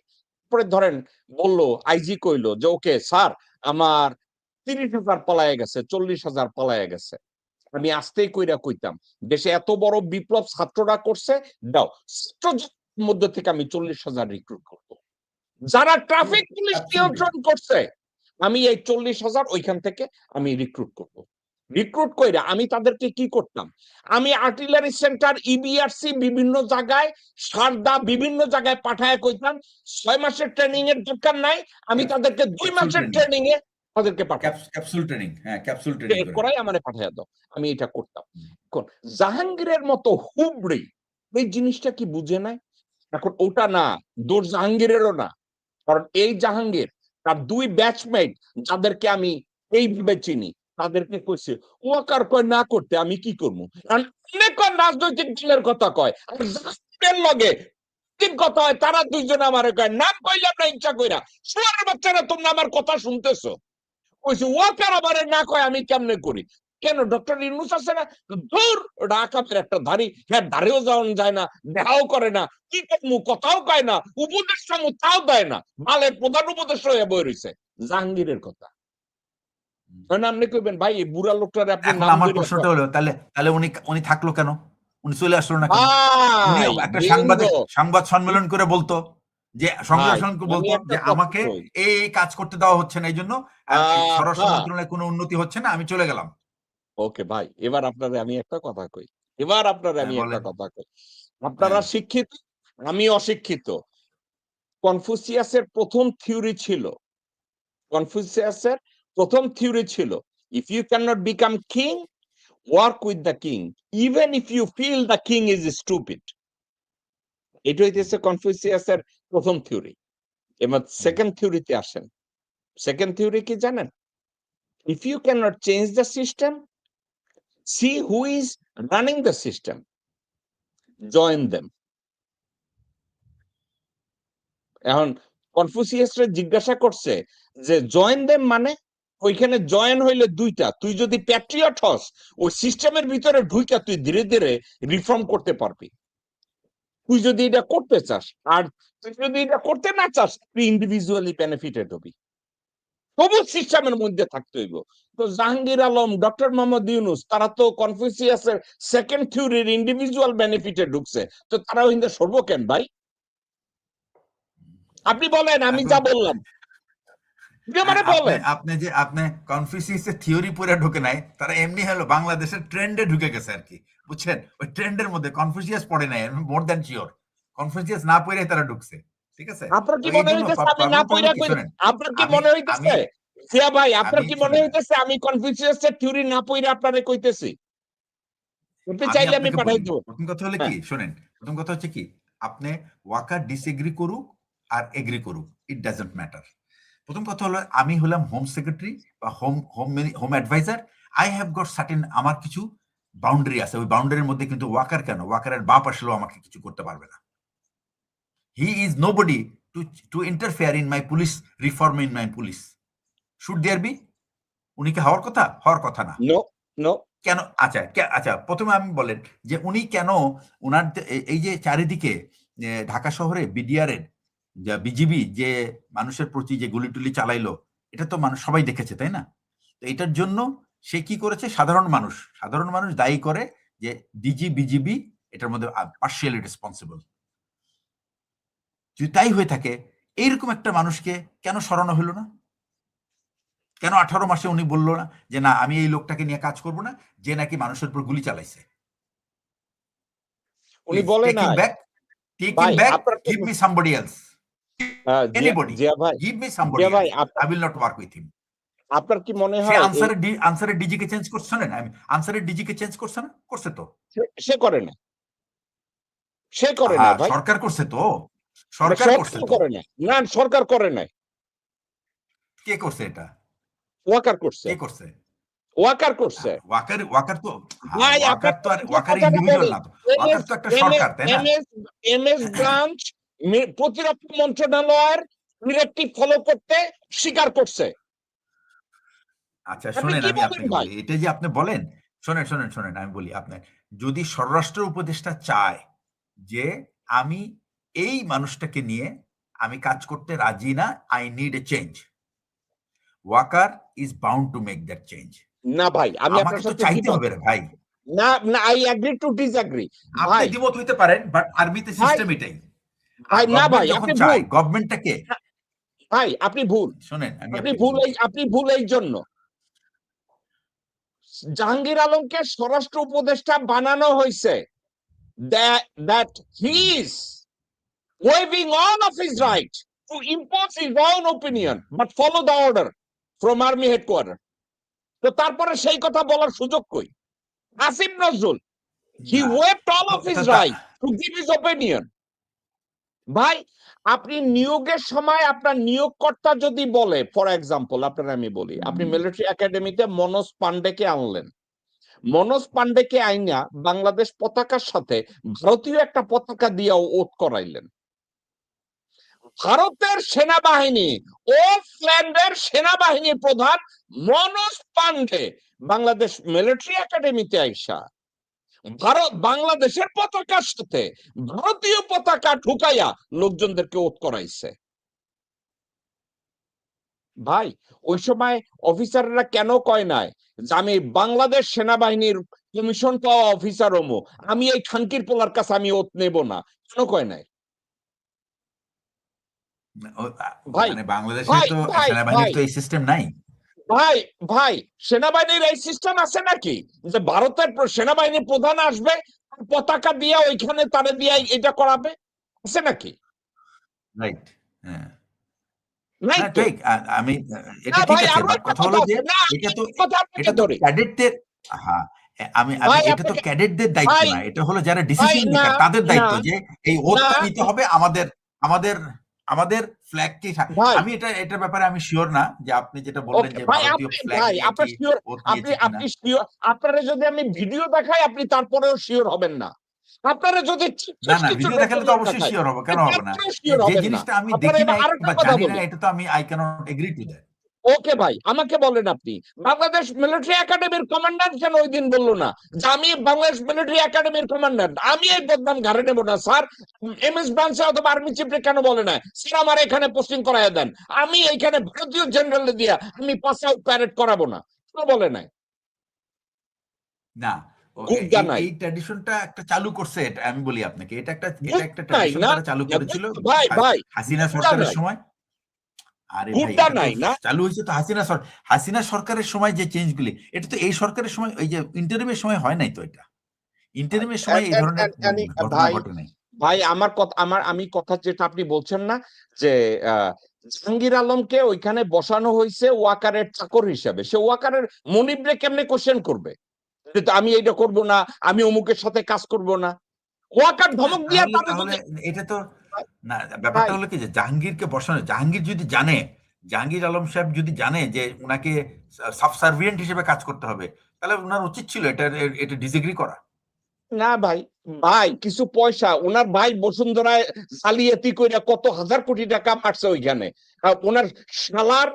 পরে ধরেন বললো আইজি কইলো যে ওকে স্যার আমার 30,000 পলায়ে গেছে, 40,000 পলায়ে গেছে, আমি আস্তেই কইরা কইতাম দেশে এত বড় বিপ্লব ছাত্ররা করছে, দাও মধ্যে থেকে আমি 40,000 রিক্রুট করব, যারা ট্রাফিক পুলিশ নিয়ন্ত্রণ করছে আমি এই 40,000 ওইখান থেকে আমি রিক্রুট করব। রিক্রুট কইরা আমি তাদেরকে কি করতাম, আমি আর্টিলারি সেন্টার, ইবিআরসি বিভিন্ন জায়গায়, সারদা বিভিন্ন জায়গায় পাঠায় কইতাম 6 মাসের ট্রেনিং এর দরকার নাই, আমি তাদেরকে 2 মাসের ট্রেনিং এ তাদেরকে পাঠাতাম। ক্যাপসুল ট্রেনিং, হ্যাঁ ক্যাপসুল ট্রেনিং করাই আমারে পাঠায় দাও, আমি এটা করতাম। এখন জাহাঙ্গীরের মতো হুবড়ি এই জিনিসটা কি বুঝে নাই? এখন ওটা না, দোষ জাহাঙ্গীরেরও না, কারণ এই জাহাঙ্গীর তার 2 ব্যাচমেট যাদেরকে আমি এইভাবে চিনি তাদেরকে কইছে ওয়াকার কয় না করতে আমি কি করব, কারণ অনেক রাজনৈতিক দলের কথা কয় আর জাহাঙ্গীরের লগে ঠিক কথা হয়, তারা দুইজন আমারে কয় নাম কইলাম না ইচ্ছা কইরা, শুয়ারের বাচ্চারা তোমরা আমার কথা শুনতেছো, কইছে ওয়াকার আমারে না কয় আমি কেমনে করি। কেন ডক্টর ইউনূস আছে না, দূর ডাকাতের একটা ধারি, হ্যাঁ ধারেও যাওয়া যায় না, দেখাও করে না, কি করবো কথাও কয় না, উপদেশ তাও দেয় না, মালের প্রধান উপদেশ হয়ে বই রইছে জাহাঙ্গীরের কথা। আপনি কইবেন ভাই এই বুড়া লোকটারে আপনি এখন নাম আমার ধরে, প্রশ্নটা হলো, তাহলে উনি থাকলো কেন? উনি চলে আসলো না কেন? উনি ভাই একটা বিন্দু সংবাদ সম্মেলন করে বলতো যে ভাই আমি বলতো একটা যে কথা আমাকে কই, এই কাজ করতে দেওয়া হচ্ছে না, এই জন্য স্বরাষ্ট্র মন্ত্রণালয়ে কোনো উন্নতি হচ্ছে না, আমি চলে গেলাম। ওকে ভাই এবার আপনারে আমি একটা কথা কই, এবার আপনারে হ্যাঁ আমি একটা বলেন। কথা কই, আপনারা হ্যাঁ শিক্ষিত আমি অশিক্ষিত। কনফুসিয়াসের প্রথম থিওরি ছিল, কনফুসিয়াসের প্রথম থিওরি ছিল if you can not become king work with the king even if you feel the king is stupid. এটা হইতেছে কনফুসিয়াসের প্রথম থিওরি। এবার সেকেন্ড থিওরিতে আসেন। সেকেন্ড থিওরি কি জানেন? If you cannot change the system, see who is running the system, join them. এখন কনফুসিয়াসরা জিজ্ঞাসা করছে যে জয়েন দেম মানে, ওইখানে জয়েন হইলে দুইটা, তুই যদি প্যাট্রিয়ট হস ওই সিস্টেমের ভিতরে ঢুইকা তুই ধীরে ধীরে রিফর্ম করতে পারবি, তুই যদি এটা করতে চাস। আর তুই যদি এটা করতে না চাস তুই ইন্ডিভিজুয়ালি বেনিফিটেড হবি, তবু সিস্টেমের মধ্যে থাকতে হইব। তো জাহাঙ্গীর আলম, ডক্টর মোহাম্মদ ইউনুস, তারা তো কনফুসিয়াসের সেকেন্ড থিওরির ইন্ডিভিজুয়াল বেনিফিটে ঢুকছে, তো তারাও হিন্দে সরব কেন ভাই? আপনি বলেন, আমি যা বললাম বলেন। আপনি কনফিউসিয়াসের থিওরি পড়ে ঢুকে নাই, তারা এমনি হলো বাংলাদেশের ট্রেন্ডে ঢুকে গেছে আর কি, বুঝছেন? ওই ট্রেন্ডের মধ্যে কনফিউসিয়াস পড়ে নাই, মোর দ্যান শিওর কনফিউসিয়াস না পড়ে তারা ঢুকছে, ঠিক আছে? আপনার কি মনে হইতেছে আমি না পড়া কই? আপনার কি মনে হইতেছে সিয়া ভাই, আপনার কি মনে হইতেছে আমি কনফিউসিয়াসের থিওরি না পড়া আপনারে কইতেছি? আপনি চাইলে আমি পাঠাই দেব। প্রথম কথা হলো কি, শুনেন, প্রথম কথা হচ্ছে কি, আপনি ওয়াকার ডিসএগ্রি করুক আর এগ্রি করুক, ইট ডাজন্ট ম্যাটার। প্রথম কথা হলো আমি হলাম হোম সেক্রেটারি বা home adviser, I have got certain, আমার কিছু বাউন্ডারি আছে, ওই বাউন্ডারির মধ্যে কিন্তু ওয়াকার কেন, ওয়াকারের বাপ আসলেও আমাকে কিছু করতে পারবে না। He is nobody to interfere in my police reform, in my police. Should there be? উনি কি হওয়ার কথা? হওয়ার কথা না। No no. কেন? আচ্ছা আচ্ছা, প্রথমে আমি বলেন যে উনি কেন ওনার এই যে চারিদিকে ঢাকা শহরে বিডিআর এর বিজিবি যে মানুষের প্রতি যে গুলি টুলি চালাইলো, এটা তো মানুষ সবাই দেখেছে, তাই না? তো এটার জন্য সে কি করেছে, সাধারণ মানুষ দায়ী করে যে ডিজি বিজিবি এটার মধ্যে পার্শিয়ালি রেসপন্সিবল। যদি তাই হয়ে থাকে, এইরকম একটা মানুষকে কেন সরানো হলো না? কেন 18 মাসে উনি বললো না যে না আমি এই লোকটাকে নিয়ে কাজ করব না, যে নাকি মানুষের উপর গুলি চালাইছে? উনি বলে না, take him back, give me somebody else, anybody, give me somebody else, I will not work with him. আপনার কি মনে হয় আনসারের ডিজি কে চেঞ্জ করছে না? আমি আনসারের ডিজি কে চেঞ্জ করছে না? করছে তো। সে করে না, সে করে না ভাই, সরকার করছে তো, সরকার করছে তো। করে না, না সরকার করে না। কে করছে এটা? ওয়াকার করছে। কে করছে? ওয়াকার করছে। ওয়াকার তো আর ওয়াকার ইন্ডিভিজুয়াল না তো, ওয়াকার তো একটা সরকার, তাই না? এমএস ব্রাঞ্চ প্রতিরক্ষা মন্ত্রণালয়ের ডিরেক্টিভ ফলো করতে স্বীকার করছে। আচ্ছা শুনেন, আমি আপনাকে বলি, এটা যে আপনি বলেন, শোনেন আমি বলি আপনার, যদি স্বরাষ্ট্র উপদেষ্টা চায় যে আমি এই মানুষটাকে নিয়ে আমি কাজ করতে রাজি না, I need a change, Waker is bound to make that change. না ভাই, আমি আপনার সাথে চাইতে হবে রে ভাই। না না, আই এগ্রি টু ডিসএগ্রি। আপনি দ্বিমত হইতে পারেন, বাট আর্মিতে সিস্টেম এটাই। ভাই না ভাই, আপনি ভুল গভর্নমেন্টটাকে। ভাই আপনি ভুল, শুনেন, আপনি ভুল এই জন্য জাহাঙ্গীর আলমকে স্বরাষ্ট্র উপদেষ্টা বানানো হয়েছে that he is waiving all of his right to impose his own opinion but follow the order from army headquarters. তো তারপরে সেই কথা বলার সুযোগ কই? Asif Nazrul, he waived all of his right to give his opinion. ভাই আপনি নিয়োগের সময় আপনার নিয়োগকর্তা যদি বলে, ফর এক্সাম্পল আপনার আমি বলি, আপনি মিলিটারি একাডেমিতে মনোজ পান্ডেকে আনলেন, মনোজ পান্ডেকে আইনা বাংলাদেশ পতাকার সাথে ভারতীয় একটা পতাকা দিয়ে ওত করাইলেন। ভারতের সেনাবাহিনী ও ফ্ল্যান্ডের সেনাবাহিনীর প্রধান মনোজ পান্ডে বাংলাদেশ মিলিটারি একাডেমিতে আইসা বাংলাদেশের পতাকার সাথে ভারতীয় পতাকা ঢুকাইয়া লোকজনদেরকে ওত করাইছে। ভাই ওই সময় অফিসাররা কেন কয় নাই যে আমি বাংলাদেশ সেনাবাহিনীর কমিশন পাওয়া অফিসার হমো, আমি এই খানকির পোলার কাছে আমি ওত নেব না? কেন কয় নাই? ভাই বাংলাদেশে তো সেনাবাহিনীর তো এই সিস্টেম নাই। ভাই সেনাবাহিনীর এই সিস্টেম আছে নাকি যে ভারতের সেনাবাহিনীর প্রধান আসবে পতাকা দিয়ে ওইখানে তারে দিয়ে এটা করাবে? আছে নাকি? রাইট, হ্যাঁ ঠিক। আমি এটা ঠিক আছে, কথা হলো যে এটা তো ক্যাডেটদের, হ্যাঁ আমি ভাই এটা তো আপনাকে ক্যাডেটদের দায়িত্ব ভাই না, এটা হলো যারা ভাই ডিসিশন না মেকার তাদের না দায়িত্ব যে এই না ওথটা নিতে হবে আমাদের আমাদের আমাদের ফ্ল্যাগকে। ভাই আমি এটার ব্যাপারে আমি শিওর না যে আপনি যেটা বললেন ওকে যে ভাই ভারতীয় আপনি ফ্ল্যাগ ভাই নিয়ে আপনার কি শিওর ওথ আপনি নিয়েছে কিনা। আপনি শিওর আপনারা যদি আমি ভিডিও দেখাই আপনি তারপরেও শিওর হবেন না আপনারা যদি না, না, কিছু ভিডিও দেখালে তো ডকুমেন্ট অবশ্যই দেখায় শিওর হব, আপনি কেন হব না? তারপরেও শিওর যে হবেন না জিনিসটা আমি আপনারা দেখি এবার নাই আরেকটা বা কথা জানি না, বলি এটা তো আমি I cannot agree to that. Okay ভাই আমাকে বলেন আপনি বাংলাদেশ মিলিটারি একাডেমির কমান্ড্যান্ট কেন ওই দিন বললো না যে আমি বাংলাদেশ মিলিটারি একাডেমির কমান্ড্যান্ট আমি এই বদনাম ঘাড়ে নেব না স্যার এমএস ব্রাঞ্চে অথবা আর্মি চিফে কেন বলে না স্যার আমার এখানে পোস্টিং করায় দেন আমি এইখানে ভারতীয় জেনারেল দিয়া আমি পাস আউট প্যারেড করাবো না কেন বলে নাই না, গুড্ডা এই নাই এই ট্র্যাডিশনটা একটা চালু করছে, এটা আমি বলি আপনাকে, এটা একটা গুড্ডা নাই ট্র্যাডিশন না তারা চালু করেছিল ভাই ভাই হাসিনা গুড্ডা সরকারের নাই সময়। আরে ভাই, গুড্ডা এটা তো নাই না চালু হয়েছে তো হাসিনা সরকারের সময় যে চেঞ্জগুলি, এটা তো এই সরকারের সময়, ওই যে ইন্টারিমের সময় হয় নাই তো। এটা ইন্টারিমের সময় এই ধরনের ঘটনা ভাই ঘটে নাই। ভাই আমার কথা আমি কথা যেটা আপনি বলছেন না যে জাহাঙ্গীর আলমকে ওইখানে বসানো হয়েছে ওয়াকারের চাকর হিসাবে সে ওয়াকারের মনিবরে কেমনে কোশ্চেন করবে যে আমি এইটা করব না আমি অমুকের সাথে কাজ করব না ওয়াকার ধমক দিয়া তাহলে তাহলে তাহলে যদি এটা তো না, ব্যাপারটা ভাই হলো কি যে জাহাঙ্গীরকে বসানো, জাহাঙ্গীর যদি জানে, জাহাঙ্গীর আলম সাহেব যদি জানে যে উনাকে সাবসার্ভিয়েন্ট হিসেবে কাজ করতে হবে, তাহলে উনার উচিত ছিল এটা ডিসএগ্রি করা। না ভাই ভাই কিছু পয়সা ওনার ভাই বসুন্ধরায় জালিয়াতি কইরা কত হাজার কোটি টাকা মারছে ওইখানে ওনার শালার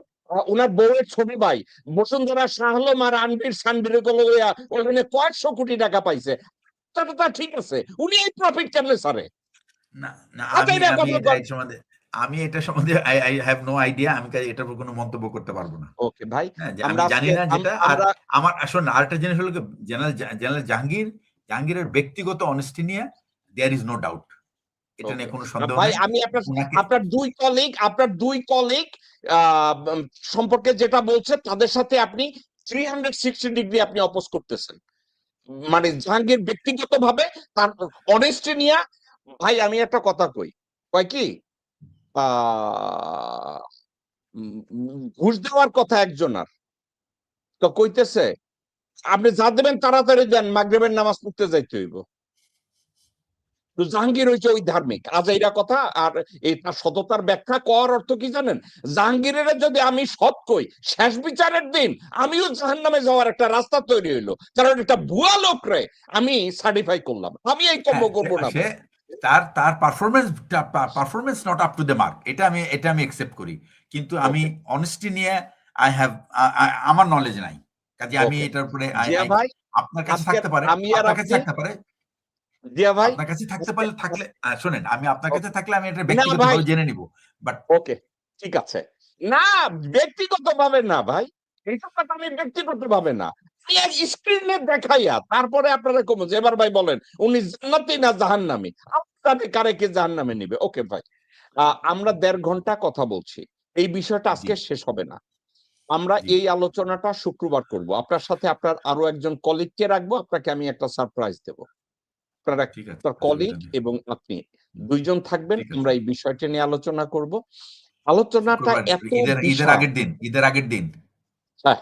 ওনার বউয়ের ছবি ভাই বসুন্ধরা শাহলম আর আনবির সানবির ওখানে কয়েকশো কোটি টাকা পাইছে তা ঠিক আছে উনি এই প্রফিট কেমনে সারে না, না, আচ্ছা এটা আমি কথা এটা এই সম্বন্ধে, এটা সম্বন্ধে আই হ্যাভ নো আইডিয়া। আমি এটার উপর কোনো মন্তব্য করতে পারবো না। ওকে ভাই হ্যাঁ, যে আমি আমরা জানি আজকে না যেটা। আর আমরা আমার আসলে আরেকটা জিনিস হলো কি, জেনারেল জাহাঙ্গীরের ব্যক্তিগত অনেস্টি নিয়ে দেয়ার ইজ নো ডাউট। এটা ওকে নিয়ে কোনো সন্দেহ ভাই নাই। আমি উনাকে আপনার দুই কলিগ সম্পর্কে যেটা বলছে তাদের সাথে আপনি 360 ডিগ্রি আপনি অপোজ করতেছেন মানে জাহাঙ্গীর ব্যক্তিগত ভাবে তার অনেস্টি নিয়ে ভাই আমি একটা কথা কই কয় কি আহ ঘুষ দেওয়ার কথা একজনার তো কইতেছে আপনি যা দেবেন তাড়াতাড়ি দেন মাগরিবের নামাজ পড়তে যাইতে হইব তো জাহাঙ্গীর হইছে ওই ধার্মিক আজাইরা কথা আর এই তার সততার ব্যাখ্যা করার অর্থ কি জানেন জাহাঙ্গীরের যদি আমি সৎ কই শেষ বিচারের দিন আমিও জাহান্নামে যাওয়ার একটা রাস্তা তৈরি হইলো কারণ একটা ভুয়া লোক রে আমি সার্টিফাই করলাম আমি এই কর্ম হ্যাঁ, করবো না সে ভাই তার performance not up to the mark, এটা আমি একসেপ্ট করি। কিন্তু আমি ওকে অনেস্টি নিয়ে আই হ্যাভ আমার নলেজ নাই, কাজে আমি ওকে এটার উপরে জিয়া ভাই আপনার কাছে আজকে থাকতে পারে, আমি আর আপনার কাছে আপনি থাকতে পারে, জিয়া ভাই আপনার কাছে থাকতে আজকে পারলে থাকলে শোনেন, আমি আপনার কাছে থাকলে আমি এটা না ভাই ব্যক্তিগতভাবে জেনে নিব। বাট ওকে ঠিক আছে না ব্যক্তিগত ভাবে না ভাই এইসব কথা আমি ব্যক্তিগত ভাবে না স্ক্রিনে দেখাইয়া তারপরে আপনারা কম যে এবার ভাই বলেন উনি জান্নাতি না জাহান্নামী আপনাদের কারে কে জাহান্নামে নিবে ওকে ভাই আমরা 1.5 ঘন্টা কথা বলছি এই বিষয়টা জি, আজকে শেষ হবে না আমরা জি, এই আলোচনাটা শুক্রবার করব আপনার সাথে আপনার আরো একজন কলিগকে রাখবো আপনাকে আমি একটা সারপ্রাইজ দেব আপনার ঠিক আছে, একটা কলিগ অসুবিধা নেই। এবং আপনি হুম, দুইজন থাকবেন ঠিক আছে। আমরা এই বিষয়টা নিয়ে আলোচনা করব আলোচনাটা শুক্রবার, এত ঈদের বিশাল আগের দিন, হ্যাঁ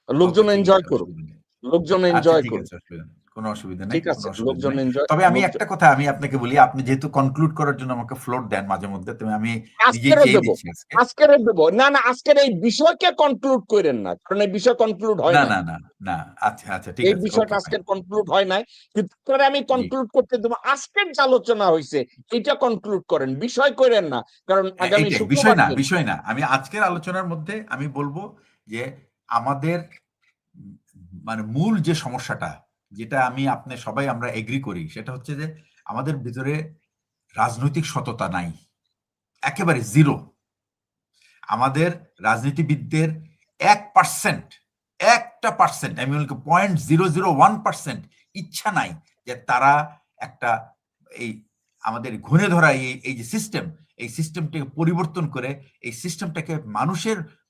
ওকে, লোকজন ঠিক এনজয় আছে, করুক অসুবিধা নেই। লোকজন আচ্ছা, এনজয় ঠিক করুক আছে, অসুবিধা নেই। কোনো অসুবিধা নাই, ঠিক কোনো আছে অসুবিধা লোকজন নাই। এনজয় তবে আমি লোকজন একটা কথা আমি আপনাকে বলি, আপনি যেহেতু কনক্লুড করার জন্য আমাকে ফ্লোর দেন মাঝে মধ্যে, তবে আমি নিজেই আজকের চেয়ে দেবো দিচ্ছি আজকে। আজকের দেবো না না আজকের এই বিষয়কে কনক্লুড করেন না কারণ এই বিষয় কনক্লুড হয় না, নাই না, না, না। আচ্ছা, আচ্ছা, ঠিক এই আছে। বিষয়টা ওকে, ফাইন। আজকের কনক্লুড হয় নাই কিন্তু পরে আমি জি। কনক্লুড করতে দেবো আজকের যে আলোচনা হয়েছে এটা কনক্লুড করেন বিষয় করেন না কারণ আগামী এইটাই শুক্রবার জন্য বিষয় না। আমি আজকের আলোচনার মধ্যে আমি বলবো যে আমাদের মানে মূল যে সমস্যাটা, যেটা আপনি সবাই আমরা এগ্রি করি, সেটা হচ্ছে যে আমাদের ভিতরে রাজনৈতিক সততা নাই, একেবারে জিরো। আমাদের রাজনীতিবিদদের 1%, একটা পার্সেন্ট, আমি বলি 0.001% ইচ্ছা নাই যে তারা একটা এই আমাদের ঘুণে ধরা এই যে সিস্টেম, এই সিস্টেমটাকে পরিবর্তন করে এই সিস্টেমটাকে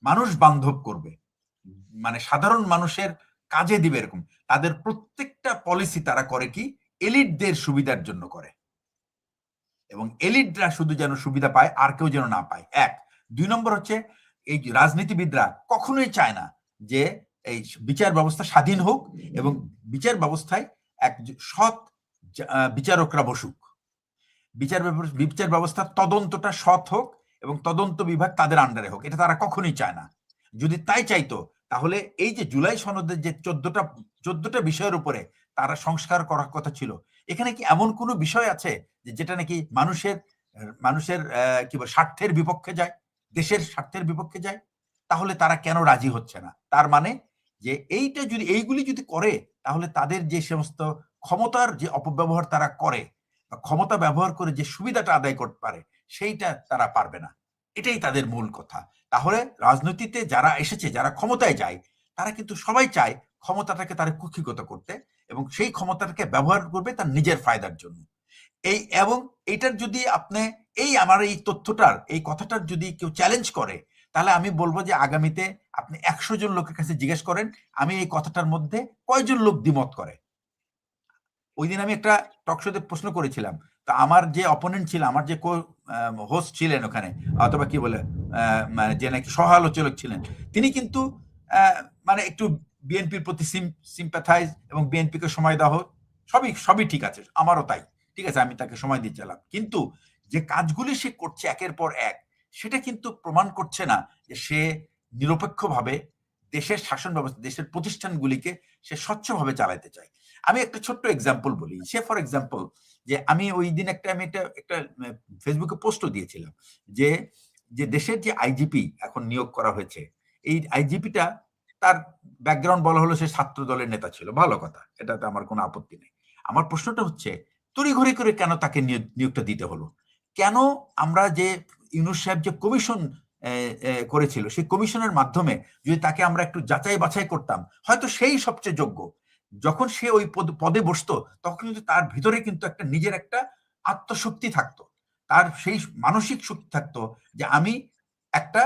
মানুষ বান্ধব করবে, মানে সাধারণ মানুষের কাজে দিবে এরকম। তাদের প্রত্যেকটা পলিসি তারা করে কি এলিটদের সুবিধার জন্য করে, এবং এলিটরা শুধু যেন সুবিধা পায়, আর কেউ যেন না পায়। 1 2 নম্বর হচ্ছে এই রাজনীতিবিদরা কখনোই চায় না যে এই বিচার ব্যবস্থা স্বাধীন হোক এবং বিচার ব্যবস্থায় এক সৎ বিচারকরা বসুক, বিচার ব্যবস্থার তদন্তটা সৎ হোক এবং তদন্ত বিভাগ তাদের আন্ডারে হোক, এটা তারা কখনোই চায় না। যদি তাই চাইতো তাহলে এই যে জুলাই সনদের যে 14টা বিষয়ের উপরে তারা সংস্কার করার কথা ছিল, এখানে কি এমন কোনো বিষয় আছে যে যেটা নাকি মানুষের কি বলে স্বার্থের বিপক্ষে যায়, দেশের স্বার্থের বিপক্ষে যায়? তাহলে তারা কেন রাজি হচ্ছে না? তার মানে যে এইগুলি যদি করে তাহলে তাদের যে সমস্ত ক্ষমতার যে অপব্যবহার তারা করে, ক্ষমতা ব্যবহার করে যে সুবিধাটা আদায় করতে পারে, সেইটা তারা পারবে না। এটাই তাদের মূল কথা। তাহলে রাজনীতিতে যারা এসেছে, যারা ক্ষমতায় যায়, তারা কিন্তু সবাই চায় ক্ষমতাটাকে তারা কুক্ষিগত করতে এবং সেই ক্ষমতাটাকে ব্যবহার করবে তার নিজের ফায়দার জন্য। এবং এইটার যদি আপনি আমার এই তথ্যটার, এই কথাটার যদি কেউ চ্যালেঞ্জ করে, তাহলে আমি বলবো যে আগামীতে আপনি 100 জন লোকের কাছে জিজ্ঞেস করেন আমি এই কথাটার মধ্যে কয়জন লোক দ্বিমত করে। ওই দিন আমি একটা টক শোতে প্রশ্ন করেছিলাম, তো আমার যে অপোনেন্ট ছিল, আমার যে হোস্ট ছিলেন ওখানে, অথবা কি বলে যে নাকি সহ আলোচক ছিলেন, তিনি কিন্তু মানে একটু বিএনপির প্রতি সিম্প্যাথাইজ এবং বিএনপিকে সময় দেওয়া হোক, সবই ঠিক আছে, আমারও তাই, ঠিক আছে, আমি তাকে সময় দিচ্ছিলাম। কিন্তু যে কাজগুলি সে করছে একের পর এক, সেটা কিন্তু প্রমাণ করছে না যে সে নিরপেক্ষভাবে দেশের শাসন ব্যবস্থা, দেশের প্রতিষ্ঠানগুলিকে সে স্বচ্ছভাবে চালাতে চায়। আমি একটা ছোট্ট এক্সাম্পল বলি। সে ফর এক্সাম্পল যে আমি ওই দিন আমি একটা ফেসবুকে পোস্টও দিয়েছিলাম যে দেশের যে আইজিপি এখন নিয়োগ করা হয়েছে, এই আইজিপিটা তার ব্যাকগ্রাউন্ড বলা হলো সে ছাত্র দলের নেতা ছিল, ভালো কথা, এটাতে আমার কোনো আপত্তি নেই। আমার প্রশ্নটা হচ্ছে তড়িঘড়ি করে কেন তাকে নিয়োগটা দিতে হলো? কেন আমরা যে ইউনূস সাহেব যে কমিশন করেছিল, সেই কমিশনের মাধ্যমে যদি তাকে আমরা একটু যাচাই বাছাই করতাম, হয়তো সেই সবচেয়ে যোগ্য। যখন সে ওই পদে বসতো তখন কিন্তু তার ভিতরে কিন্তু একটা নিজের একটা আত্মশক্তি থাকতো, তার সেই মানসিক শক্তি থাকতো যে আমি একটা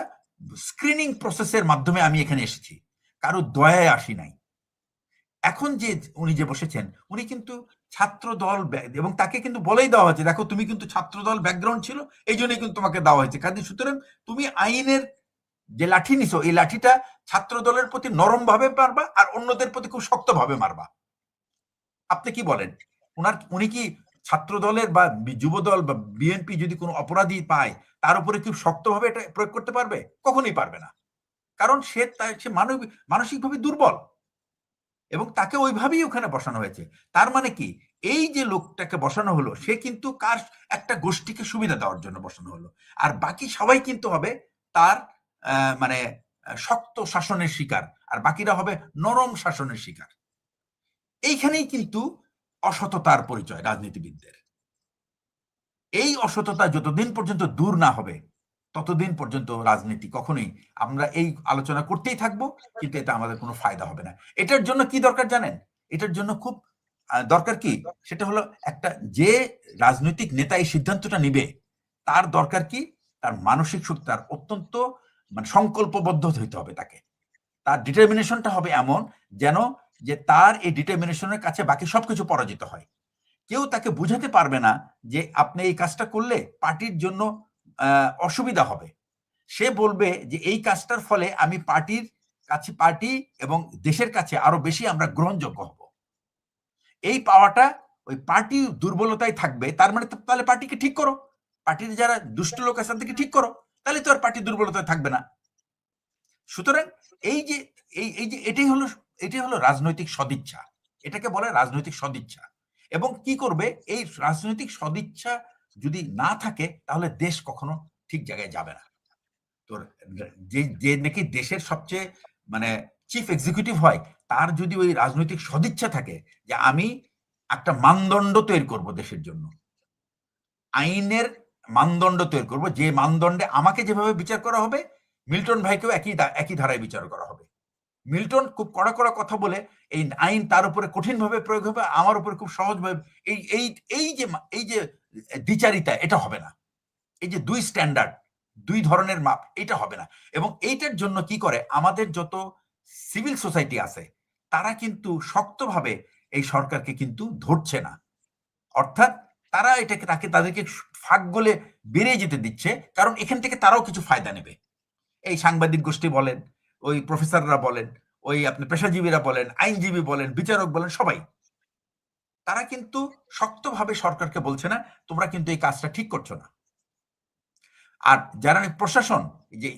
স্ক্রিনিং প্রসেসের মাধ্যমে আমি এখানে এসেছি, কারো দয়ায় আসি নাই। এখন যে উনি যে বসেছেন, উনি কিন্তু ছাত্র দল, এবং তাকে কিন্তু বলেই দেওয়া হয়েছে দেখো তুমি কিন্তু ছাত্র দল ব্যাকগ্রাউন্ড ছিল, এই জন্যই কিন্তু তোমাকে দেওয়া হয়েছে, কাজে সুতরাং তুমি আইনের যে লাঠি নিছো, এই লাঠিটা ছাত্র দলের প্রতি নরম ভাবে মারবা আর অন্যদের প্রতি খুব শক্ত ভাবে মারবা। আপনি কি বলেন? উনি কি ছাত্র দলের বা যুব দল বা বিএনপি যদি কোনো অপরাধী পায়, তার উপরে কি শক্তভাবে এটা প্রয়োগ করতে পারবে? কখনোই পারবে না, কারণ সে মানসিকভাবে দুর্বল এবং তাকে ওইভাবেই ওখানে বসানো হয়েছে। তার মানে কি, এই যে লোকটাকে বসানো হলো, সে কিন্তু কার একটা গোষ্ঠীকে সুবিধা দেওয়ার জন্য বসানো হলো, আর বাকি সবাই কিন্তু হবে তার মানে শক্ত শাসনের শিকার, আর বাকিরা হবে নরম শাসনের শিকার। এইখানেই কিন্তু অসততার পরিচয় রাজনীতিবিদদের। এই অসততা যতদিন পর্যন্ত দূর না হবে, ততদিন পর্যন্ত রাজনীতি কখনোই, আমরা এই আলোচনা করতেই থাকবো, কিন্তু এটা আমাদের কোনো ফায়দা হবে না। এটার জন্য কি দরকার জানেন? এটার জন্য খুব দরকার কি, সেটা হলো একটা যে রাজনৈতিক নেতা এই সিদ্ধান্তটা নিবে, তার দরকার কি, তার মানসিক শক্তি, তার অত্যন্ত মানে সংকল্পবদ্ধ হইতে হবে তাকে। তার ডিটারমিনেশনটা হবে এমন যেন যে তার এই ডিটারমিনেশনের কাছে বাকি সবকিছু পরাজিত হয়। কেউ তাকে বুঝাতে পারবে না যে আপনি এই কাজটা করলে পার্টির জন্য অসুবিধা হবে। সে বলবে যে এই কাজটার ফলে আমি পার্টি এবং দেশের কাছে আরো বেশি আমরা গ্রহণযোগ্য হব। এই পাওয়াটা ওই পার্টি দুর্বলতায় থাকবে, তার মানে তাহলে পার্টিকে ঠিক করো, পার্টির যারা দুষ্ট লোক আছে তাদেরকে ঠিক করো, তাহলে তো আর পার্টি দুর্বলতায় থাকবে না। সুতরাং এই যে এটাই হলো রাজনৈতিক সদিচ্ছা, এটাকে বলে রাজনৈতিক সদিচ্ছা। এবং কি করবে, এই রাজনৈতিক সদিচ্ছা যদি না থাকে তাহলে দেশ কখনো ঠিক জায়গায় যাবে না। তো যে নাকি দেশের সবচেয়ে মানে চিফ এক্সিকিউটিভ হয়, তার যদি ওই রাজনৈতিক সদিচ্ছা থাকে যে আমি একটা মানদণ্ড তৈরি করব দেশের জন্য, আইনের মানদণ্ড তৈরি করব, যে মানদণ্ডে আমাকে যেভাবে বিচার করা হবে মিল্টন ভাইকেও একই ধারায় বিচার করা হবে। মিল্টন খুব কড়া কড়া কথা বলে এই আইন তার উপরে কঠিনভাবে প্রয়োগ হবে, আমার উপরে খুব সহজভাবে, এই যে দ্বিচারিতা, এটা হবে না। এই যে দুই স্ট্যান্ডার্ড, দুই ধরনের মাপ, এটা হবে না। এবং এইটার জন্য কি করে, আমাদের যত সিভিল সোসাইটি আছে তারা কিন্তু শক্তভাবে এই সরকারকে কিন্তু ধরছে না, অর্থাৎ তারা তাদেরকে ফাঁক গলে বেরিয়ে যেতে দিচ্ছে, কারণ এখান থেকে তারাও কিছু ফায়দা নেবে। এই সাংবাদিক গোষ্ঠী বলেন, ওই প্রফেসররা বলেন, ওই আপনি পেশাজীবীরা বলেন, আইনজীবী বলেন, বিচারক বলেন, সবাই তারা কিন্তু শক্তভাবে সরকারকে বলছে না তোমরা কিন্তু এই কাজটা ঠিক করছো না। আর যারা প্রশাসন, যে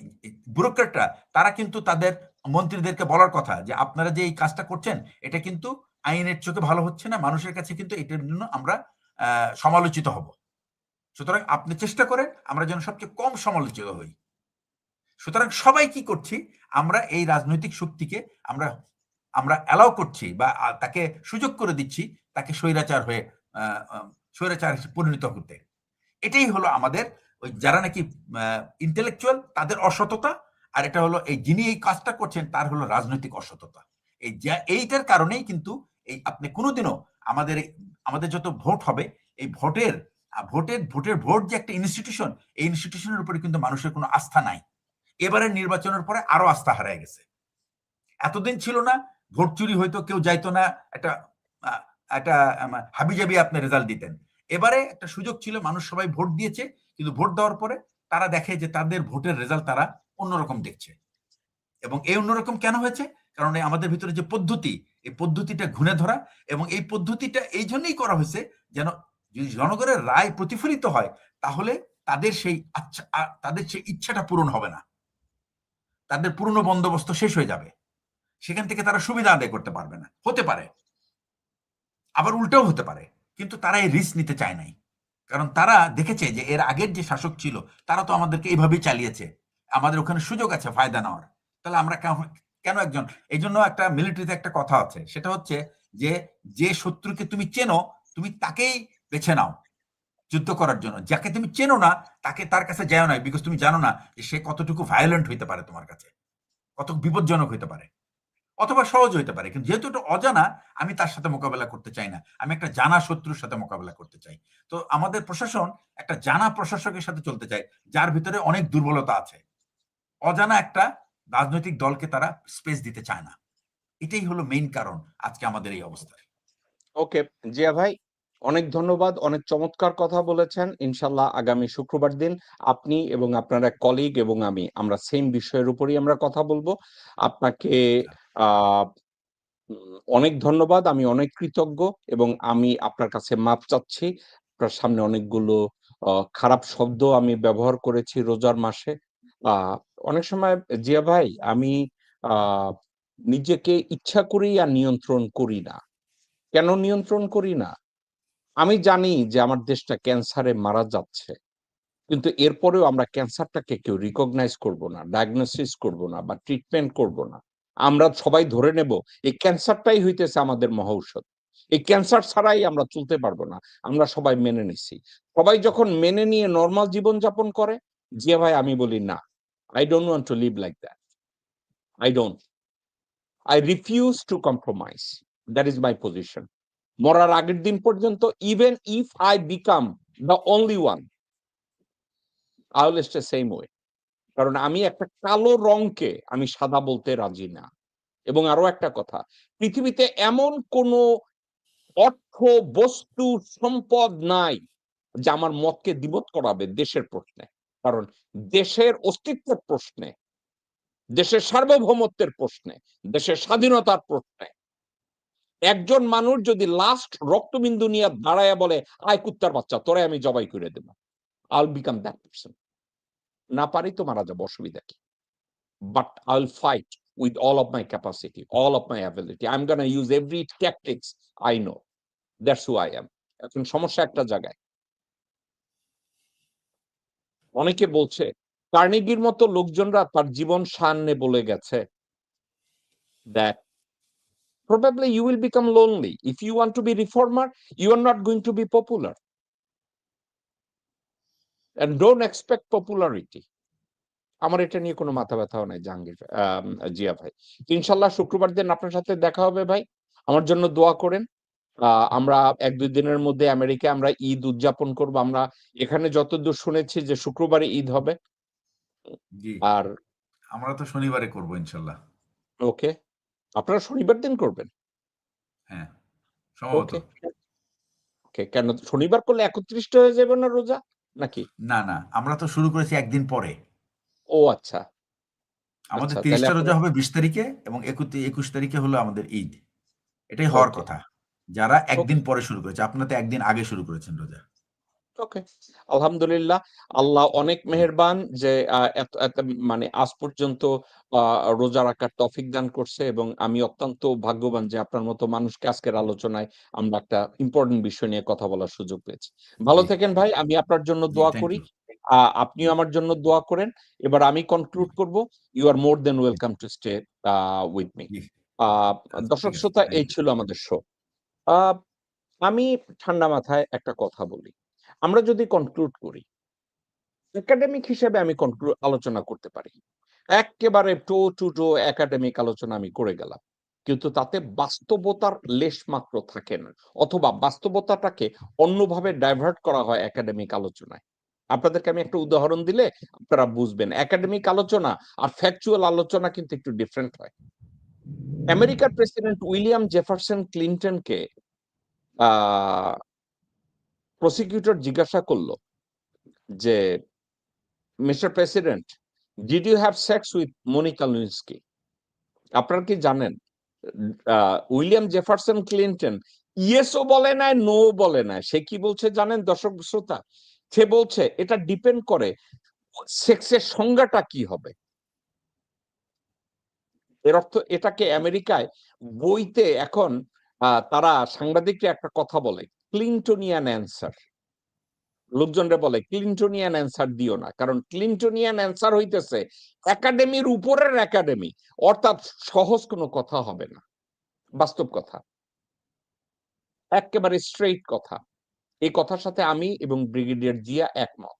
ব্যুরোক্রেটরা, তারা কিন্তু তাদের মন্ত্রীদেরকে বলার কথা যে আপনারা যে এই কাজটা করছেন এটা কিন্তু আইনের চোখে ভালো হচ্ছে না, মানুষের কাছে কিন্তু এটার জন্য আমরা সমালোচিত হব। সুতরাং আপনি চেষ্টা করেন আমরা যেন সবচেয়ে কম সমালোচিত হই। সুতরাং সবাই কি করছি, আমরা এই রাজনৈতিক শক্তিকে আমরা আমরা অ্যালাউ করছি বা তাকে সুযোগ করে দিচ্ছি তাকে স্বৈরাচার হয়ে স্বৈরাচার পরিণত করতে। এটাই হলো আমাদের ওই যারা নাকি ইন্টেলেকচুয়াল তাদের অসততা, আর এটা হলো এই যিনি এই কাজটা করছেন তার হলো রাজনৈতিক অসততা। এইটার কারণেই কিন্তু এই আপনি কোনোদিনও আমাদের আমাদের যত ভোট হবে এই ভোটের ভোট যে একটা ইনস্টিটিউশন, এই ইনস্টিটিউশনের উপরে কিন্তু মানুষের কোনো আস্থা নাই। এবারের নির্বাচনের পরে আরো আস্থা হারায় গেছে। এতদিন ছিল না, ভোট চুরি হইতো, কেউ যাইতো না, একটা একটা হাবিজাবি আপনি রেজাল্ট দিতেন। এবারে একটা সুযোগ ছিল, মানুষ সবাই ভোট দিয়েছে, কিন্তু ভোট দেওয়ার পরে তারা দেখে যে তাদের ভোটের রেজাল্ট তারা অন্যরকম দেখছে। এবং এই অন্যরকম কেন হয়েছে? কারণ আমাদের ভিতরে যে পদ্ধতি, এই পদ্ধতিটা ঘুণে ধরা, এবং এই পদ্ধতিটা এই জন্যই করা হয়েছে যেন যদি জনগণের রায় প্রতিফলিত হয় তাহলে তাদের সেই ইচ্ছাটা পূরণ হবে না, তাদের পুরনো বন্দোবস্ত শেষ হয়ে যাবে, সেখান থেকে তারা সুবিধা আদায় করতে পারবে না। হতে পারে, আবার উল্টাও হতে পারে, কিন্তু তারা এই রিস্ক নিতে চায় নাই। কারণ তারা দেখেছে যে এর আগের যে শাসক ছিল তারা তো আমাদেরকে এইভাবেই চালিয়েছে, আমাদের ওখানে সুযোগ আছে ফায়দা নেওয়ার, তাহলে আমরা কেন একজন। এই জন্য একটা মিলিটারিতে একটা কথা আছে, সেটা হচ্ছে যে শত্রুকে তুমি চেনো তুমি তাকেই বেছে নাও যুদ্ধ করার জন্য, যাকে তুমি চেনো না তার কাছে যাও না, বিকজ তুমি জানো না যে সে কতটুকু ভায়োলেন্ট হইতে পারে, তোমার কাছে কত বিপজ্জনক হইতে পারে, অথবা সহজ হইতে পারে। কিন্তু যেহেতু এটা অজানা, আমি তার সাথে মোকাবেলা করতে চাই না, আমি একটা জানা শত্রুর সাথে মোকাবেলা করতে চাই। তো আমাদের প্রশাসন একটা জানা প্রশাসকের সাথে চলতে চায় যার ভিতরে অনেক দুর্বলতা আছে। অজানা একটা রাজনৈতিক দলকে তারা স্পেস দিতে চায় না। এটাই হলো মেইন কারণ আজকে আমাদের এই অবস্থা। ওকে, জিয়া ভাই, অনেক ধন্যবাদ। অনেক চমৎকার কথা বলেছেন। ইনশাল্লাহ আগামী শুক্রবার দিন আপনি এবং আপনার এক কলিগ এবং আমরা সেম বিষয়ের উপরই আমরা কথা বলবো। আপনাকে আহ অনেক ধন্যবাদ। আমি অনেক কৃতজ্ঞ এবং আমি আপনার কাছে মাপ চাচ্ছি। আপনার সামনে অনেকগুলো খারাপ শব্দ আমি ব্যবহার করেছি রোজার মাসে। অনেক সময় জিয়া ভাই আমি নিজেকে ইচ্ছা করেই আর নিয়ন্ত্রণ করি না। কেন নিয়ন্ত্রণ করি না? আমি জানি যে আমার দেশটা ক্যান্সারে মারা যাচ্ছে। কিন্তু এরপরেও আমরা ক্যান্সারটাকে কেউ রিকগনাইজ করব না, ডায়াগনোসিস করব না বা ট্রিটমেন্ট করব না। আমরা সবাই ধরে নেব এই ক্যান্সারটাই হইতেছে আমাদের মহৌষধ। এই ক্যান্সার ছাড়াই আমরা চলতে পারবো না। আমরা সবাই মেনে নিছি। সবাই যখন মেনে নিয়ে নরমাল জীবনযাপন করে, জিয়া ভাই আমি বলি না, I don't want to live like that. I don't. I refuse to compromise. That is my position. মরার আগের দিন পর্যন্ত even if I become the only one, I will stay same way. কারণ আমি একটা কালো রংকে আমি সাদা বলতে রাজি না। এবং আরো একটা কথা, পৃথিবীতে এমন কোন অর্থ, বস্তু, সম্পদ নাই যা আমার মতকে দ্বিমত করাবে দেশের প্রশ্নে। কারণ দেশের অস্তিত্বের প্রশ্নে, দেশের সার্বভৌমত্বের প্রশ্নে, দেশের স্বাধীনতার প্রশ্নে একজন মানুষ যদি লাস্ট রক্তবিন্দু নিয়ে দাঁড়ায়া বলে আয় কুত্তার বাচ্চা তোরে আমি জবাই করে দেব, I'll become that person. না পারি তো মারা যাবো, অসুবিধা কি? But I'll fight with all of my capacity, all of my ability. I'm gonna use every tactics I know. That's who I am. এখন সমস্যা একটা জায়গায়। অনেকে বলছে কার্নেগির মতো লোকজনরা তার জীবন সামনে বলে গেছে that probably you will become lonely. If you want to be reformer, you are not going to be popular. And don't expect popularity. আমার এটা নিয়ে কোনো মাথা ব্যথাও নাই জাহাঙ্গীর জিয়া ভাই। ইনশাল্লাহ শুক্রবার দিন আপনার সাথে দেখা হবে ভাই। আমার জন্য দোয়া করেন। আমরা ১-২ দিনের মধ্যে আমেরিকায় আমরা ঈদ উদযাপন করব। আমরা এখানে যতদূর শুনেছি যে শুক্রবারে ঈদ হবে। জি, আর আমরা তো শনিবারে করব ইনশাল্লাহ। ওকে, আপনারা শনিবার দিন করবেন? হ্যাঁ, সম্ভবত। ওকে, ওকে। কেন শনিবার করলে ৩১টা হয়ে যাবে না রোজা নাকি? না, আমরা তো শুরু করেছি একদিন পরে। ও আচ্ছা। আমাদের আচ্ছা, ৩০ তাহলে টা রোজা আপনারা হবে ২০ তারিখে এবং ২১ তারিখে হলো আমাদের ঈদ। এটাই হওয়ার ওকে, কথা। যারা ওকে, একদিন পরে শুরু করেছে। আপনারা তো একদিন আগে শুরু করেছেন রোজা। ওকে। আলহামদুলিল্লাহ। আল্লাহ অনেক জি, মেহেরবান যে এত এত মানে আজ পর্যন্ত আ রোজা রাখার তৌফিক দান করছে এবং আমি অত্যন্ত ভাগ্যবান যে আপনার মতো মানুষকে আজকের আলোচনায় আমরা একটা ইম্পোর্টেন্ট বিষয় নিয়ে কথা বলার সুযোগ পেয়েছি। ভালো জি, থাকেন ভাই। আমি আপনার জন্য জি, দোয়া থ্যাংক করি। ইউ। জি, আপনিও আমার জন্য দোয়া করেন। এবার আমি জি, কনক্লুড করব। ইউ আর মোর দ্যান জি, welcome to stay with me. জি। আ আচ্ছা দর্শক ঠিক আছে। শ্রোতা থ্যাংক এই ইউ। ছিল আমাদের শো। আ আমি ঠান্ডা মাথায় একটা কথা বলি। আমরা যদি কনক্লুড করি একাডেমিক হিসেবে আমি আলোচনা করতে পারি। এক্কেবারে টু টো একাডেমিক আলোচনা আমি করে গেলাম। কিন্তু তাতে বাস্তবতার লেশমাত্র থাকে না। অথবা বাস্তবতাটাকে অন্যভাবে ডাইভার্ট করা হয় একাডেমিক আলোচনায়। আপনাদেরকে আমি একটা উদাহরণ দিলে আপনারা বুঝবেন। একাডেমিক আলোচনা আর ফ্যাকচুয়াল আলোচনা কিন্তু একটু ডিফারেন্ট হয়। আমেরিকার প্রেসিডেন্ট উইলিয়াম জেফারসন ক্লিনটনকে আ প্রসিকিউটর জিজ্ঞাসা করল যে, "Mister President, did you have sex with Monica Lewinsky?" আপনারা কি জানেন? আ উইলিয়াম জেফারসন ক্লিনটন ইয়েস ও বলে নাই, নো ও বলে নাই। সে কি বলছে জানেন দর্শক শ্রোতা? সে বলছে এটা ডিপেন্ড করে সেক্সের সংজ্ঞাটা কি হবে। এর অর্থ এটাকে আমেরিকায় বইতে এখন তারা সাংবাদিকরা একটা কথা বলে, ক্লিনটনিয়ান অ্যান্সার। লোকজনরা বলে ক্লিনটনিয়ান অ্যান্সার দিও না। কারণ ক্লিনটনিয়ান অ্যান্সার হইতেছে একাডেমির উপরের একাডেমি। অর্থাৎ সহজ কোনো কথা হবে না। বাস্তব কথা। এক্কেবারে স্ট্রেইট কথা। এই কথার সাথে আমি এবং ব্রিগেডিয়ার জিয়া একমত।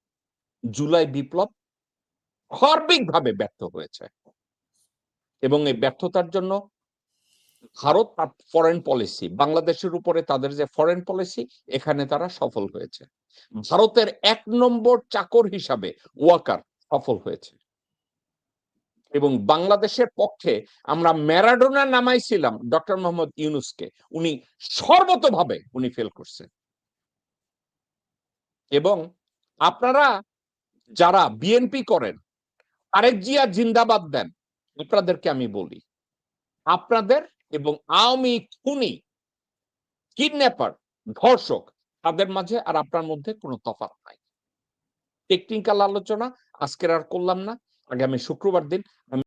জুলাই বিপ্লব সার্বিকভাবে ব্যর্থ হয়েছে। এবং এই ব্যর্থতার জন্য ভারত তার ফরেন পলিসি, বাংলাদেশের উপরে তাদের যে ফরেন পলিসি এখানে তারা সফল হয়েছে। ভারতের ১ নম্বর চাকর হিসাবে ওয়াকার সফল হয়েছে। এবং বাংলাদেশের পক্ষে আমরা ম্যারাডোনা নামাইছিলাম ডক্টর মোহাম্মদ ইউনূসকে। উনি সর্বতোভাবে উনি ফেল করছে। এবং আপনারা যারা বিএনপি করেন, তারেক জিয়া জিন্দাবাদ দেন। আপনাদেরকে আমি বলি, আপনাদের এবং আওয়ামী খুনি, কিডন্যাপার, ধর্ষক তাদের মাঝে আর আপনার মধ্যে কোন তফাৎ নাই। টেকনিক্যাল আলোচনা আজকের আর করলাম না। আগামী শুক্রবার দিন আমি